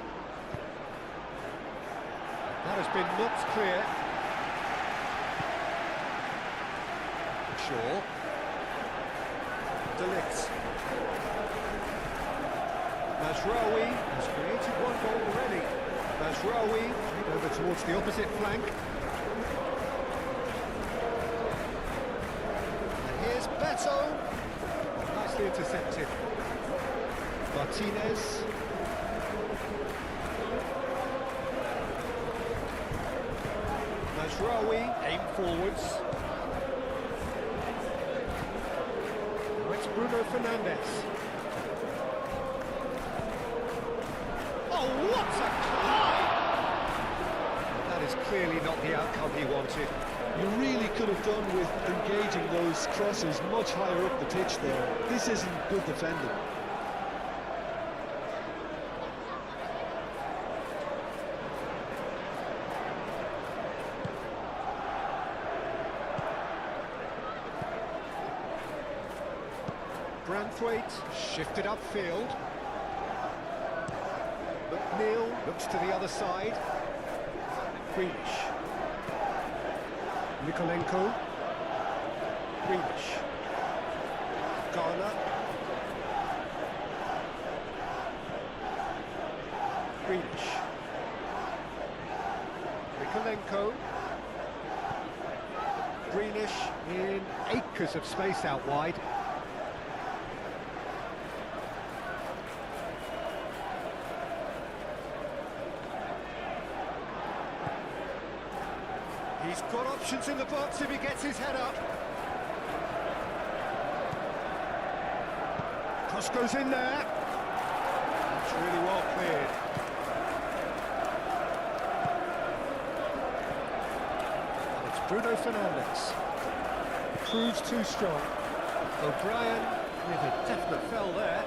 That has been knocked clear. Shaw. Delict. Mazraoui has created one goal already. Mazraoui over towards the opposite flank. And here's Beto. Nicely intercepted. Martinez. Mazraoui aim forwards. Now it's Bruno Fernandes. Oh, what a climb! That is clearly not the outcome he wanted. You really could have done with engaging those crosses much higher up the pitch there. This isn't good defending. Branthwaite shifted upfield. McNeil looks to the other side. Grealish. Nikolenko. Grealish. Ghana. Grealish. Nikolenko. Grealish in acres of space out wide. He's got options in the box if he gets his head up. Cross goes in there. It's really well cleared. And it's Bruno Fernandes. Proves too strong. O'Brien with a definite fell there.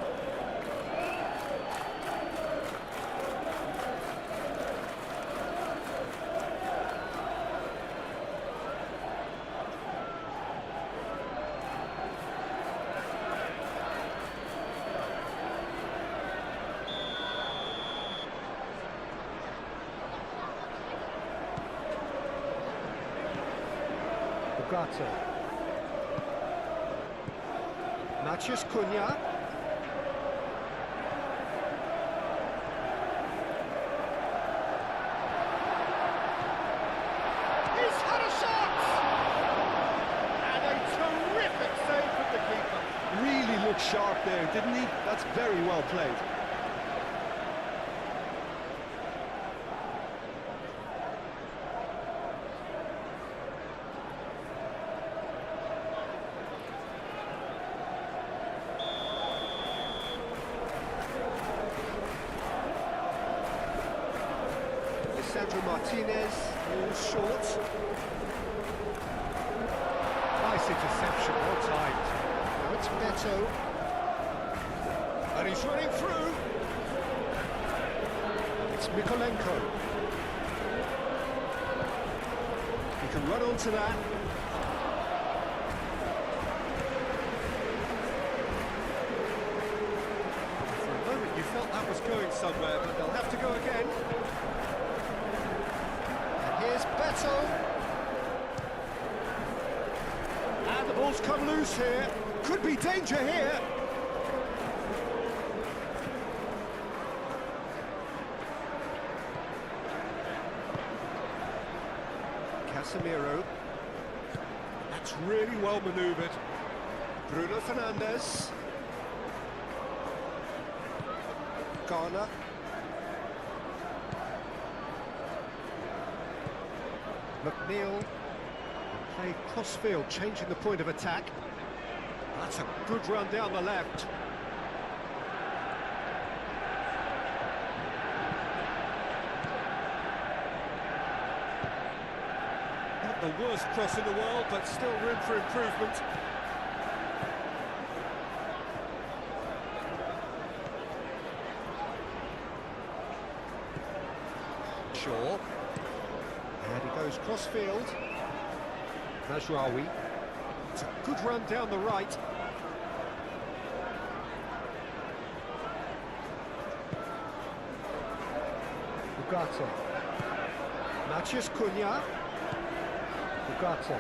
Gato. Matheus Cunha. there, didn't he? That's very well played. Sandro Martinez, falls short. Nice interception, well timed. Now it's Beto. And he's running through. It's Mikolenko. He can run onto that. For a moment you felt that was going somewhere, but they'll have to go again. Here's Beto. And the ball's come loose here. Could be danger here. Casemiro. That's really well manoeuvred. Bruno Fernandes. Garner. McNeil, played cross-field, changing the point of attack. That's a good run down the left. Not the worst cross in the world, but still room for improvement. Shaw. And he goes cross-field. Mazraoui. It's a good run down the right. Ugarte. Matheus Cunha. Ugarte.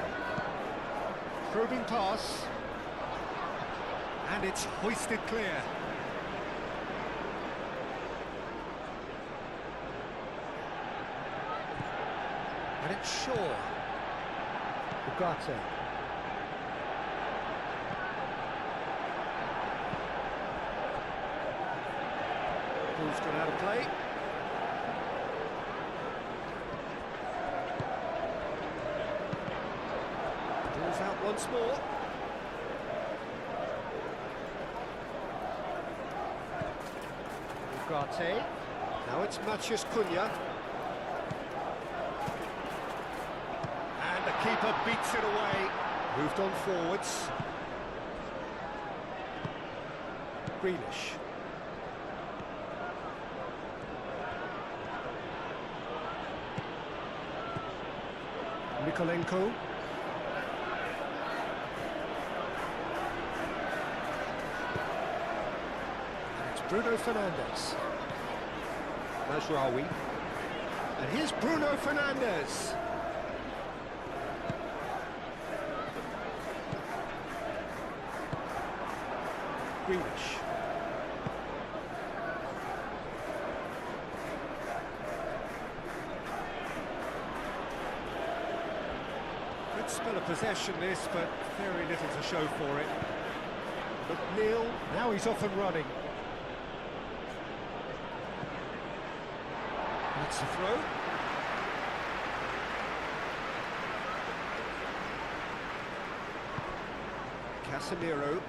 Probing pass. And it's hoisted clear. And it's Shaw. Ugarte. Ball's gone out of play. Ball's out once more. Ugarte. Now it's Matheus Cunha. Keeper beats it away. Moved on forwards. Grealish. Mikolenko. And it's Bruno Fernandes. Mazraoui. And here's Bruno Fernandes. Grealish. Good spell of possession this, but very little to show for it. McNeil, now he's off and running. That's a throw. Casemiro.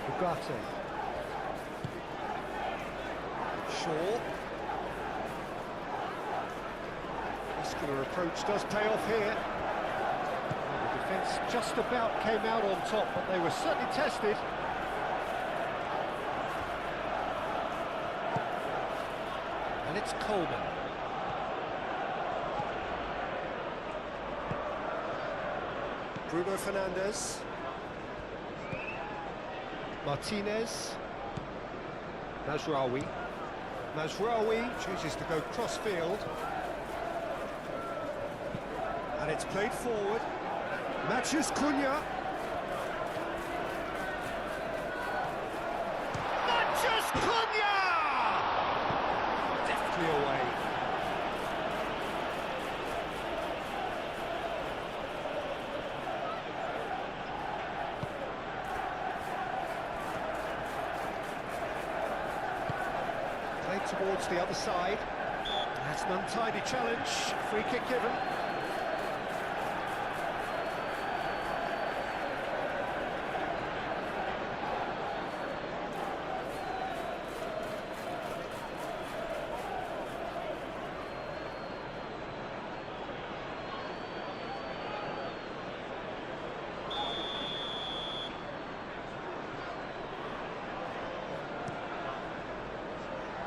Ugarte. Shaw. Muscular approach does pay off here. The defence just about came out on top, but they were certainly tested. And it's Coleman. Bruno Fernandes. Martinez. Mazraoui. Mazraoui chooses to go cross-field. And it's played forward. Matheus Cunha. Matheus Cunha! Deftly away. towards the other side. That's an untidy challenge. Free kick given.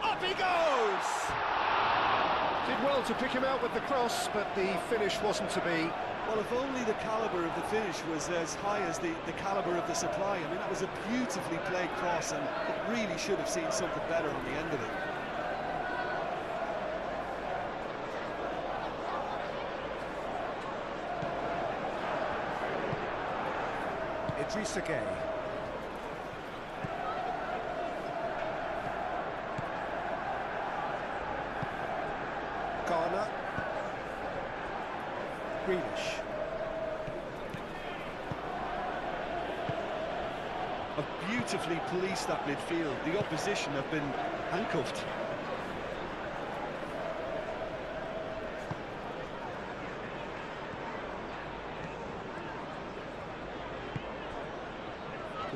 Up he goes! Did well to pick him out with the cross, but the finish wasn't to be. Well, if only the calibre of the finish was as high as the calibre of the supply. I mean, that was a beautifully played cross, and it really should have seen something better on the end of it. Idrissa Gueye. Garner. Grealish. Have beautifully policed that midfield. The opposition have been handcuffed.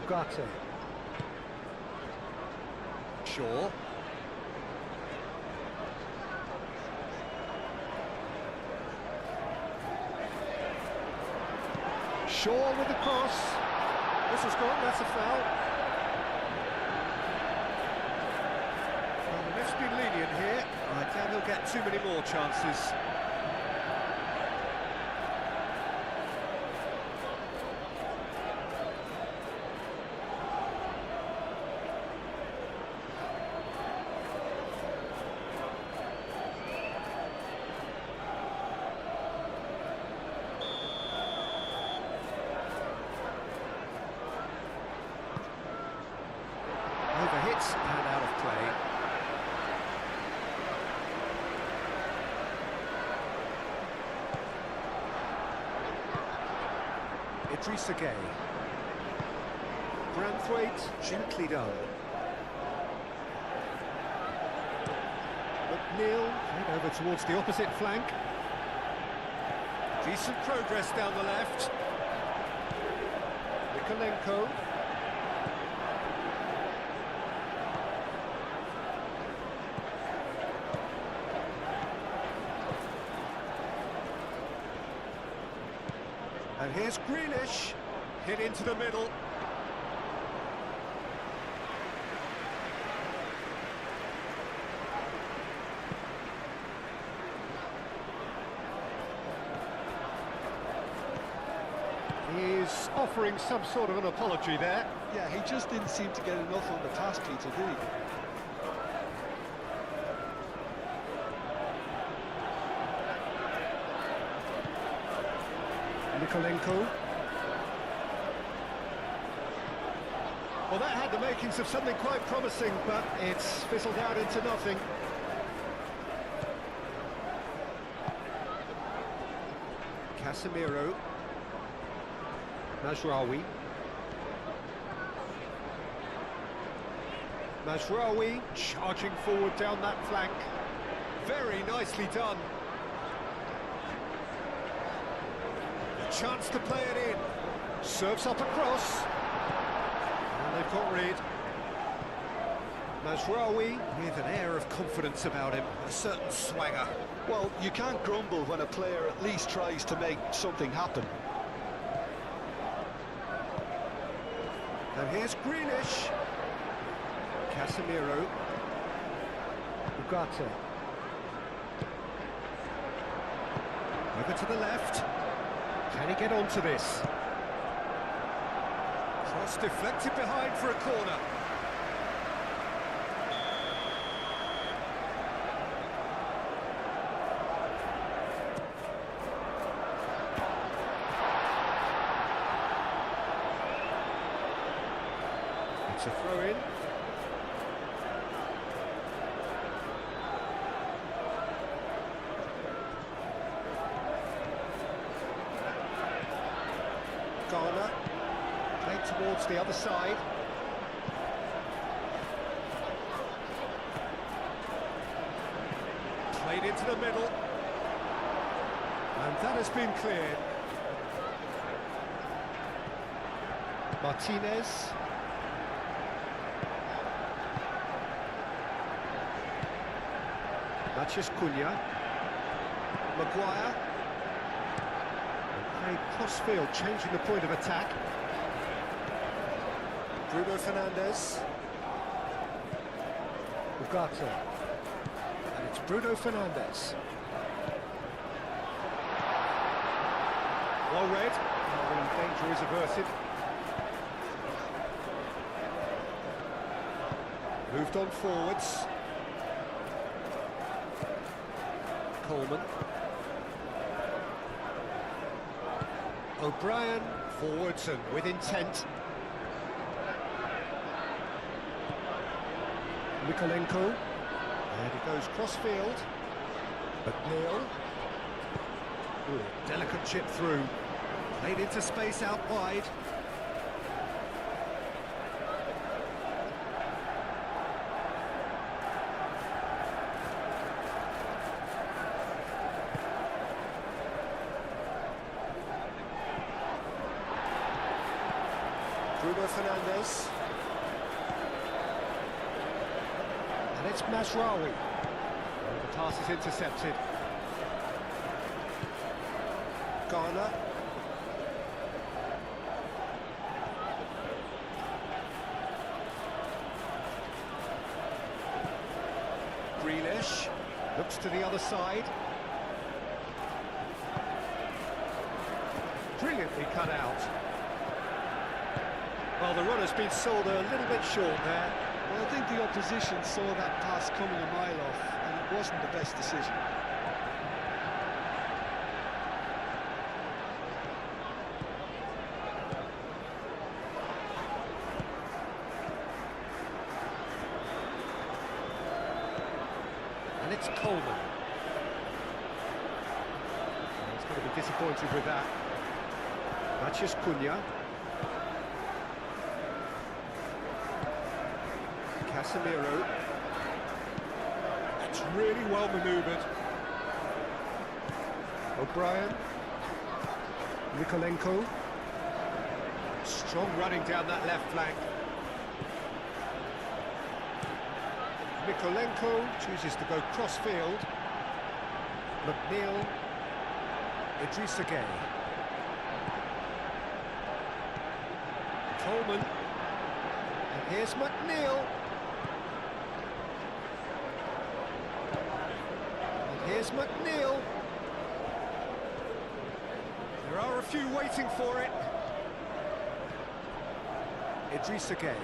Ugarte. Shaw. Shaw with the cross. This has gone, that's a foul. Well, the ref's been lenient here. I doubt he'll get too many more chances. Overhit and out of play. Idrissa Gueye. Branthwaite, gently done. McNeil, head over towards the opposite flank. Decent progress down the left. Nikolenko. And here's Grealish, hit into the middle. He's offering some sort of an apology there. Yeah, he just didn't seem to get enough on the pass, Peter, did he? Nikolenko. Well, that had the makings of something quite promising, but it's fizzled out into nothing. Casemiro. Mazraoui. Mazraoui charging forward down that flank. Very nicely done. A chance to play it in. Serves up across. And they've got rid. Mazraoui with an air of confidence about him, a certain swagger. Well, you can't grumble when a player at least tries to make something happen. And here's Grealish. Casemiro. Ugarte. Over to the left. Can he get onto this? Cross deflected behind for a corner. It's a throw-in. Garner, played towards the other side. Played into the middle. And that has been cleared. Martinez. Mathias Cunha. Maguire. And played cross-field, changing the point of attack. Bruno Fernandes. Ugarte. And it's Bruno Fernandes. Well read. And danger is averted. Moved on forwards. Coleman. O'Brien forwards and with intent. Mikolenko. And it goes cross-field. McNeil. Ooh, delicate chip through. Played into space out wide. Bruno Fernandes. And it's Masraoui. The pass is intercepted. Garner. Grealish. Looks to the other side. Brilliantly cut out. Well, the runner's been sold a little bit short there. Well, I think the opposition saw that pass coming a mile off, and it wasn't the best decision. And it's Coleman. He's going to be disappointed with that. Mathias Cunha. Casemiro. It's really well manoeuvred. O'Brien. Mikolenko. Strong running down that left flank. Mikolenko chooses to go cross-field. McNeil. Idrissa Gueye. Coleman. And here's McNeil. Here's McNeil. There are a few waiting for it. Idrissa Gueye.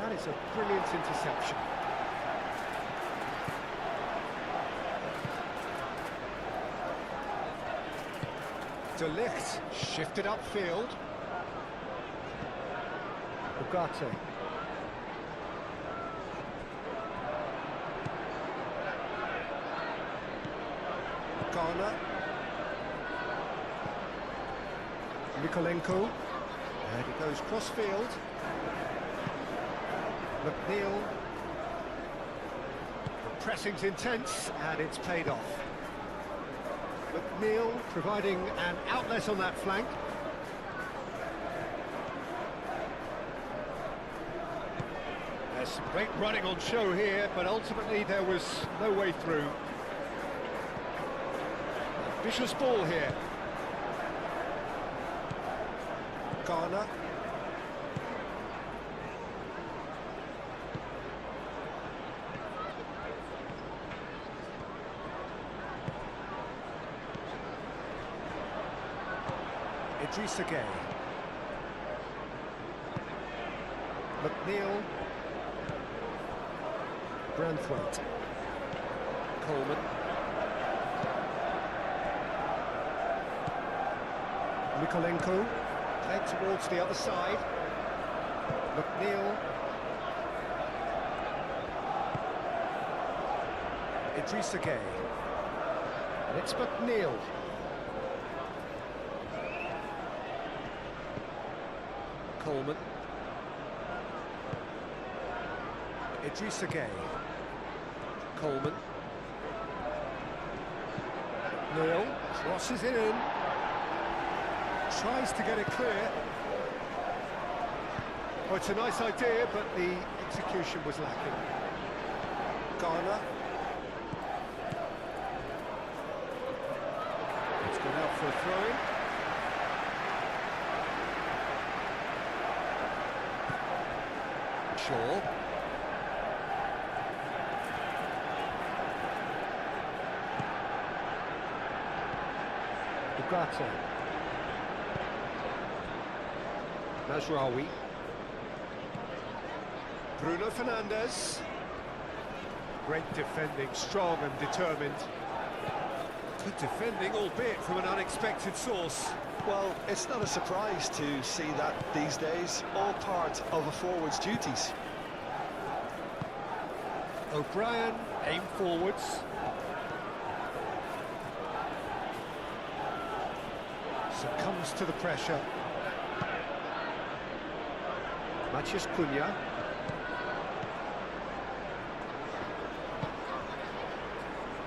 That is a brilliant interception. De Ligt shifted upfield. Ugarte. Garner. Mikolenko. And it goes cross-field. McNeil. The pressing's intense, and it's paid off. McNeil providing an outlet on that flank. There's some great running on show here, but ultimately there was no way through. Vicious ball here. Garner. Idrissa Gueye. McNeil. Branthwaite. Coleman. Mikolenko. Played towards the other side. McNeil. Idrissa Gueye. And it's McNeil. Coleman. Idrissa Gueye. Coleman. Neil crosses it in. Tries to get it clear. Oh, it's a nice idea, but the execution was lacking. Garner. It's gone out for a throw-in. Shaw. Ugarte. Mazraoui. Bruno Fernandes. Great defending, strong and determined. Good defending, albeit from an unexpected source. Well, it's not a surprise to see that these days, all part of a forward's duties. O'Brien, aim forwards. Succumbs to the pressure. Matheus Cunha.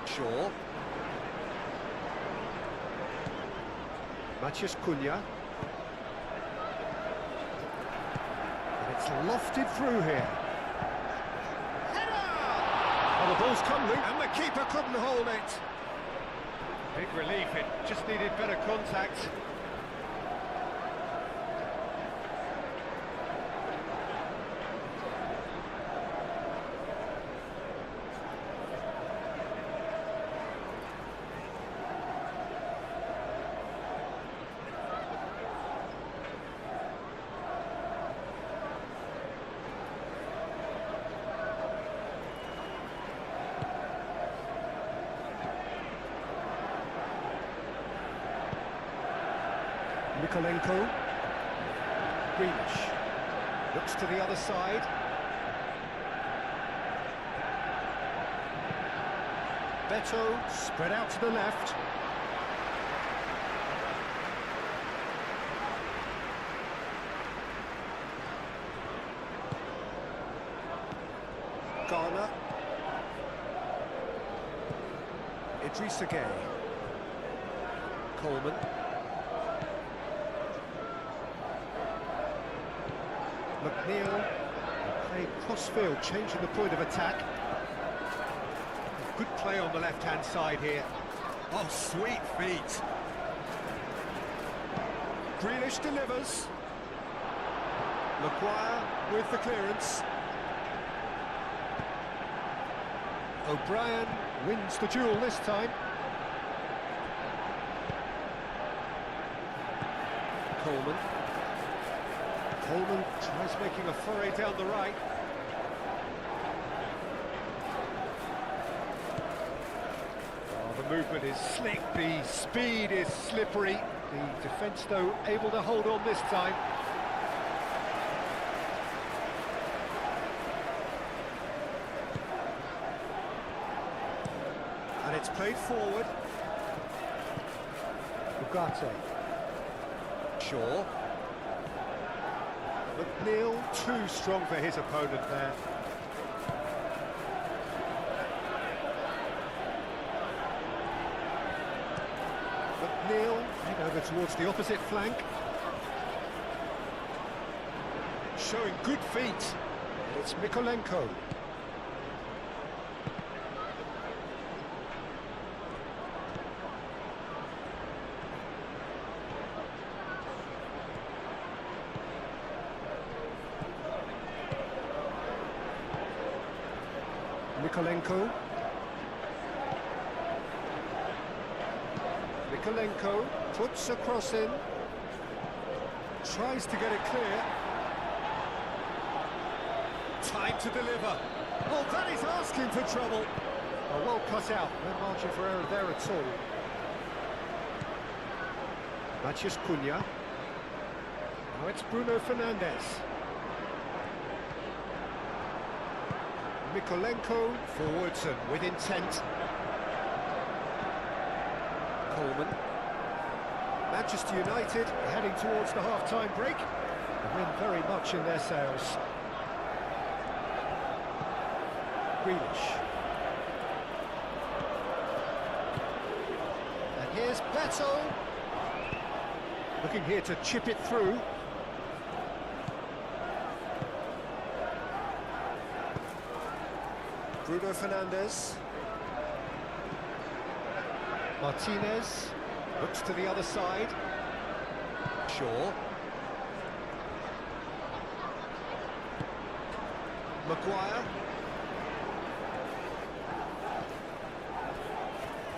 Shaw. Matheus Cunha. And it's lofted through here. Header! Oh, the ball's come loose. And the keeper couldn't hold it. Big relief, it just needed better contact. Mikolenko. Grealish. Looks to the other side. Beto spread out to the left. Garner. Idrissa Gueye. Coleman. McNeil, playing cross-field, changing the point of attack. Good play on the left-hand side here. Oh, sweet feet. Grealish delivers. Maguire with the clearance. O'Brien wins the duel this time. Coleman. Coleman tries making a foray down the right. Oh, the movement is slick, the speed is slippery. The defence, though, able to hold on this time. And it's played forward. Ugarte. Shaw. McNeil, too strong for his opponent there. McNeil, head over towards the opposite flank. Showing good feet. It's Mikolenko. Mikolenko. Mikolenko puts a cross in. Tries to get it clear. Time to deliver. Oh, that is asking for trouble. Oh, well cut out. No margin for error there at all. Matheus Cunha. Now it's Bruno Fernandes. Mikolenko forwards and with intent. Coleman. Manchester United heading towards the half-time break. The wind very much in their sails. Grealish. Here's Beto. Looking here to chip it through. Bruno Fernandes. Martinez looks to the other side. Shaw. Maguire.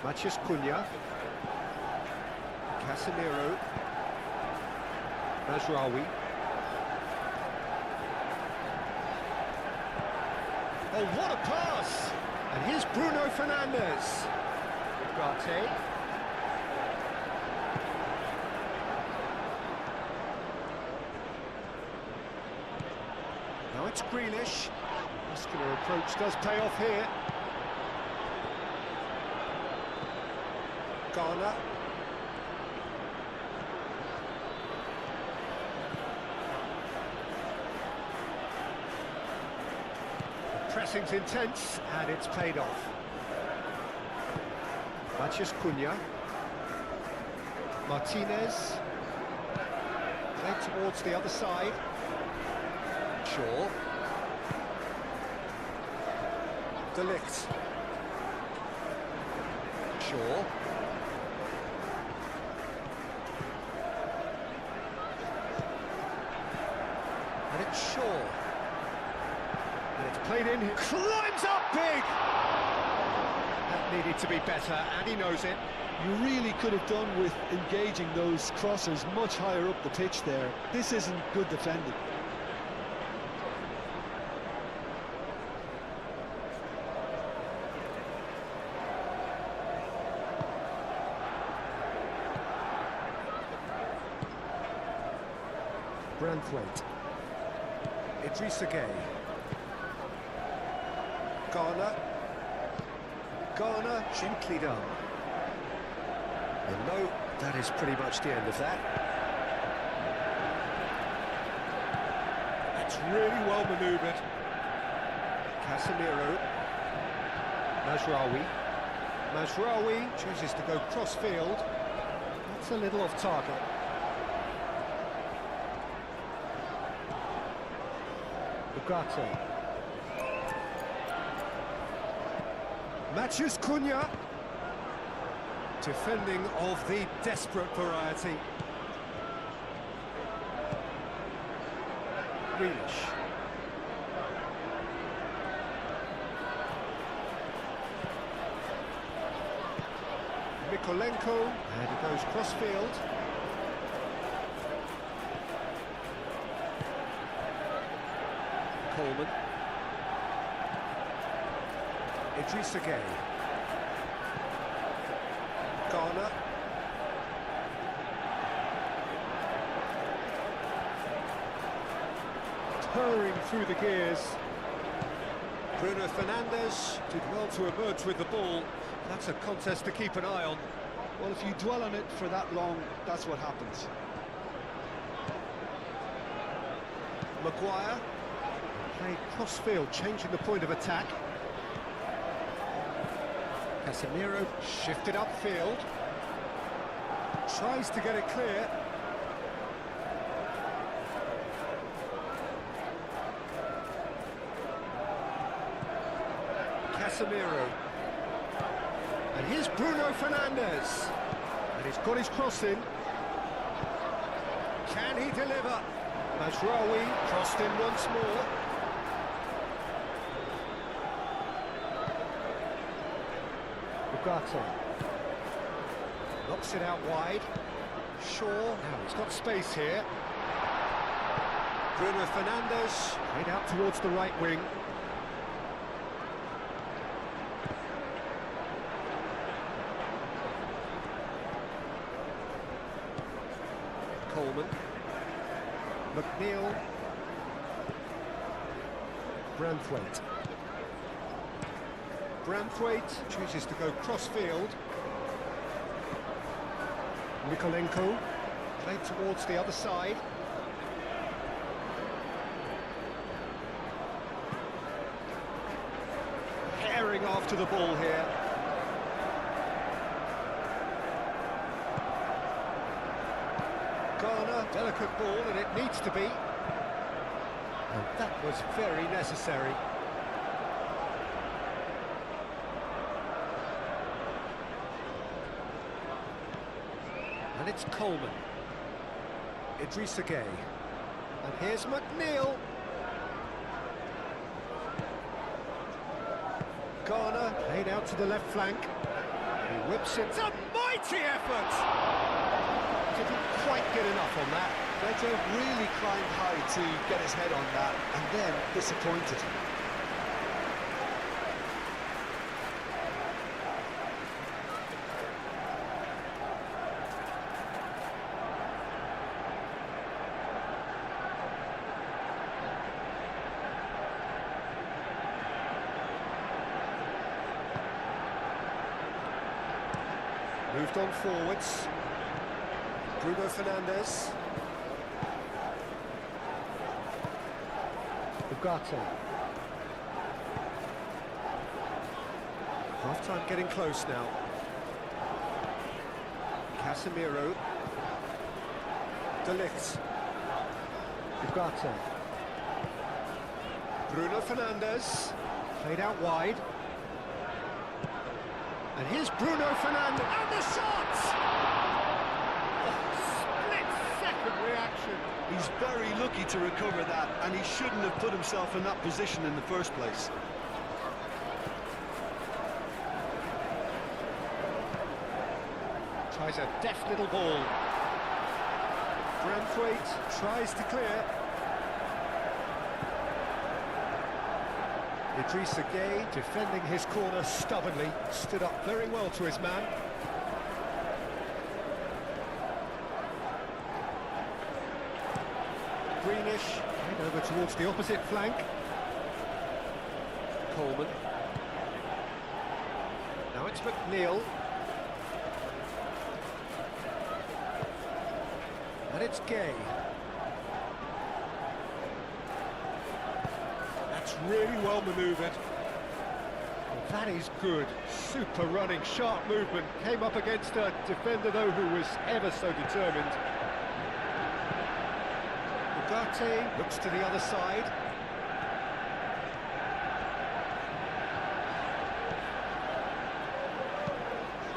Matheus Cunha. Casemiro. Mazraoui. Oh, what a pass! And here's Bruno Fernandes. Ugarte. Now it's Grealish. Muscular approach does pay off here. Garner. The pressing's intense, and it's paid off. Matheus Cunha. Martinez. Played towards the other side. Shaw. De Ligt. Shaw. And it's Shaw. And it's played in. Climbs up big! That needed to be better, and he knows it. You really could have done with engaging those crossers much higher up the pitch there. This isn't good defending. Branthwaite. Idrissa Gueye. Garner. Garner, gently done. And no, that is pretty much the end of that. It's really well manoeuvred. Casemiro. Mazraoui. Mazraoui chooses to go cross-field. That's a little off target. Ugarte. Matheus Cunha. Defending of the desperate variety. Grealish. Mikolenko, and he goes cross-field. Coleman. Idrissa Gueye. Garner. Purring through the gears. Bruno Fernandes did well to emerge with the ball. That's a contest to keep an eye on. Well, if you dwell on it for that long, that's what happens. Maguire. Played cross-field, changing the point of attack. Casemiro shifted upfield. Tries to get it clear. Casemiro. And here's Bruno Fernandes. And he's got his cross in. Can he deliver? Mazraoui crossed in once more. Ugarte. Knocks it out wide. Shaw. Now he's got space here. Bruno Fernandes. Played out towards the right wing. Coleman. McNeil. Branthwaite. Branthwaite chooses to go cross-field. Mikolenko. Played towards the other side. Herring after the ball here. Corner, delicate ball, and it needs to be. And that was very necessary. And it's Coleman. Idrissa Gueye. And here's McNeil. Garner played out to the left flank. He whips it. It's a mighty effort! Didn't quite get enough on that. Beto really climbed high to get his head on that, and then disappointed. Moved on forwards. Bruno Fernandes. Ugarte. Half-time getting close now. Casemiro. De Ligt. Ugarte. Bruno Fernandes. Played out wide. And here's Bruno Fernandes, and the shot! Split-second reaction. He's very lucky to recover that, and he shouldn't have put himself in that position in the first place. Tries a deft little ball. Branthwaite tries to clear. Idrissa Gueye defending his corner stubbornly, stood up very well to his man. Greenish, and over towards the opposite flank. Coleman. Now it's McNeil. And it's Gueye. Really well manoeuvred. Well, that is good. Super running, sharp movement. Came up against a defender, though, who was ever so determined. Ugarte looks to the other side.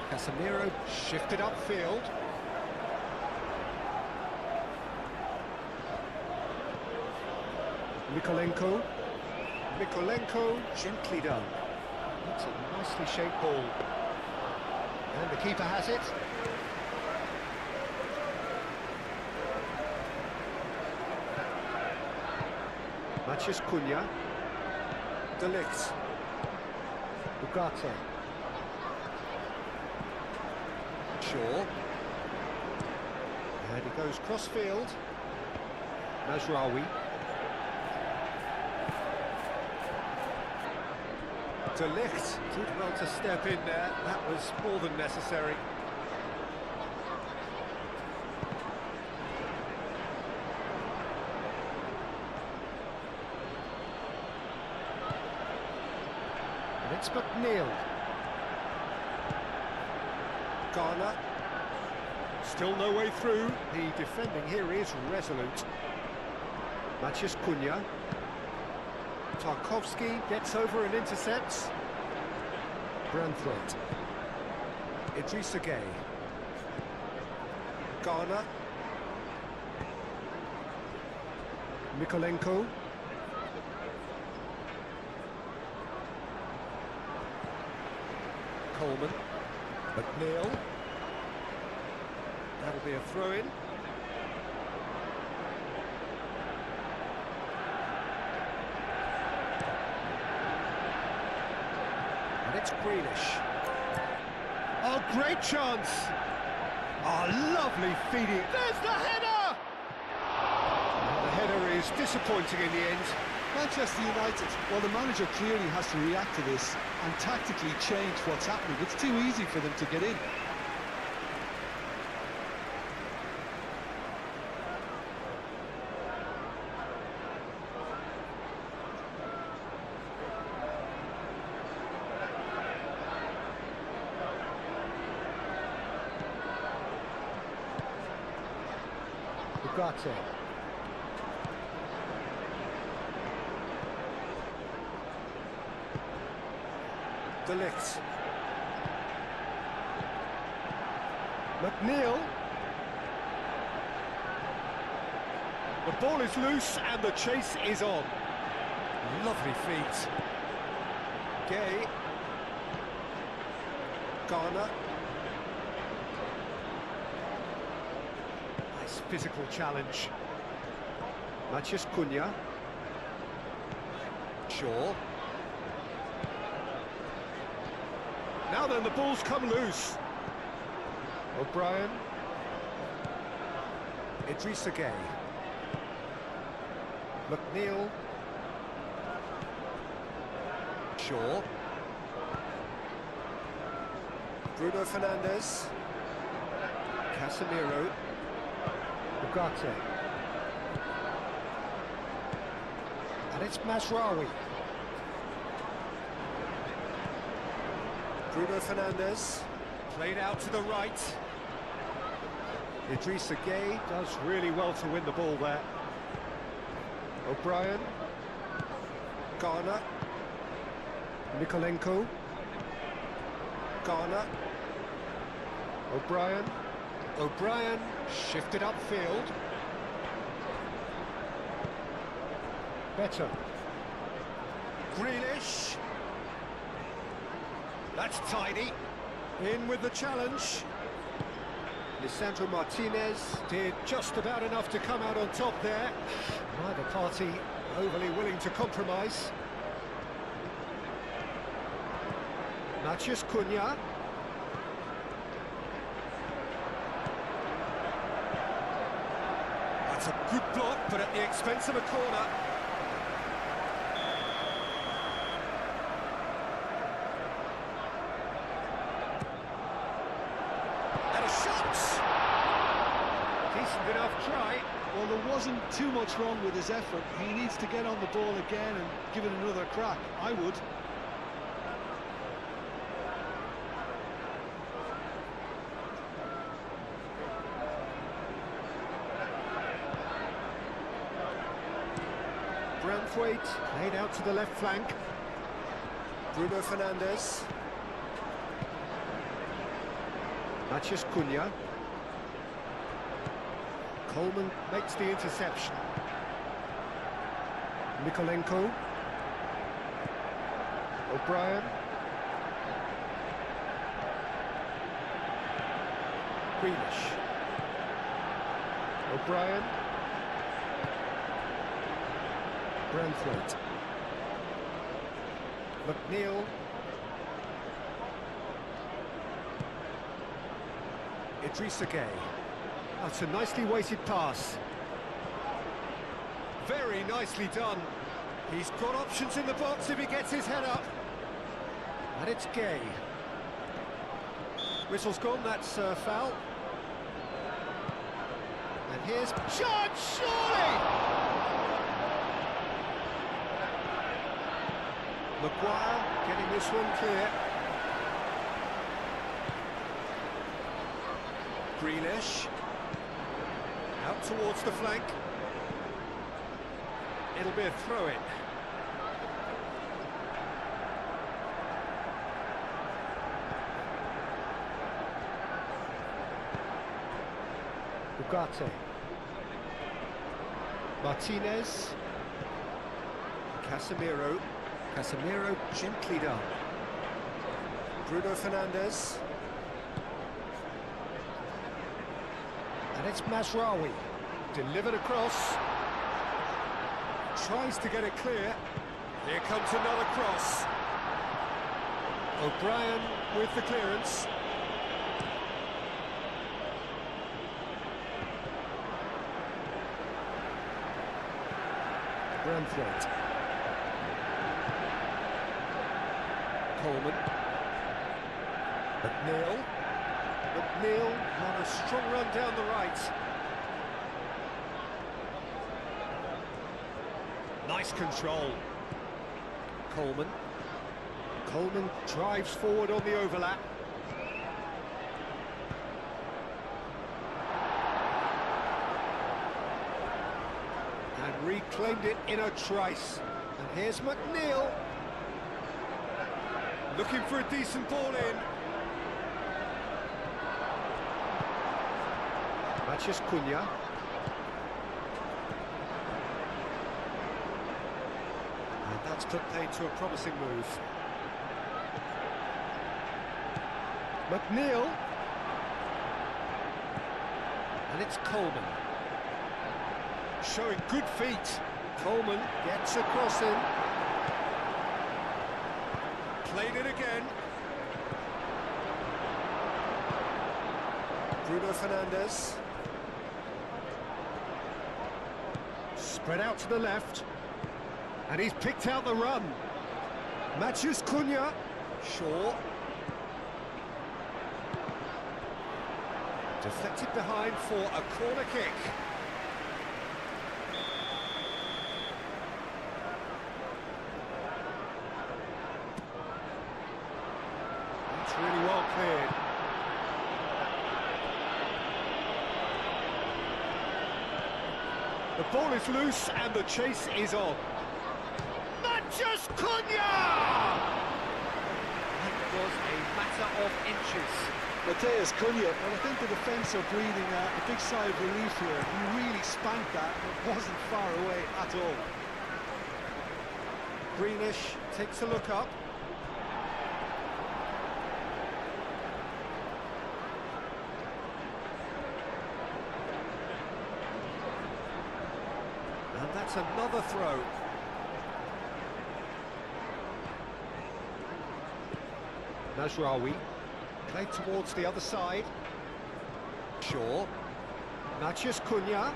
Casemiro shifted upfield. Mikolenko, gently done. That's a nicely shaped ball. And the keeper has it. Matheus Cunha. De Ligt. Ugarte. Shaw. And he goes cross-field. Mazraoui. De Ligt did well to step in there. That was more than necessary. And it's McNeil. Garner. Still no way through. The defending here is resolute. Matheus Cunha. Tarkowski gets over and intercepts. Branthwaite. Idrissa Gueye. Garner. Mikolenko. Coleman. McNeil. That'll be a throw-in. And it's Greenish. Oh, great chance! Oh, lovely feeding. There's the header! And the header is disappointing in the end. Manchester United, well, the manager clearly has to react to this and tactically change what's happening. It's too easy for them to get in. Ugarte. De Ligt. McNeil. The ball is loose and the chase is on. Lovely feet. Gay. Garner. Nice physical challenge. Matheus Cunha. Shaw. Now then, the ball's come loose. O'Brien. Idrissa Gueye. McNeil. Shaw. Bruno Fernandes. Casemiro. Ugarte. And it's Mazraoui. Bruno Fernandes. Played out to the right. Idrissa Gueye does really well to win the ball there. O'Brien. Garner. Nikolenko. Garner. O'Brien. O'Brien shifted upfield. Better. Grealish. That's tidy. In with the challenge. Lisandro Martinez did just about enough to come out on top there. Neither party overly willing to compromise. Matheus Cunha. That's a good block, but at the expense of a corner. And a shot! Decent enough try. Well, there wasn't too much wrong with his effort. He needs to get on the ball again and give it another crack. I would. Braithwaite played out to the left flank. Bruno Fernandes. Matheus Cunha. Coleman makes the interception. Nikolenko. O'Brien. Grealish. O'Brien. Braithwaite. McNeil. Idrissa Gueye. That's a nicely weighted pass. Very nicely done. He's got options in the box if he gets his head up. And it's Gueye. Whistle's gone, that's foul. And here's shot, surely! Maguire getting this one clear. Grealish. Out towards the flank. It'll be a throw-in. Ugarte. Martinez. Casemiro. Casemiro gently done. Bruno Fernandes. And it's Mazraoui. Delivered across. Tries to get it clear. Here comes another cross. O'Brien with the clearance. Braithwaite. Coleman. McNeil. McNeil on a strong run down the right. Nice control. Coleman. Coleman drives forward on the overlap. Reclaimed it in a trice. And here's McNeil. Looking for a decent ball in. Mathias Cunha. And that's put paid to a promising move. McNeil. And it's Coleman. Showing good feet. Coleman gets a cross in. Played it again. Bruno Fernandes. Spread out to the left. And he's picked out the run. Mathias Cunha. Shaw. Deflected behind for a corner kick. That's really well cleared. The ball is loose and the chase is on. Mathias Cunha! That was a matter of inches. Mathias Cunha, well, I think the defence are breathing a big sigh of relief here. He really spanked that, and it wasn't far away at all. Greenish takes a look up. And that's another throw. Najraoui. Played towards the other side. Shaw. Mathias Cunha.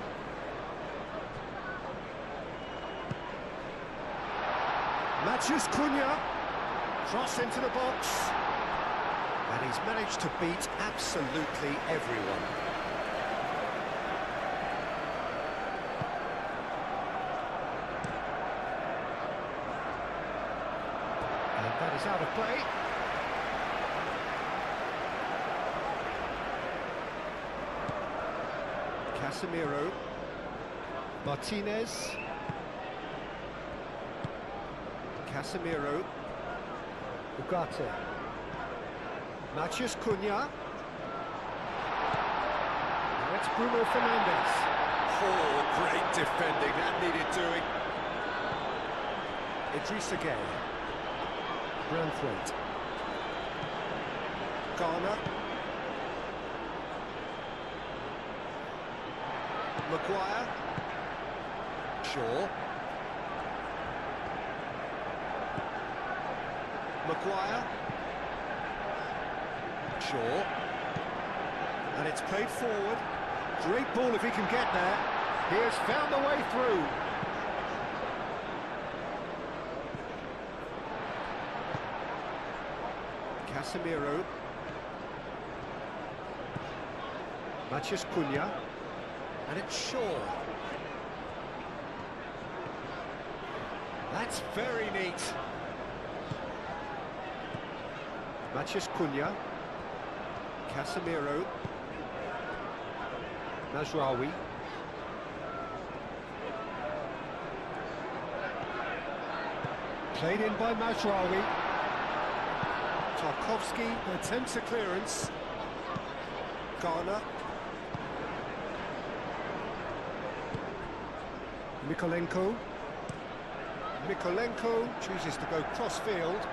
Mathias Cunha. Cross into the box. And he's managed to beat absolutely everyone. And that is out of play. Casemiro, Martinez, Casemiro, Ugarte, Mathias Cunha, now it's Bruno Fernandes. Oh, great defending, that needed doing. Idrissa Gueye, Branthwaite, Garner, Maguire, Shaw, Maguire, Shaw, and it's played forward. Great ball if he can get there. He has found the way through. Casemiro, Mathias Cunha. And it's Shaw. That's very neat. Mathias Cunha. Casemiro. Najraoui. Played in by Najraoui. Tarkowski attempts a clearance. Garner. Mikolenko. Mikolenko chooses to go cross-field.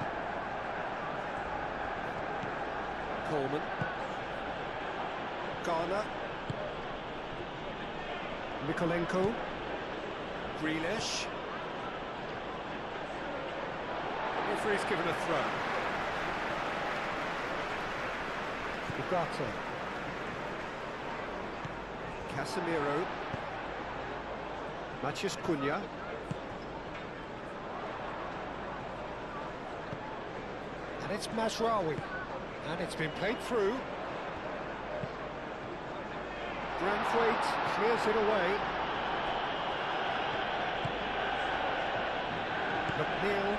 Coleman. Garner. Mikolenko. Grealish. Referee's given a throw. Ugarte. Casemiro. Mathias Cunha. And it's Mazraoui. And it's been played through. Branthwaite clears it away. McNeil.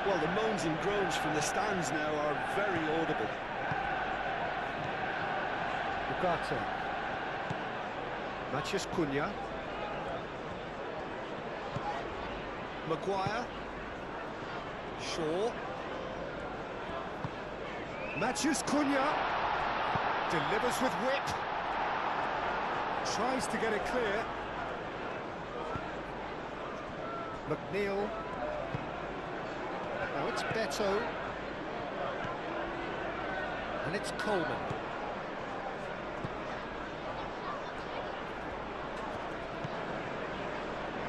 Well, the moans and groans from the stands now are very audible. Ugarte. Mathias Cunha. Maguire. Shaw. Matthews Cunha delivers with whip. Tries to get it clear. McNeil. Now it's Beto. And it's Coleman.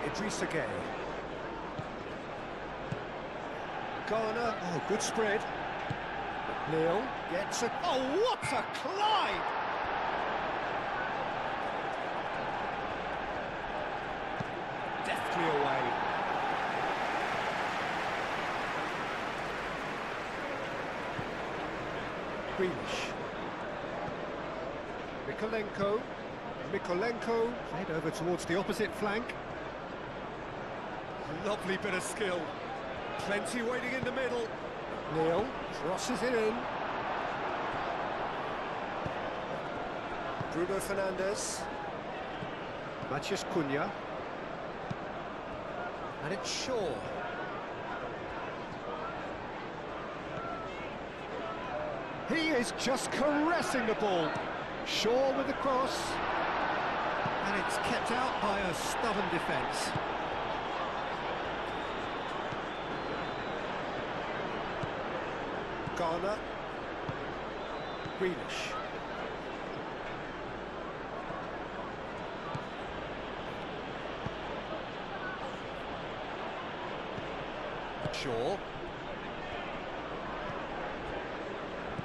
Idrissa Gueye. Garner. Oh, good spread. McNeil gets it. Oh, what a climb! Deftly away. Grealish. Mikolenko played over towards the opposite flank. Lovely bit of skill. Plenty waiting in the middle. Neil crosses it in. Bruno Fernandes. Mathias Cunha. And it's Shaw. He is just caressing the ball. Shaw with the cross. And it's kept out by a stubborn defence. Garner. Grealish. Shaw.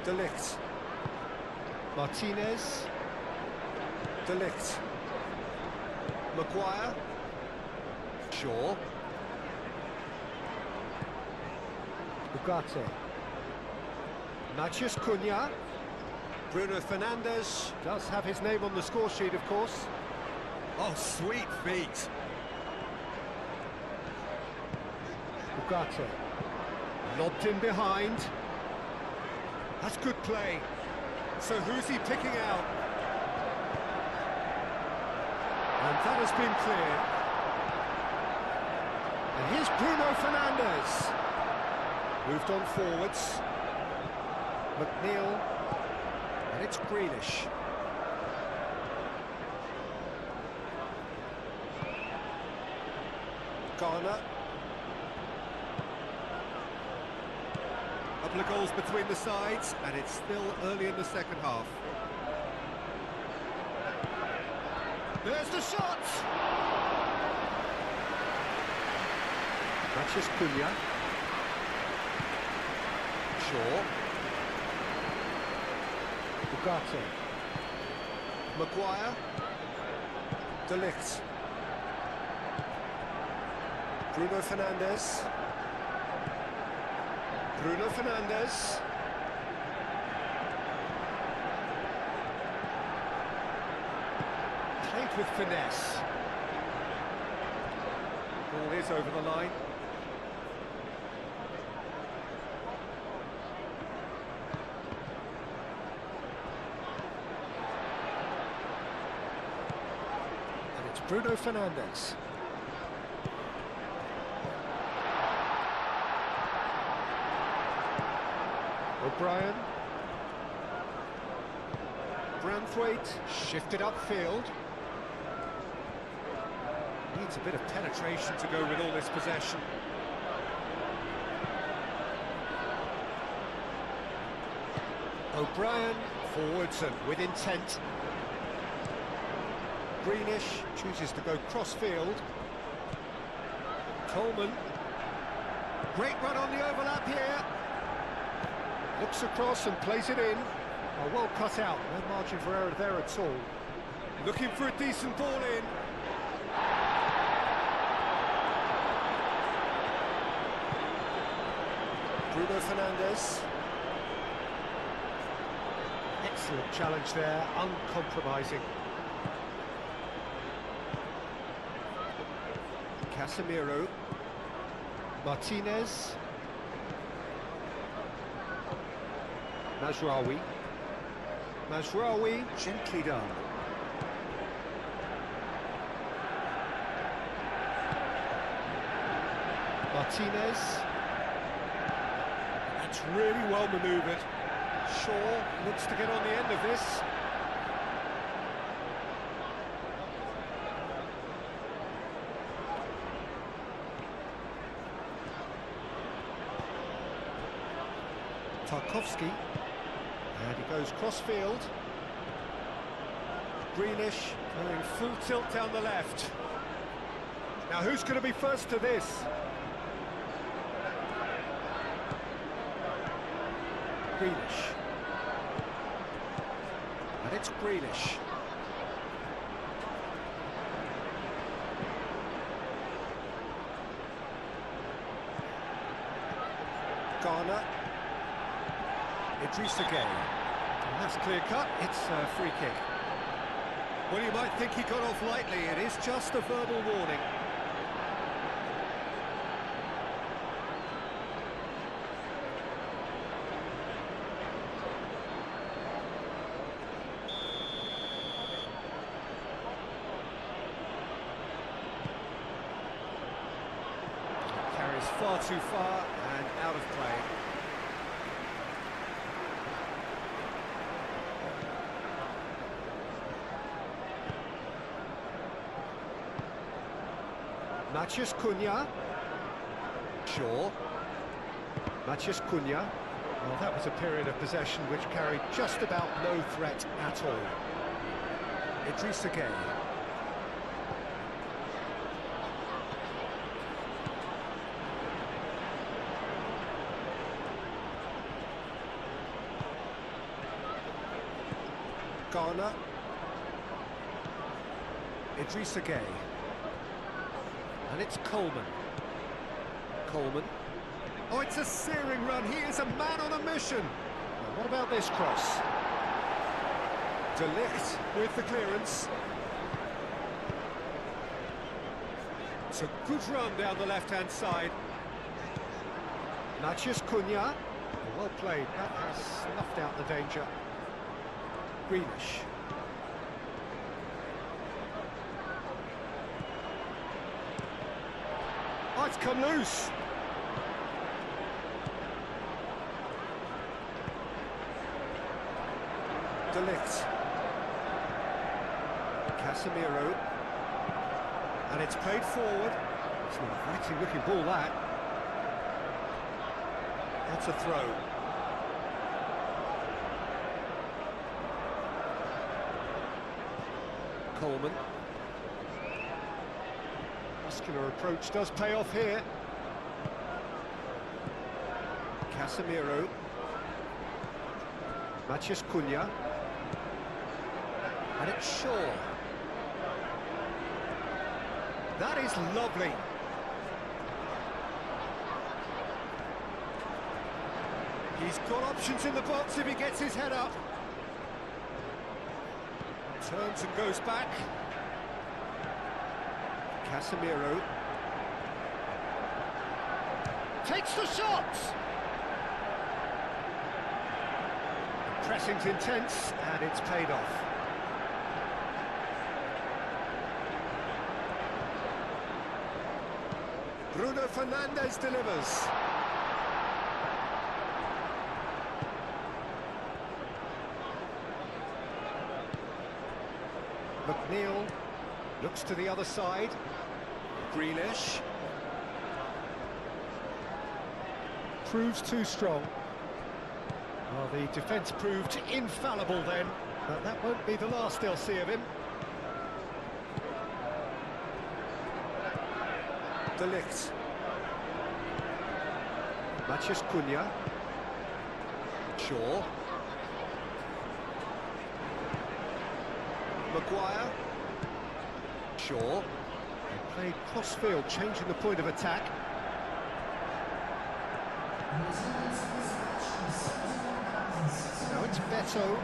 De Ligt. Martinez. De Ligt. Maguire. Shaw. Ugarte. Mathias Cunha. Bruno Fernandes does have his name on the score sheet, of course. Oh, sweet feet. Ugarte. Lobbed in behind. That's good play. So who's he picking out? And that has been cleared. And here's Bruno Fernandes. Moved on forwards. McNeil. And it's Grealish. Garner. Couple of goals between the sides, and it's still early in the second half. There's the shot! Mathias Cunha. Shaw. Ugarte. Maguire. De Ligt. Bruno Fernandes. Bruno Fernandes. Played with finesse. Ball is over the line. And it's Bruno Fernandes. O'Brien. Branthwaite shifted upfield. Needs a bit of penetration to go with all this possession. O'Brien forwards and with intent. Greenish chooses to go cross-field. Coleman. Great run on the overlap here. Looks across and plays it in. Oh, well cut out, no margin for error there at all. Looking for a decent ball in. Bruno Fernandes. Excellent challenge there, uncompromising. Casemiro. Martinez. Mazraoui. Mazraoui, gently done. Martinez. That's really well manoeuvred. Shaw looks to get on the end of this. Tarkowski, and he goes cross-field. Greenish going full tilt down the left. Now who's going to be first to this? Greenish. And it's Greenish. Garner. Idrissa Gueye. And that's clear cut, it's a free kick. Well, you might think he got off lightly, it is just a verbal warning. Carries far too far and out of play. Matheus Cunha. Shaw. Matheus Cunha. Well, that was a period of possession which carried just about no threat at all. Idrissa Gueye. Garner. Idrissa Gueye. And it's Coleman. Coleman. Oh, it's a searing run. He is a man on a mission. Now, what about this cross? De Ligt with the clearance. It's a good run down the left-hand side. Matheus Cunha. Well played. That has snuffed out the danger. Greenish. Oh, it's come loose. De Ligt. Casemiro. And it's played forward. It's not a fighting looking ball, that. That's a throw. Coleman. Muscular approach does pay off here. Casemiro. Matheus Cunha. And it's Shaw. That is lovely. He's got options in the box if he gets his head up. Turns and goes back. Casemiro. Takes the shot! The pressing's intense, and it's paid off. Bruno Fernandes delivers. McNeil looks to the other side. Grealish. Proves too strong. Well, the defence proved infallible then, but that won't be the last they'll see of him. De Ligt. Matheus Cunha. Shaw. Maguire. Shaw. They played cross-field, changing the point of attack. Now it's Beto.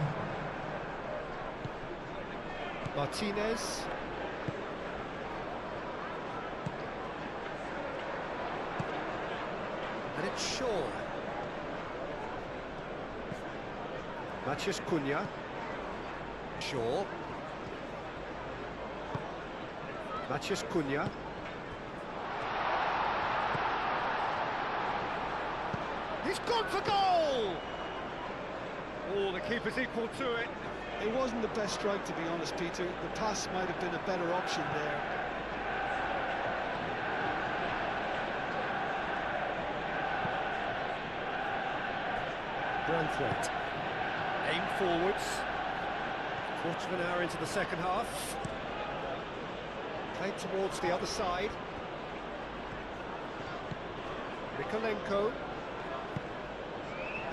Martinez. And it's Shaw. Matheus Cunha. Shaw. Matheus Cunha. Gone for goal! Oh, the keeper's equal to it. It wasn't the best strike, to be honest, Peter. The pass might have been a better option there. Branthwaite. Aim forwards. Quarter of an hour into the second half. Played towards the other side. Mikolenko.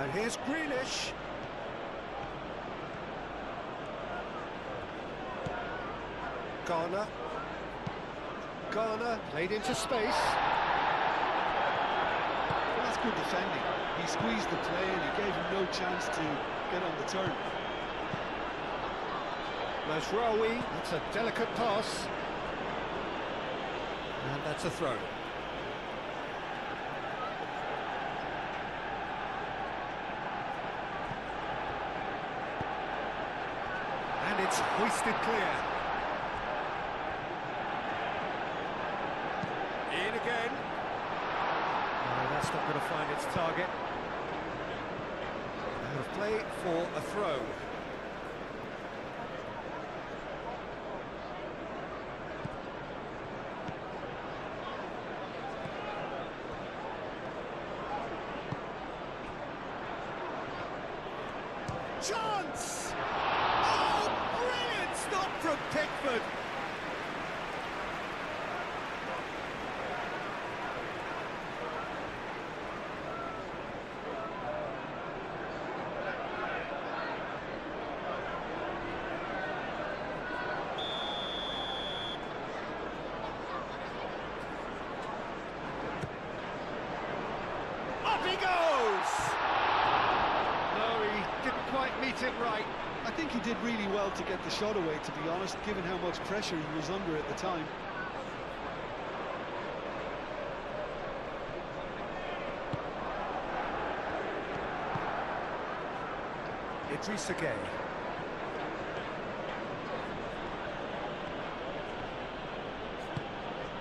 And here's Grealish. Garner played into space. Well, that's good defending. He squeezed the play and he gave him no chance to get on the turn. Mazraoui, that's a delicate pass. And that's a throw. And it's hoisted clear. In again. Oh, that's not going to find its target. Out of play for a throw. Chance! Oh, brilliant stop from Pickford! Up he goes! No, he didn't quite meet it right. I think he did really well to get the shot away, to be honest, given how much pressure he was under at the time. Idrissa Gueye.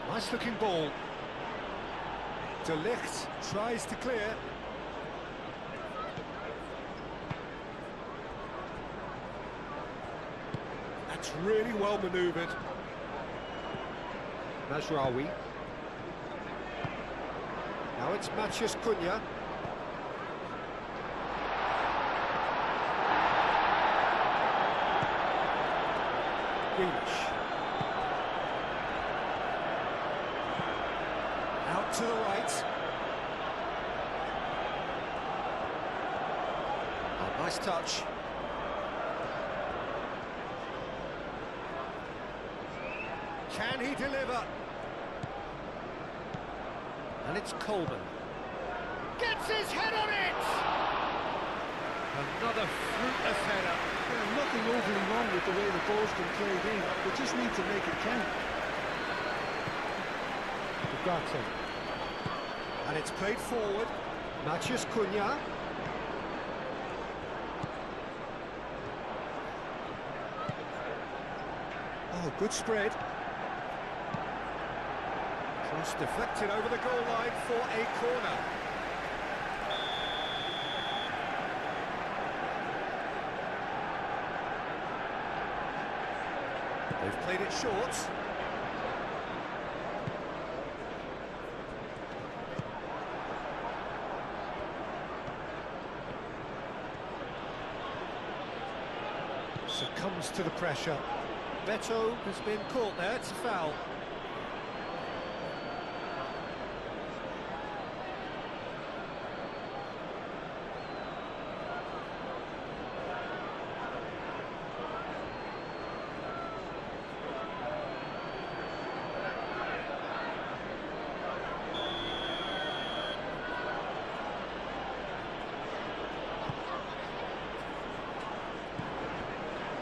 Nice looking ball. De Ligt tries to clear. That's really well manoeuvred. Mazraoui. Now it's Matheus Cunha. Grealish. Out to the right. Oh, nice touch. Can he deliver? And it's Coleman. Gets his head on it! Another fruitless header. Yeah, nothing overly wrong with the way the ball's been played in. They just need to make it count. Ugarte. And it's played forward. Matheus Cunha. Oh, good spread. Cross deflected over the goal line for a corner. They've played it short. Succumbs to the pressure. Beto has been caught there, it's a foul.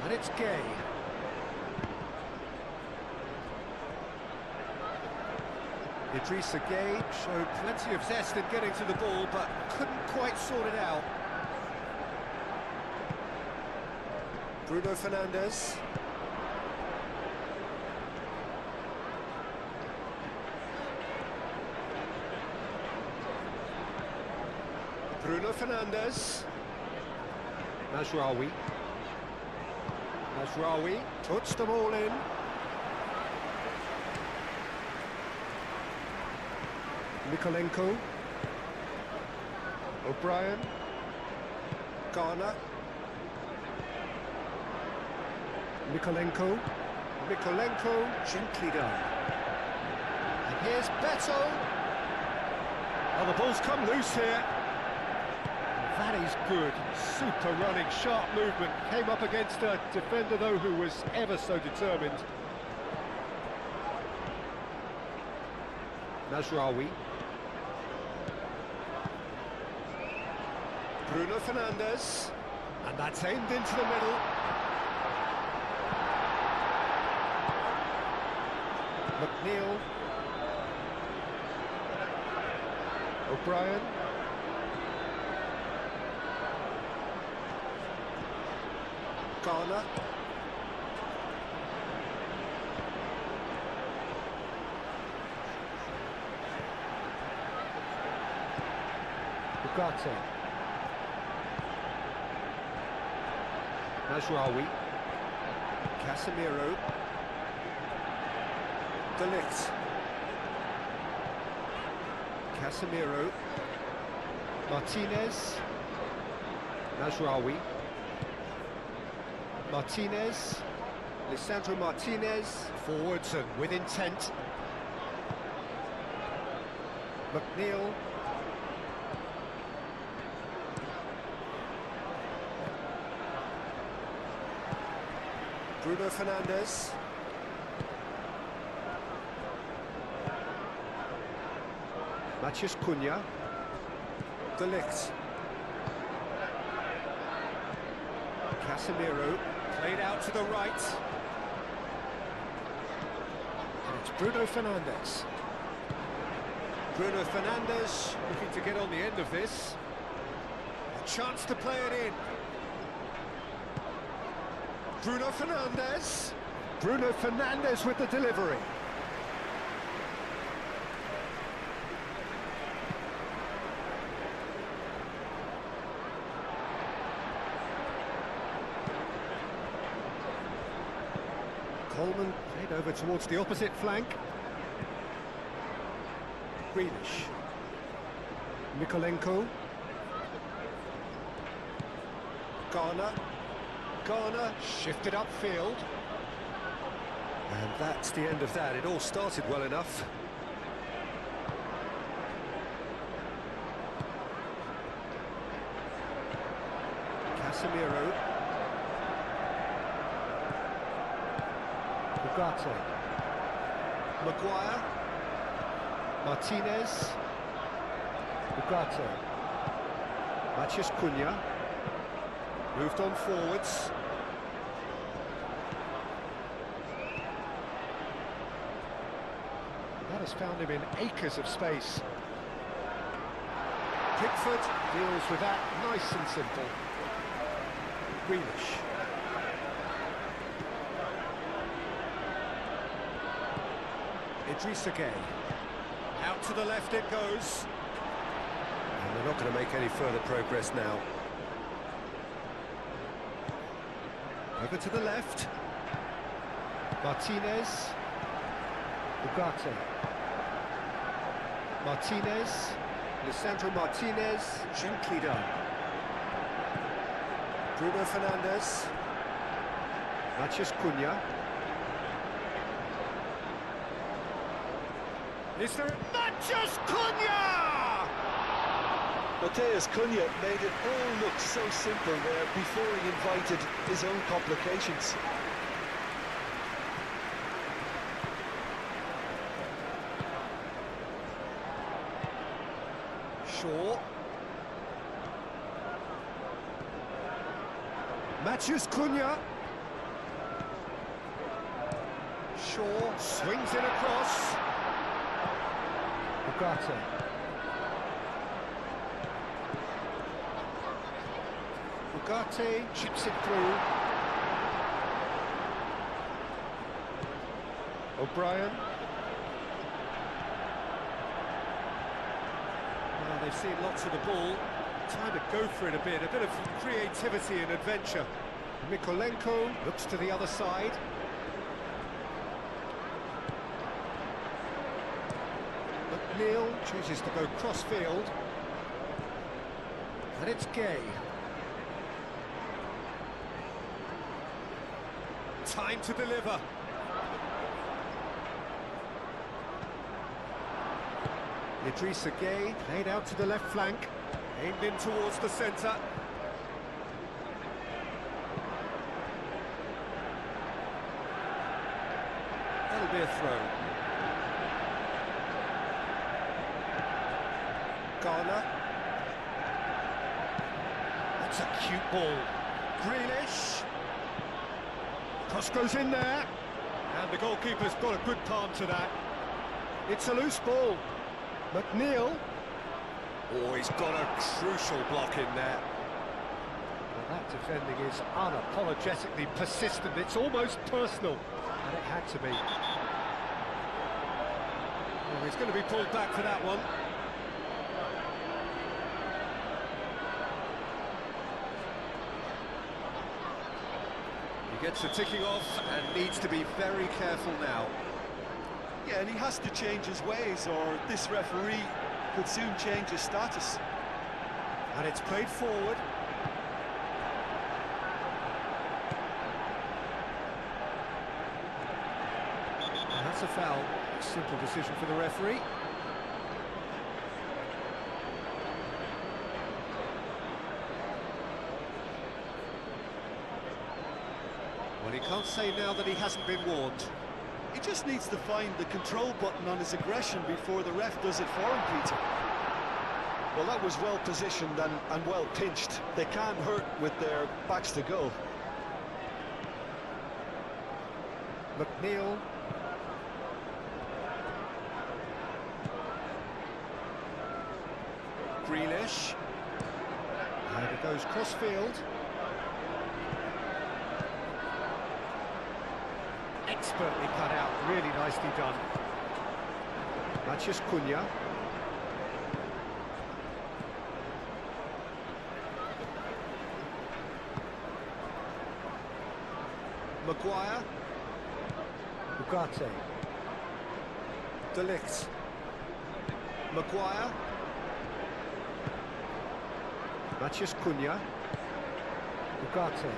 And it's Gueye. Idrissa Gueye showed plenty of zest in getting to the ball, but couldn't quite sort it out. Bruno Fernandes. Bruno Fernandes. Mazraoui. Mazraoui puts them all in. Mikolenko. O'Brien. Garner. Mikolenko. Mikolenko, gently done. And here's Beto. Oh, the ball's come loose here. That is good. Super running, sharp movement. Came up against a defender, though, who was ever so determined. Mazraoui. Bruno Fernandes. And that's aimed into the middle. McNeil. O'Brien. Garner. Ugarte. Mazraoui. Casemiro. De Ligt. Casemiro. Martinez. Mazraoui. Martinez. Lisandro Martinez. Forwards and with intent. McNeil. Bruno Fernandes. Matheus Cunha. De Ligt. Casemiro. Played out to the right. And it's Bruno Fernandes. Bruno Fernandes looking to get on the end of this. A chance to play it in. Bruno Fernandes. Bruno Fernandes with the delivery. Coleman played over towards the opposite flank. Grealish. Mikolenko. Garner. Garner shifted upfield. And that's the end of that. It all started well enough. Casemiro. Ugarte. Maguire. Martinez. Ugarte. Matheus Cunha. Moved on forwards. That has found him in acres of space. Pickford deals with that nice and simple. Grealish. Idrissa Gueye. Out to the left it goes. And they're not going to make any further progress now. Over to the left. Martinez. Ugarte. Martinez. Lisandro Martinez. Gently done. Bruno Fernandes. Matheus Cunha. Is there Matheus Cunha? Matheus Cunha made it all look so simple there before he invited his own complications. Shaw. Matheus Cunha. Shaw swings it across. Ugarte. Ugarte chips it through. O'Brien. Well, they've seen lots of the ball. Time to go for it a bit of creativity and adventure. Mikolenko looks to the other side. McNeil chooses to go cross-field. And it's Gay. Time to deliver. Idrissa Gay played out to the left flank. Aimed in towards the centre. That'll be a throw. Garner. That's a cute ball. Grealish. Cross goes in there. And the goalkeeper's got a good palm to that. It's a loose ball. McNeil. Oh, he's got a crucial block in there. Well, that defending is unapologetically persistent. It's almost personal. And it had to be. Well, he's going to be pulled back for that one. He gets the ticking off and needs to be very careful now. Yeah, and he has to change his ways, or this referee could soon change his status. And it's played forward. And that's a foul. Simple decision for the referee. Well, he can't say now that he hasn't been warned. He just needs to find the control button on his aggression before the ref does it for him, Peter. Well, that was well positioned and well pinched. They can't hurt with their backs to goal. McNeil. Grealish. And it goes cross-field. Expertly cut out, really nicely done. Matheus Cunha. Maguire. Ugarte. De Ligt. Maguire. Matheus Cunha. Ugarte.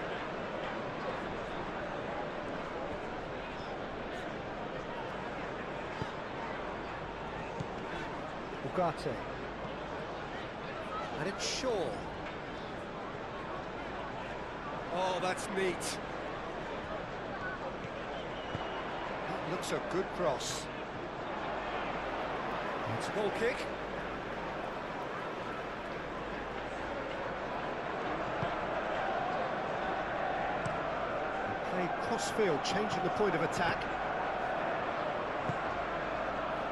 Ugarte. And it's Shaw. Oh, that's neat. That looks a good cross. It's a goal kick. Play cross-field, changing the point of attack.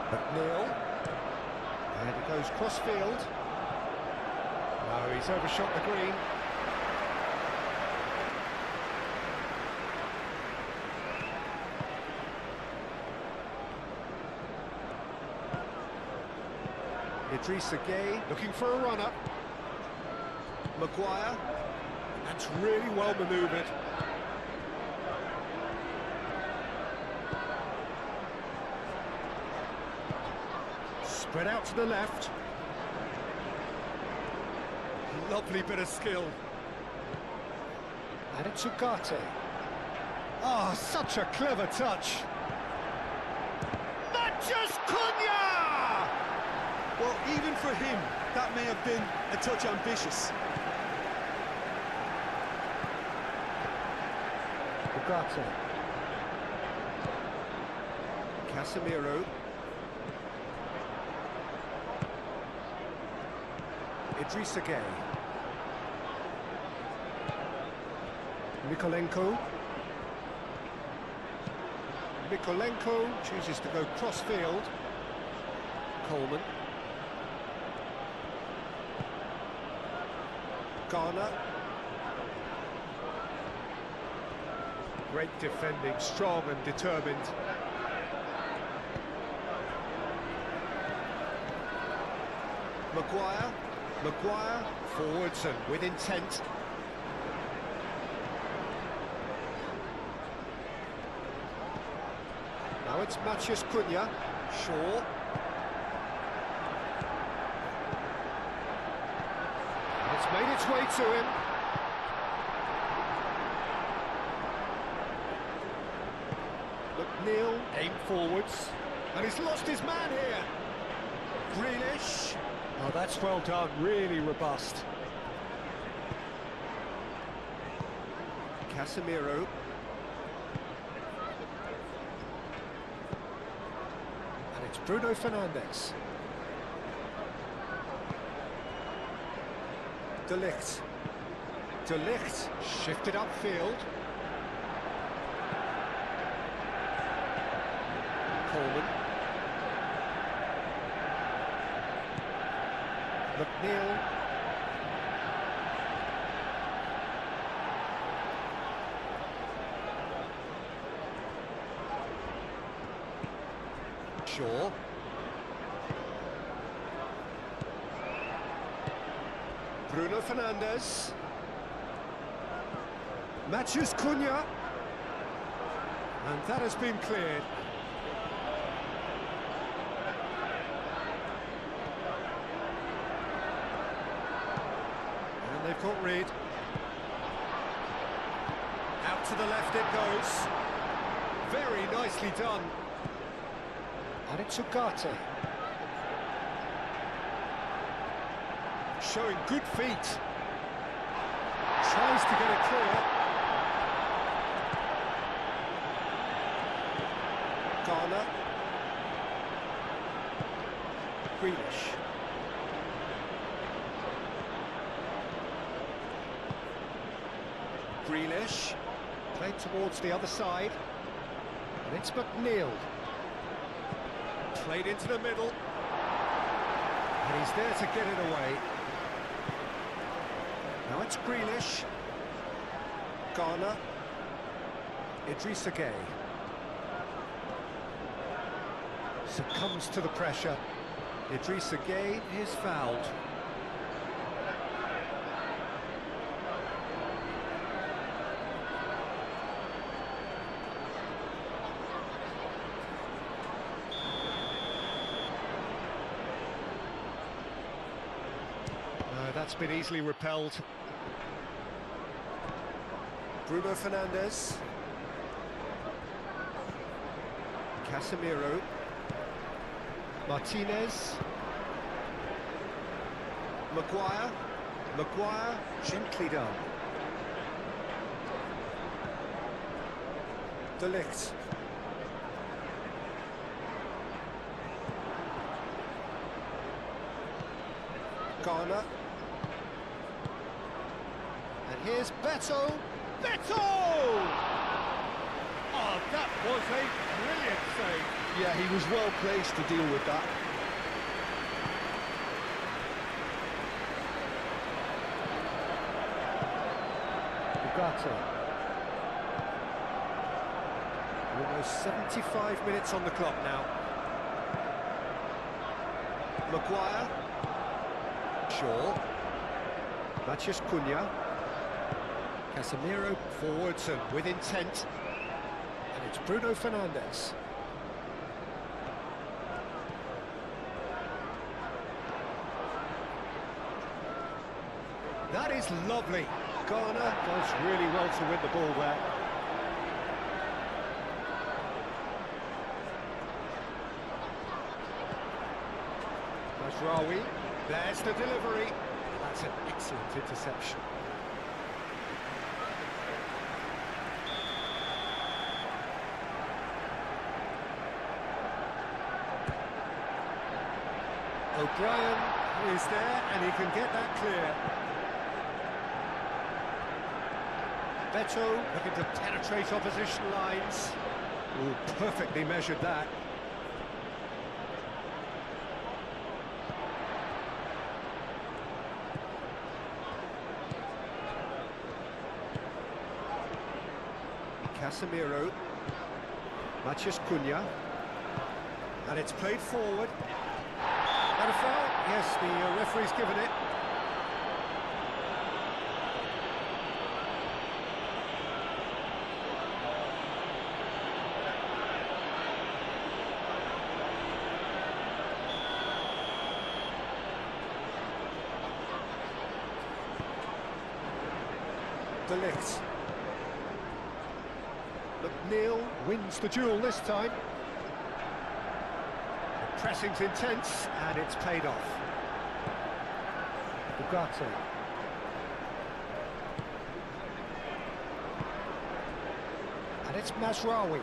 McNeil. And it goes cross-field. No, he's overshot the green. Idrissa Gay looking for a runner. Maguire. That's really well manoeuvred. Spread out to the left. Lovely bit of skill. And it's Ugarte. Oh, such a clever touch. Matheus Cunha! Well, even for him, that may have been a touch ambitious. Ugarte. Casemiro. Idrissa Gay. Mikolenko. Mikolenko chooses to go cross-field. Coleman. Garner. Great defending, strong and determined. Maguire. Maguire, forwards and with intent. Now it's Matheus Cunha, Shaw. And it's made its way to him. McNeil, aim forwards. And he's lost his man here. Grealish. Oh, that's well done, really robust. Casemiro. And it's Bruno Fernandes. De Ligt. De Ligt shifted upfield. Coleman. McNeil. Shaw. Bruno Fernandes. Matheus Cunha. And that has been cleared. And they've caught Reed. Out to the left it goes. Very nicely done. And it's Ugarte. Showing good feet. Tries to get it clear. Garner. Grealish. Grealish. Played towards the other side. And it's McNeil. Played into the middle. And he's there to get it away. Now it's Grealish. Garner. Idrissa Gueye. Succumbs to the pressure. Idrissa Gueye is fouled. That's been easily repelled. Bruno Fernandes. Casemiro. Martinez. Maguire. Maguire, gently done. De Ligt. Garner. And here's Beto. Beto! Oh, that was a brilliant save. Yeah, he was well placed to deal with that. Ugarte. Almost 75 minutes on the clock now. Maguire. Shaw. Matheus Cunha. Casemiro forwards and with intent. And it's Bruno Fernandes. That is lovely. Garner does really well to win the ball there. Mazraoui, there's the delivery. That's an excellent interception. O'Brien is there and he can get that clear. Beto looking to penetrate opposition lines. Ooh, perfectly measured that. Casemiro. Matheus Cunha. And it's played forward. And a foul? Yes, the referee's given it. De Ligt. McNeil wins the duel this time. The pressing's intense, and it's paid off. Ugarte. And it's Mazraoui.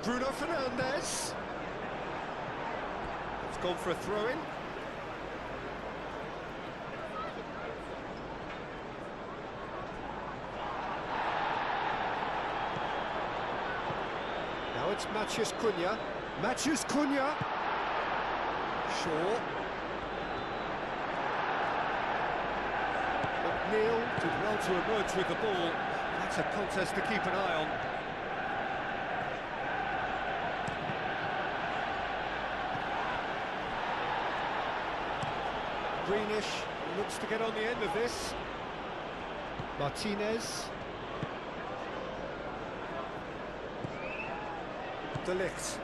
Bruno Fernandes. It's gone for a throw-in. Now it's Matheus Cunha. Matheus Cunha. Shaw. McNeil did well to emerge with the ball. That's a contest to keep an eye on. Greenish looks to get on the end of this. Martinez. De Ligt.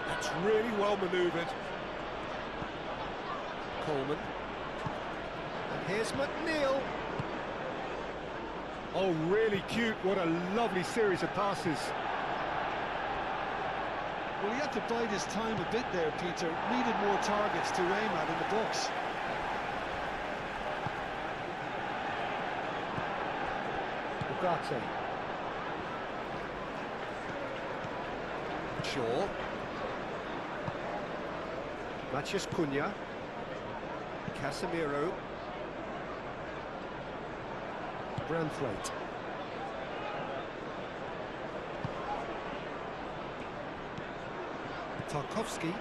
That's really well manoeuvred. Coleman. And here's McNeil. Oh, really cute. What a lovely series of passes. Well, he had to bide his time a bit there, Peter. Needed more targets to aim at in the box. Ugarte. Shaw. Matheus Cunha. Casemiro. Branthwaite. Tarkowski.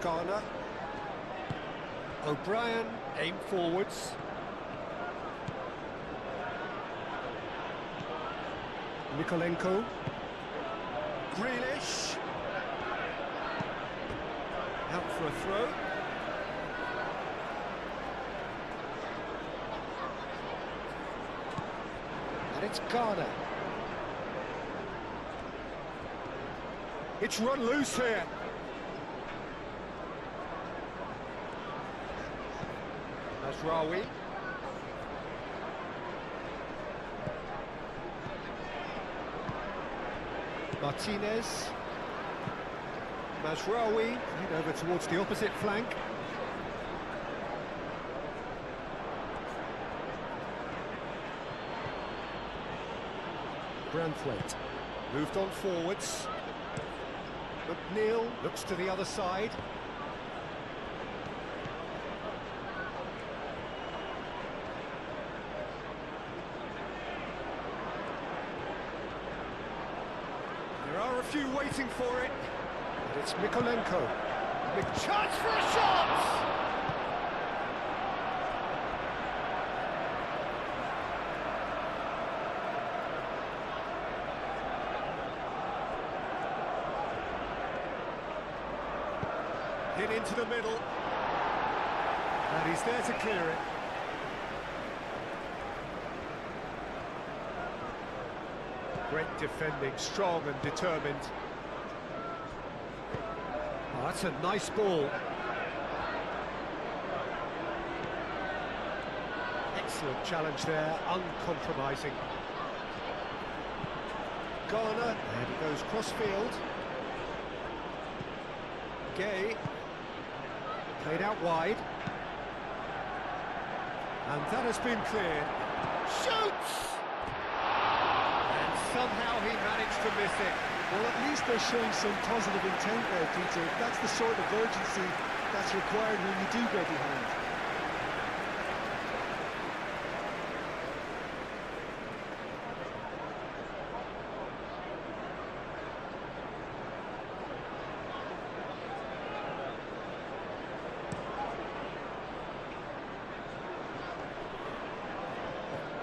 Garner. O'Brien, aim forwards. Mikolenko. Grealish. Out for a throw. And it's Garner. It's run loose here. Mazraoui. Martinez. Mazraoui, played over towards the opposite flank. Branthwaite moved on forwards. McNeil looks to the other side. There are a few waiting for it. And it's Mikolenko. Big chance for a shot! Hit into the middle. And he's there to clear it. Great defending, strong and determined. Oh, that's a nice ball. Excellent challenge there, uncompromising. Garner, and he goes cross-field. Gay. Played out wide. And that has been cleared. Shoots! And somehow he managed to miss it. Well, at least they're showing some positive intent there, Peter. That's the sort of urgency that's required when you do go behind.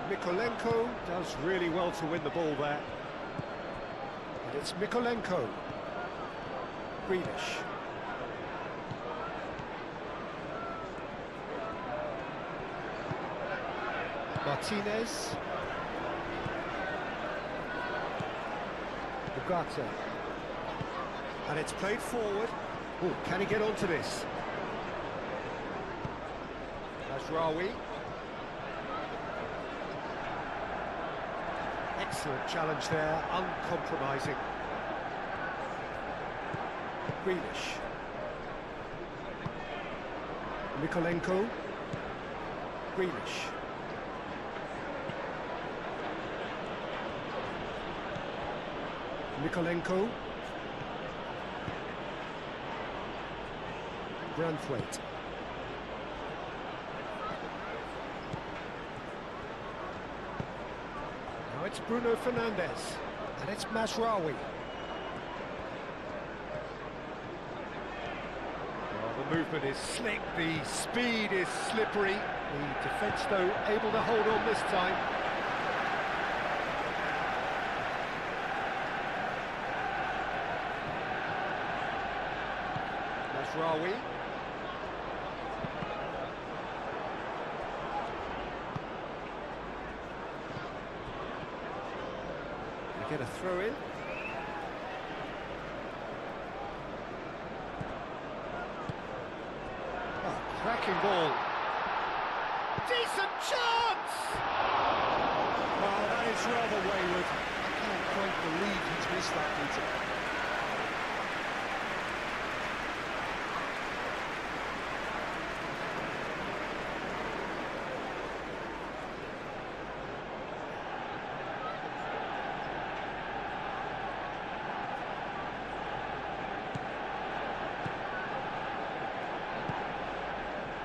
Mikolenko does really well to win the ball there. And it's Mikolenko. Grealish. Martinez. Ugarte. And it's played forward. Oh, can he get onto this? Rawi. Excellent challenge there, uncompromising. Grealish. Mikolenko. Grealish. Mikolenko. Branthwaite. Now it's Bruno Fernandes, and it's Mazraoui. Well, the movement is slick, the speed is slippery. The defence, though, able to hold on this time. Mazraoui. Get a throw in. Oh, cracking ball. Decent chance! Well, that is rather wayward. I can't quite believe he's missed that, Peter.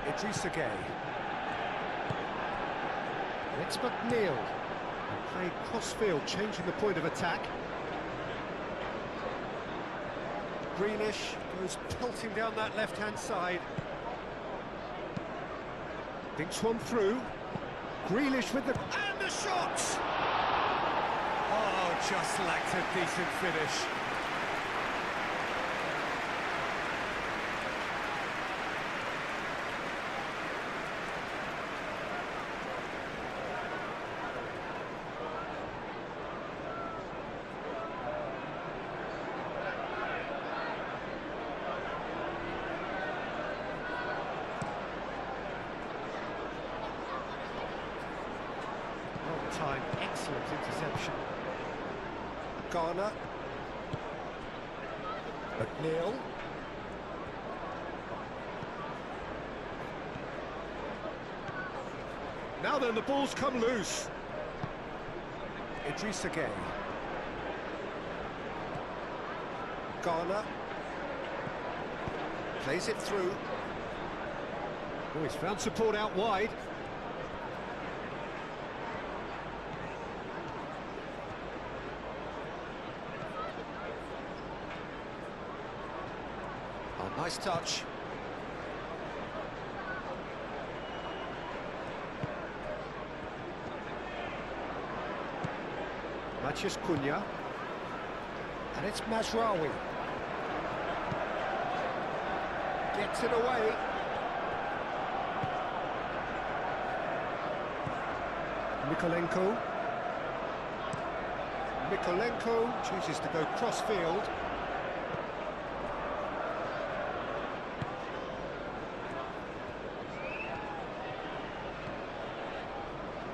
Idrissa Gueye. And it's McNeil. Playing cross-field, changing the point of attack. Grealish goes pelting down that left-hand side. Thinks one through. Grealish with the... and the shot! Oh, just lacked a decent finish. Time, excellent interception. Garner. McNeil. Now then, the ball's come loose. Idrissa Gueye. Garner. Plays it through. Oh, he's found support out wide. Nice touch. Matheus Cunha. And it's Mazraoui. Gets it away. Mikolenko. Mikolenko chooses to go cross-field.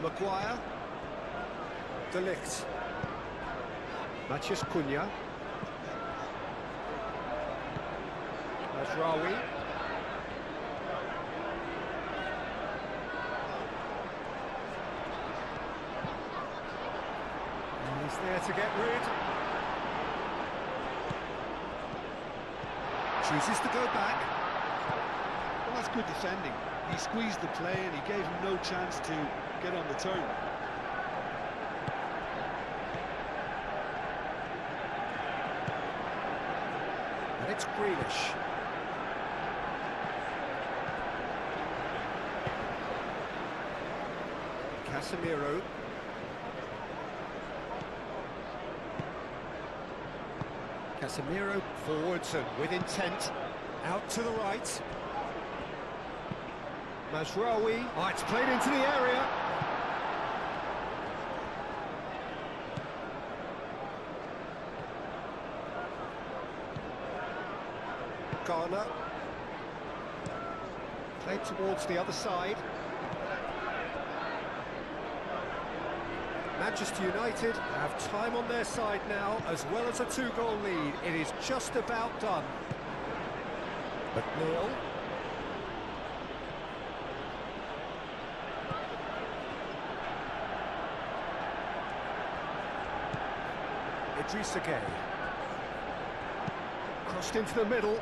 Maguire. De Ligt. Matheus Cunha. Mazraoui. He's there to get rid. Chooses to go back. Well, that's good defending. He squeezed the play and he gave him no chance to get on the turn. And it's Grealish. Casemiro. Casemiro forwards and with intent. Out to the right. Mazraoui. Oh, it's played into the area. Garner. Played towards the other side. Manchester United have time on their side now, as well as a 2-goal lead. It is just about done. McNeil. Idrissa Gueye. Crossed into the middle.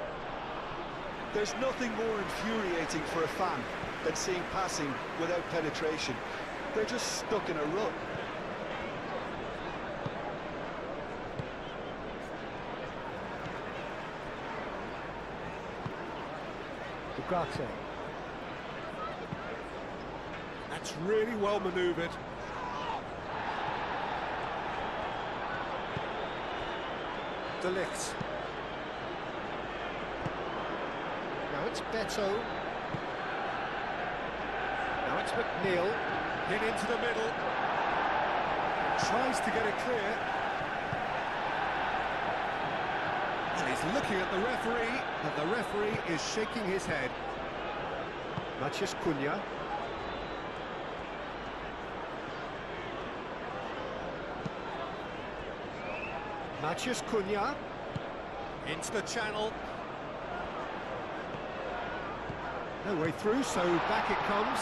There's nothing more infuriating for a fan than seeing passing without penetration. They're just stuck in a rut. Ugarte. That's really well manoeuvred. De Ligt. Now it's Beto. Now it's McNeil. Hit into the middle. Tries to get it clear. And he's looking at the referee, and the referee is shaking his head. Matheus Cunha. Matheus Cunha. Into the channel. No way through, so back it comes.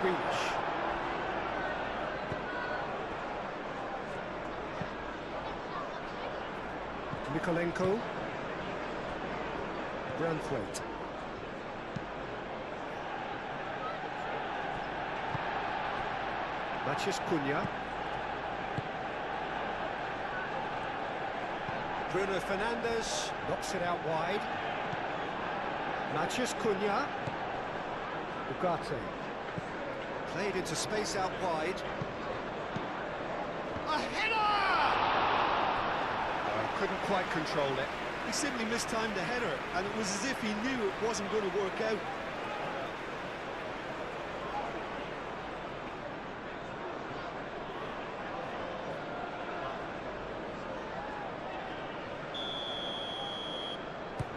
Grealish. Mikolenko. Branthwaite. Matheus Cunha. Bruno Fernandes knocks it out wide. Matheus Cunha. Ugarte. Played into space out wide. A header! Couldn't quite control it. He simply mistimed the header, and it was as if he knew it wasn't going to work out.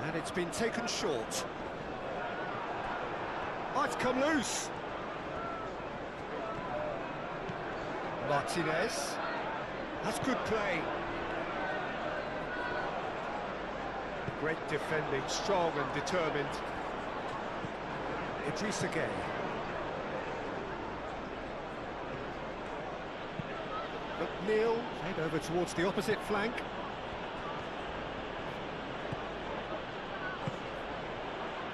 And it's been taken short. Oh, it's come loose. Martinez. That's good play. Great defending, strong and determined. Idrissa Gueye. McNeil played over towards the opposite flank.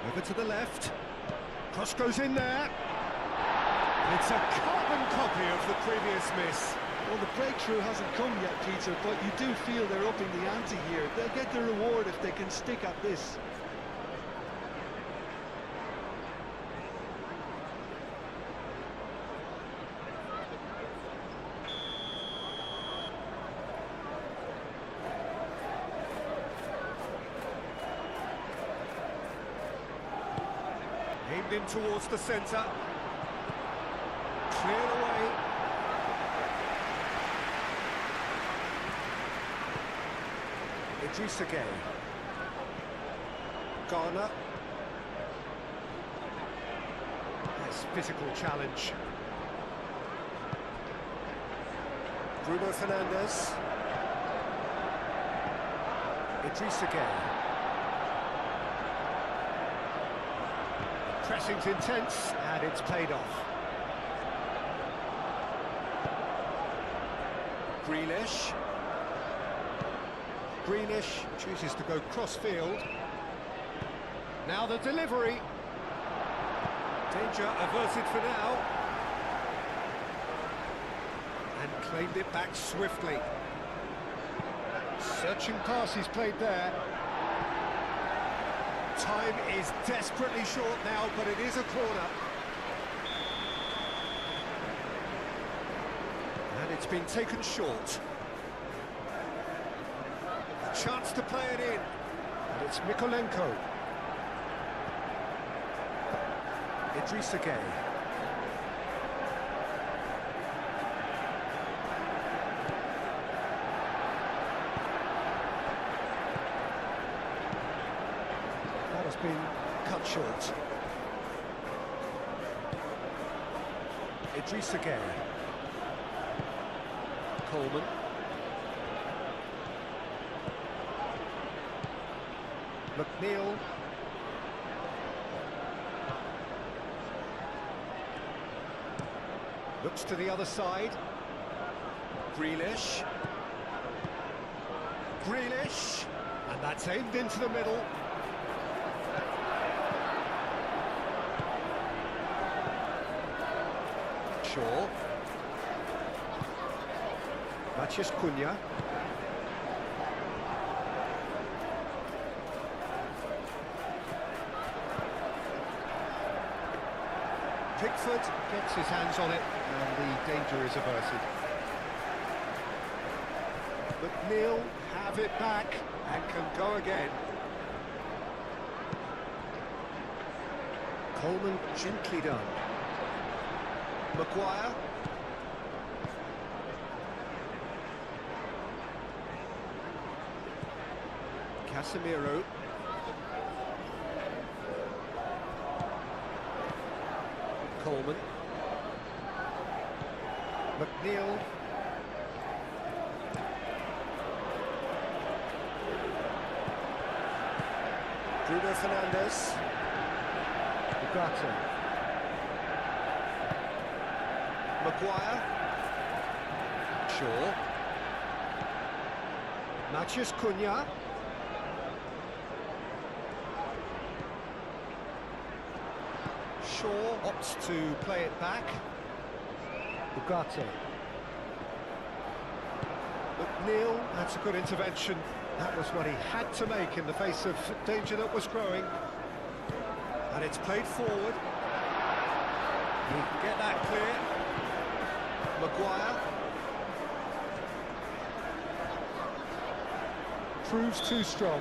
Over to the left. Cross goes in there. It's a carbon copy of the previous miss. Well, the breakthrough hasn't come yet, Peter, but you do feel they're upping the ante here. They'll get the reward if they can stick at this. Aimed in towards the centre. Cleared away. Idrissa Gueye. Garner. Nice physical challenge. Bruno Fernandes. Idrissa Gueye. Pressing's intense, and it's paid off. Grealish. Grealish chooses to go cross-field. Now the delivery. Danger averted for now. And claimed it back swiftly. Searching pass he's played there. Time is desperately short now, but it is a corner. And it's been taken short. Chance to play it in. And it's Mikolenko. Idrissa Gueye. been cut short. Idrissa Gueye. Coleman. McNeil. Looks to the other side. Grealish. Grealish. And that's aimed into the middle. Shaw. Matheus Cunha. Pickford gets his hands on it and the danger is averted. McNeil have it back and can go again. Coleman gently done. Maguire. Casemiro. Coleman. McNeil. Bruno Fernandes. Ugarte. Maguire. Shaw. Matheus Cunha. Shaw opts to play it back. Ugarte. McNeil, that's a good intervention. That was what he had to make in the face of danger that was growing. And it's played forward. He can get that clear. Maguire. Proves too strong.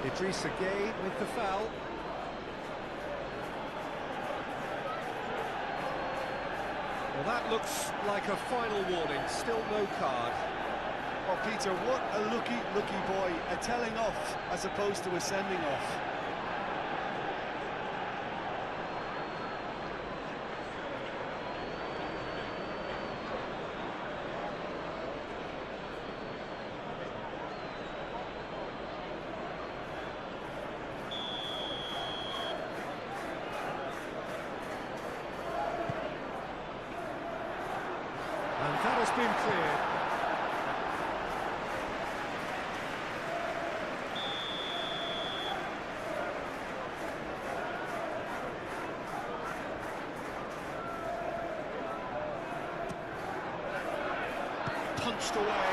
Idrissa Gueye with the foul. Well, that looks like a final warning. Still no card. Oh, Peter, what a lucky boy. A telling off as opposed to a sending off. And that has been cleared. Punched away.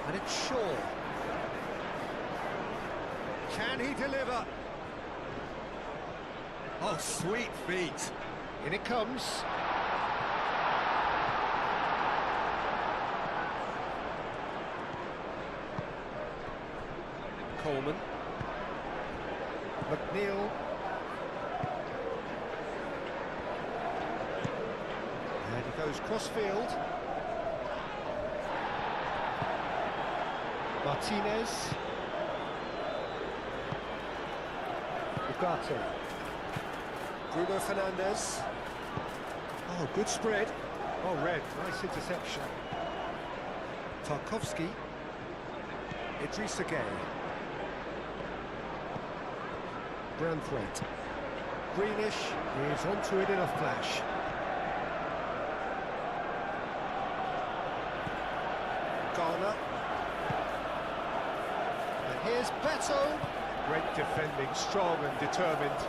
And it's Shaw. Can he deliver? Oh, sweet feet. In it comes. Coleman. McNeil. And he goes cross-field. Martinez. Ugarte. Bruno Fernandes. Oh, good spread. Oh, red. Nice interception. Tarkowski. Idrissa Gueye. Branthwaite. Grealish is onto it in a flash. Garner. And here's Beto. Great defending, strong and determined.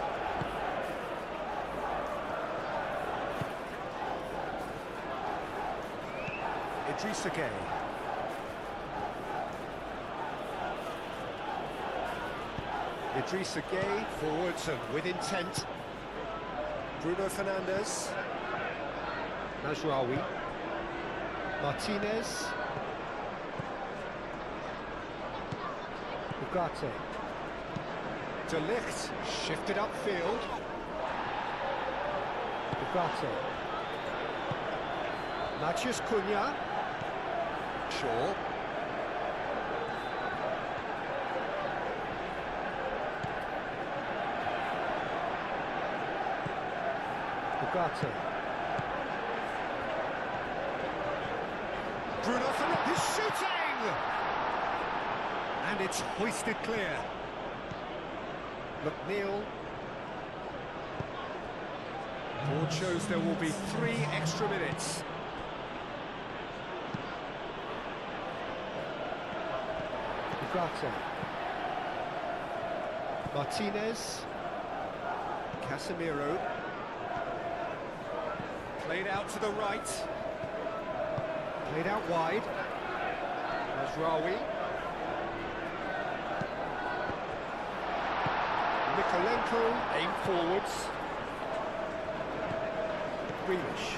Idrissa Gueye. Idrissa Gueye forwards and with intent. Bruno Fernandes. Najraoui. Martinez. Ugarte. De Ligt shifted upfield. Ugarte. Matheus Cunha. Shaw. Ugarte. Bruno Fernandes, he's shooting! And it's hoisted clear. McNeil. Board shows there will be 3 extra minutes. Ugarte. Martinez. Casemiro. Played out to the right. Played out wide. Mazraoui. Mikolenko, aim forwards. Grealish.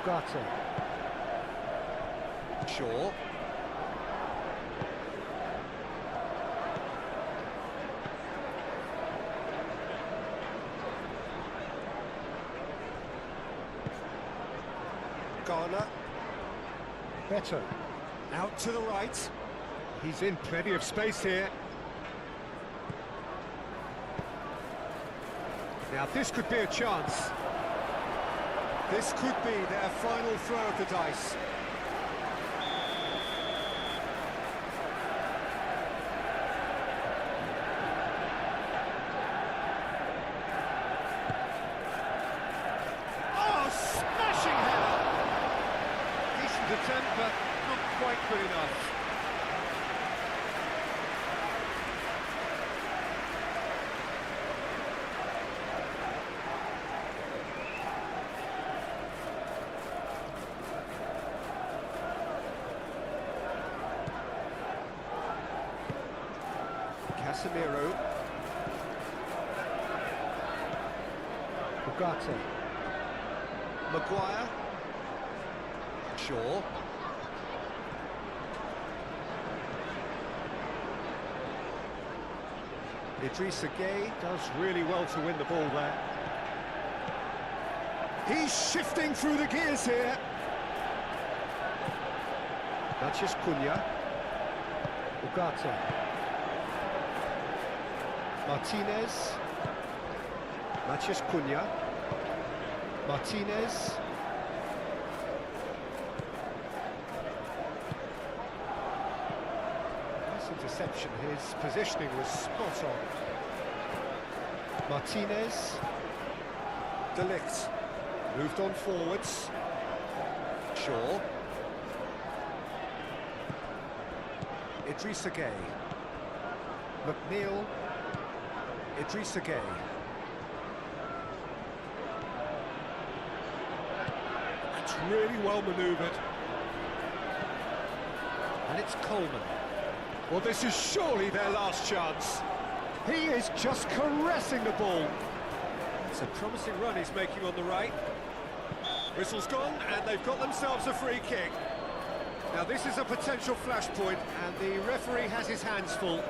Ugarte. Shaw. Garner. Beto. Out to the right. He's in plenty of space here. Now this could be a chance. This could be their final throw of the dice. Oh, smashing header! Decent attempt, but not quite good enough. Casemiro. Ugarte. Maguire. Shaw. Idrissa Gueye does really well to win the ball there. He's shifting through the gears here. That's Cunha. Ugarte. Martinez. Matheus Cunha. Martinez. Nice interception. His positioning was spot on. Martinez. De Ligt. Moved on forwards. Shaw. Idrissa Gueye. McNeil. Idrissa Gueye. That's really well manoeuvred. And it's Coleman. Well, this is surely their last chance. He is just caressing the ball. It's a promising run he's making on the right. Whistle's gone, and they've got themselves a free kick. Now, this is a potential flashpoint, and the referee has his hands full.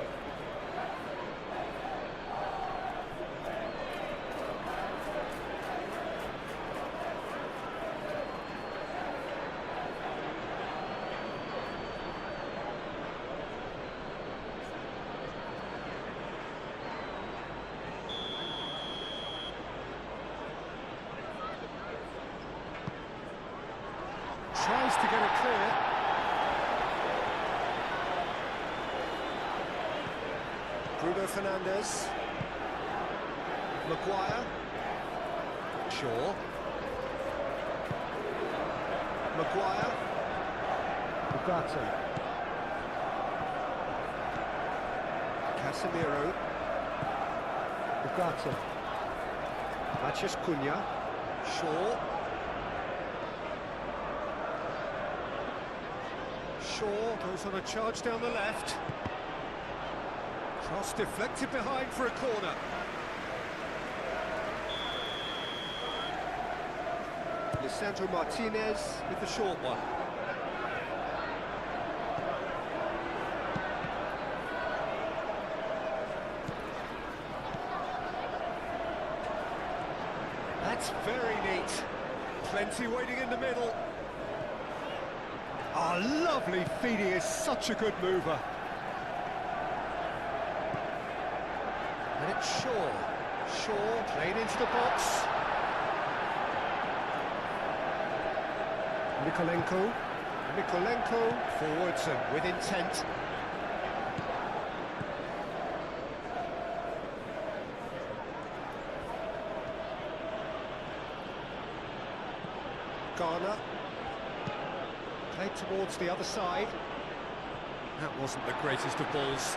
Tries to get it clear. Bruno Fernandes. Maguire. Shaw. Maguire. Ugarte. Casemiro. Ugarte. Matheus Cunha. Shaw. Shaw goes on a charge down the left. Cross deflected behind for a corner. Lisandro Martinez with the short one. That's very neat. Plenty waiting in the middle. Oh, lovely feed, he is such a good mover. And it's Shaw. Shaw played into the box. Mikolenko forwards and with intent. Garner played towards the other side. That wasn't the greatest of balls.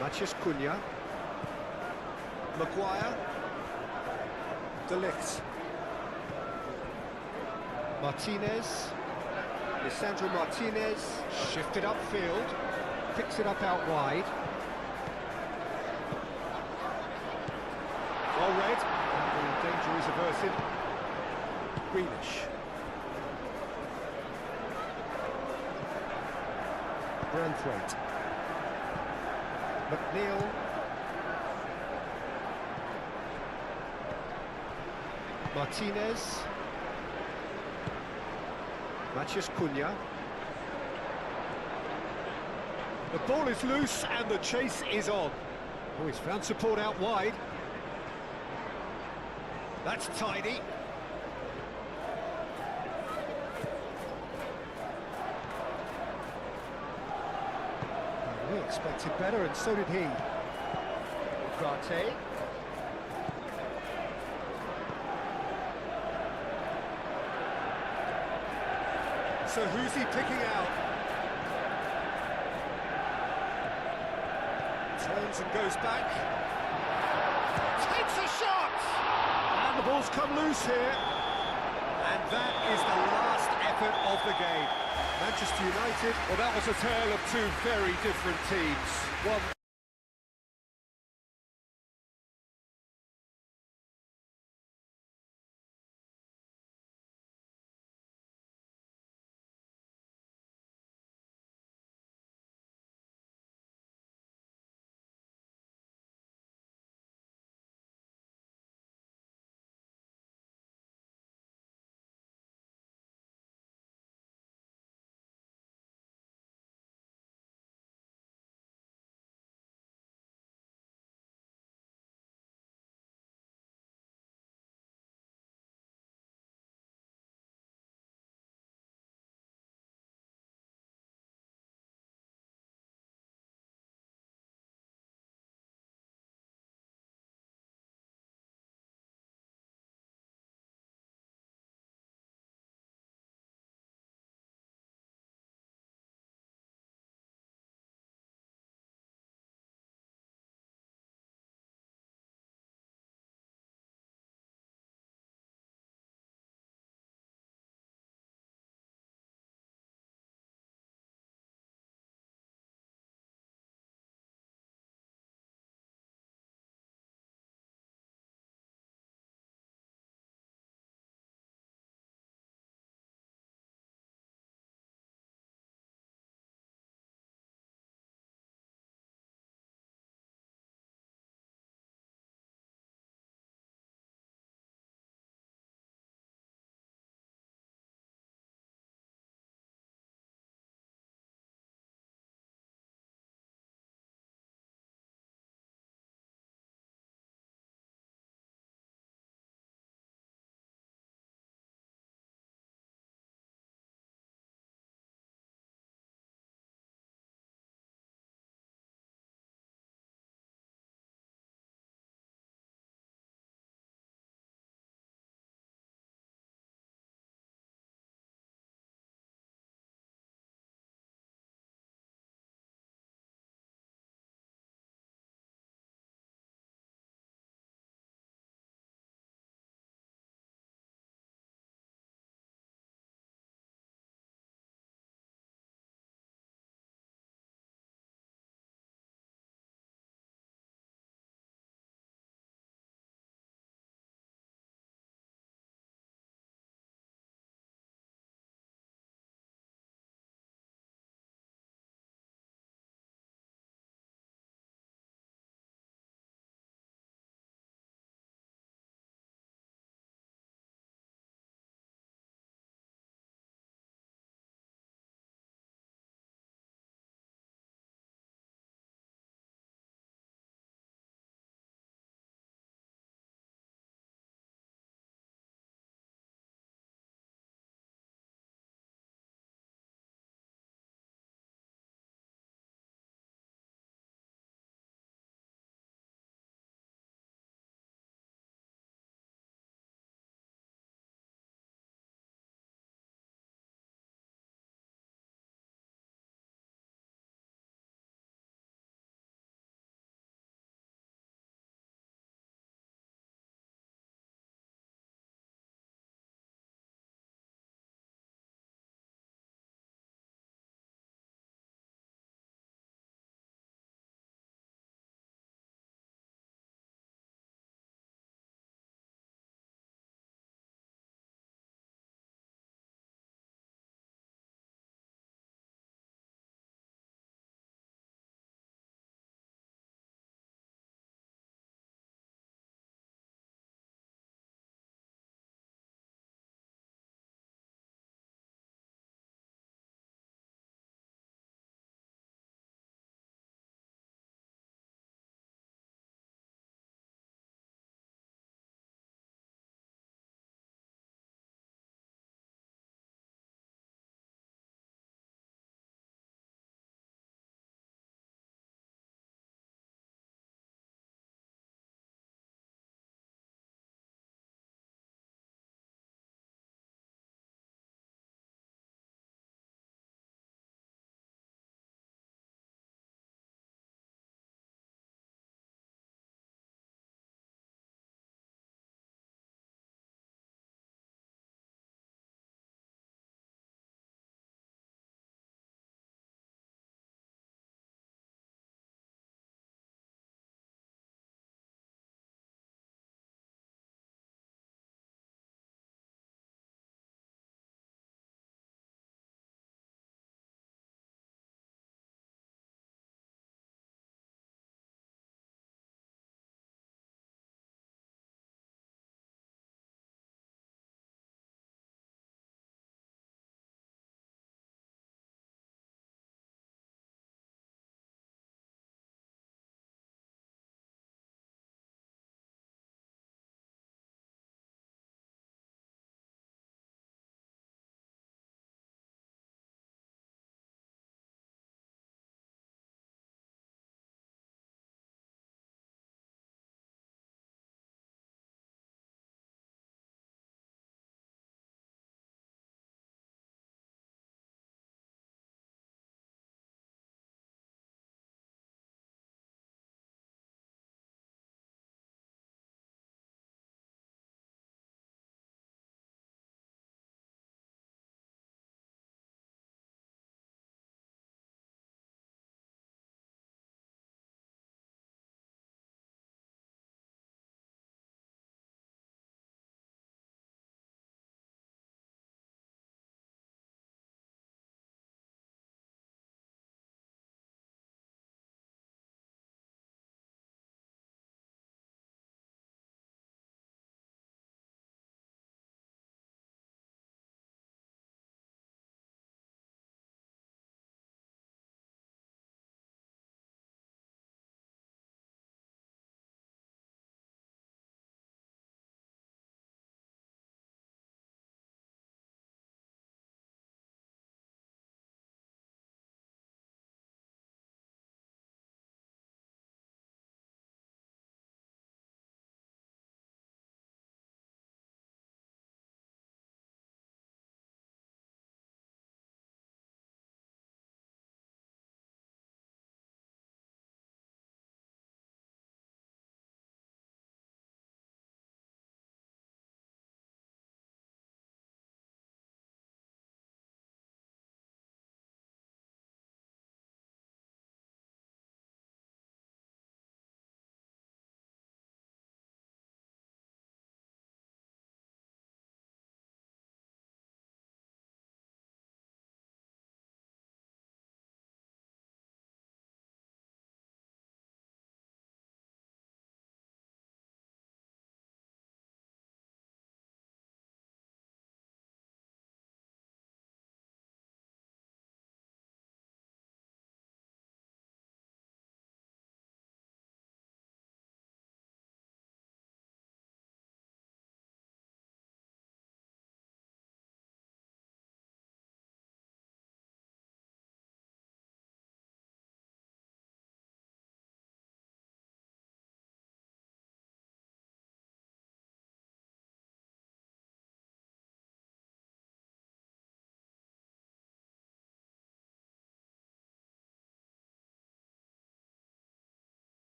Matheus Cunha. Maguire. De Ligt. Martinez. Lisandro Martinez shifted upfield, picks it up out wide. Well read, and the danger is averted. Greenish. Branthwaite. McNeil. Martinez. Matheus Cunha. The ball is loose and the chase is on. Oh, he's found support out wide. That's tidy. We expected better, and so did he. Ugarte. So who's he picking out? Turns and goes back. Takes a shot! And the ball's come loose here. And that is the last effort of the game. Manchester United, well, that was a tale of two very different teams. One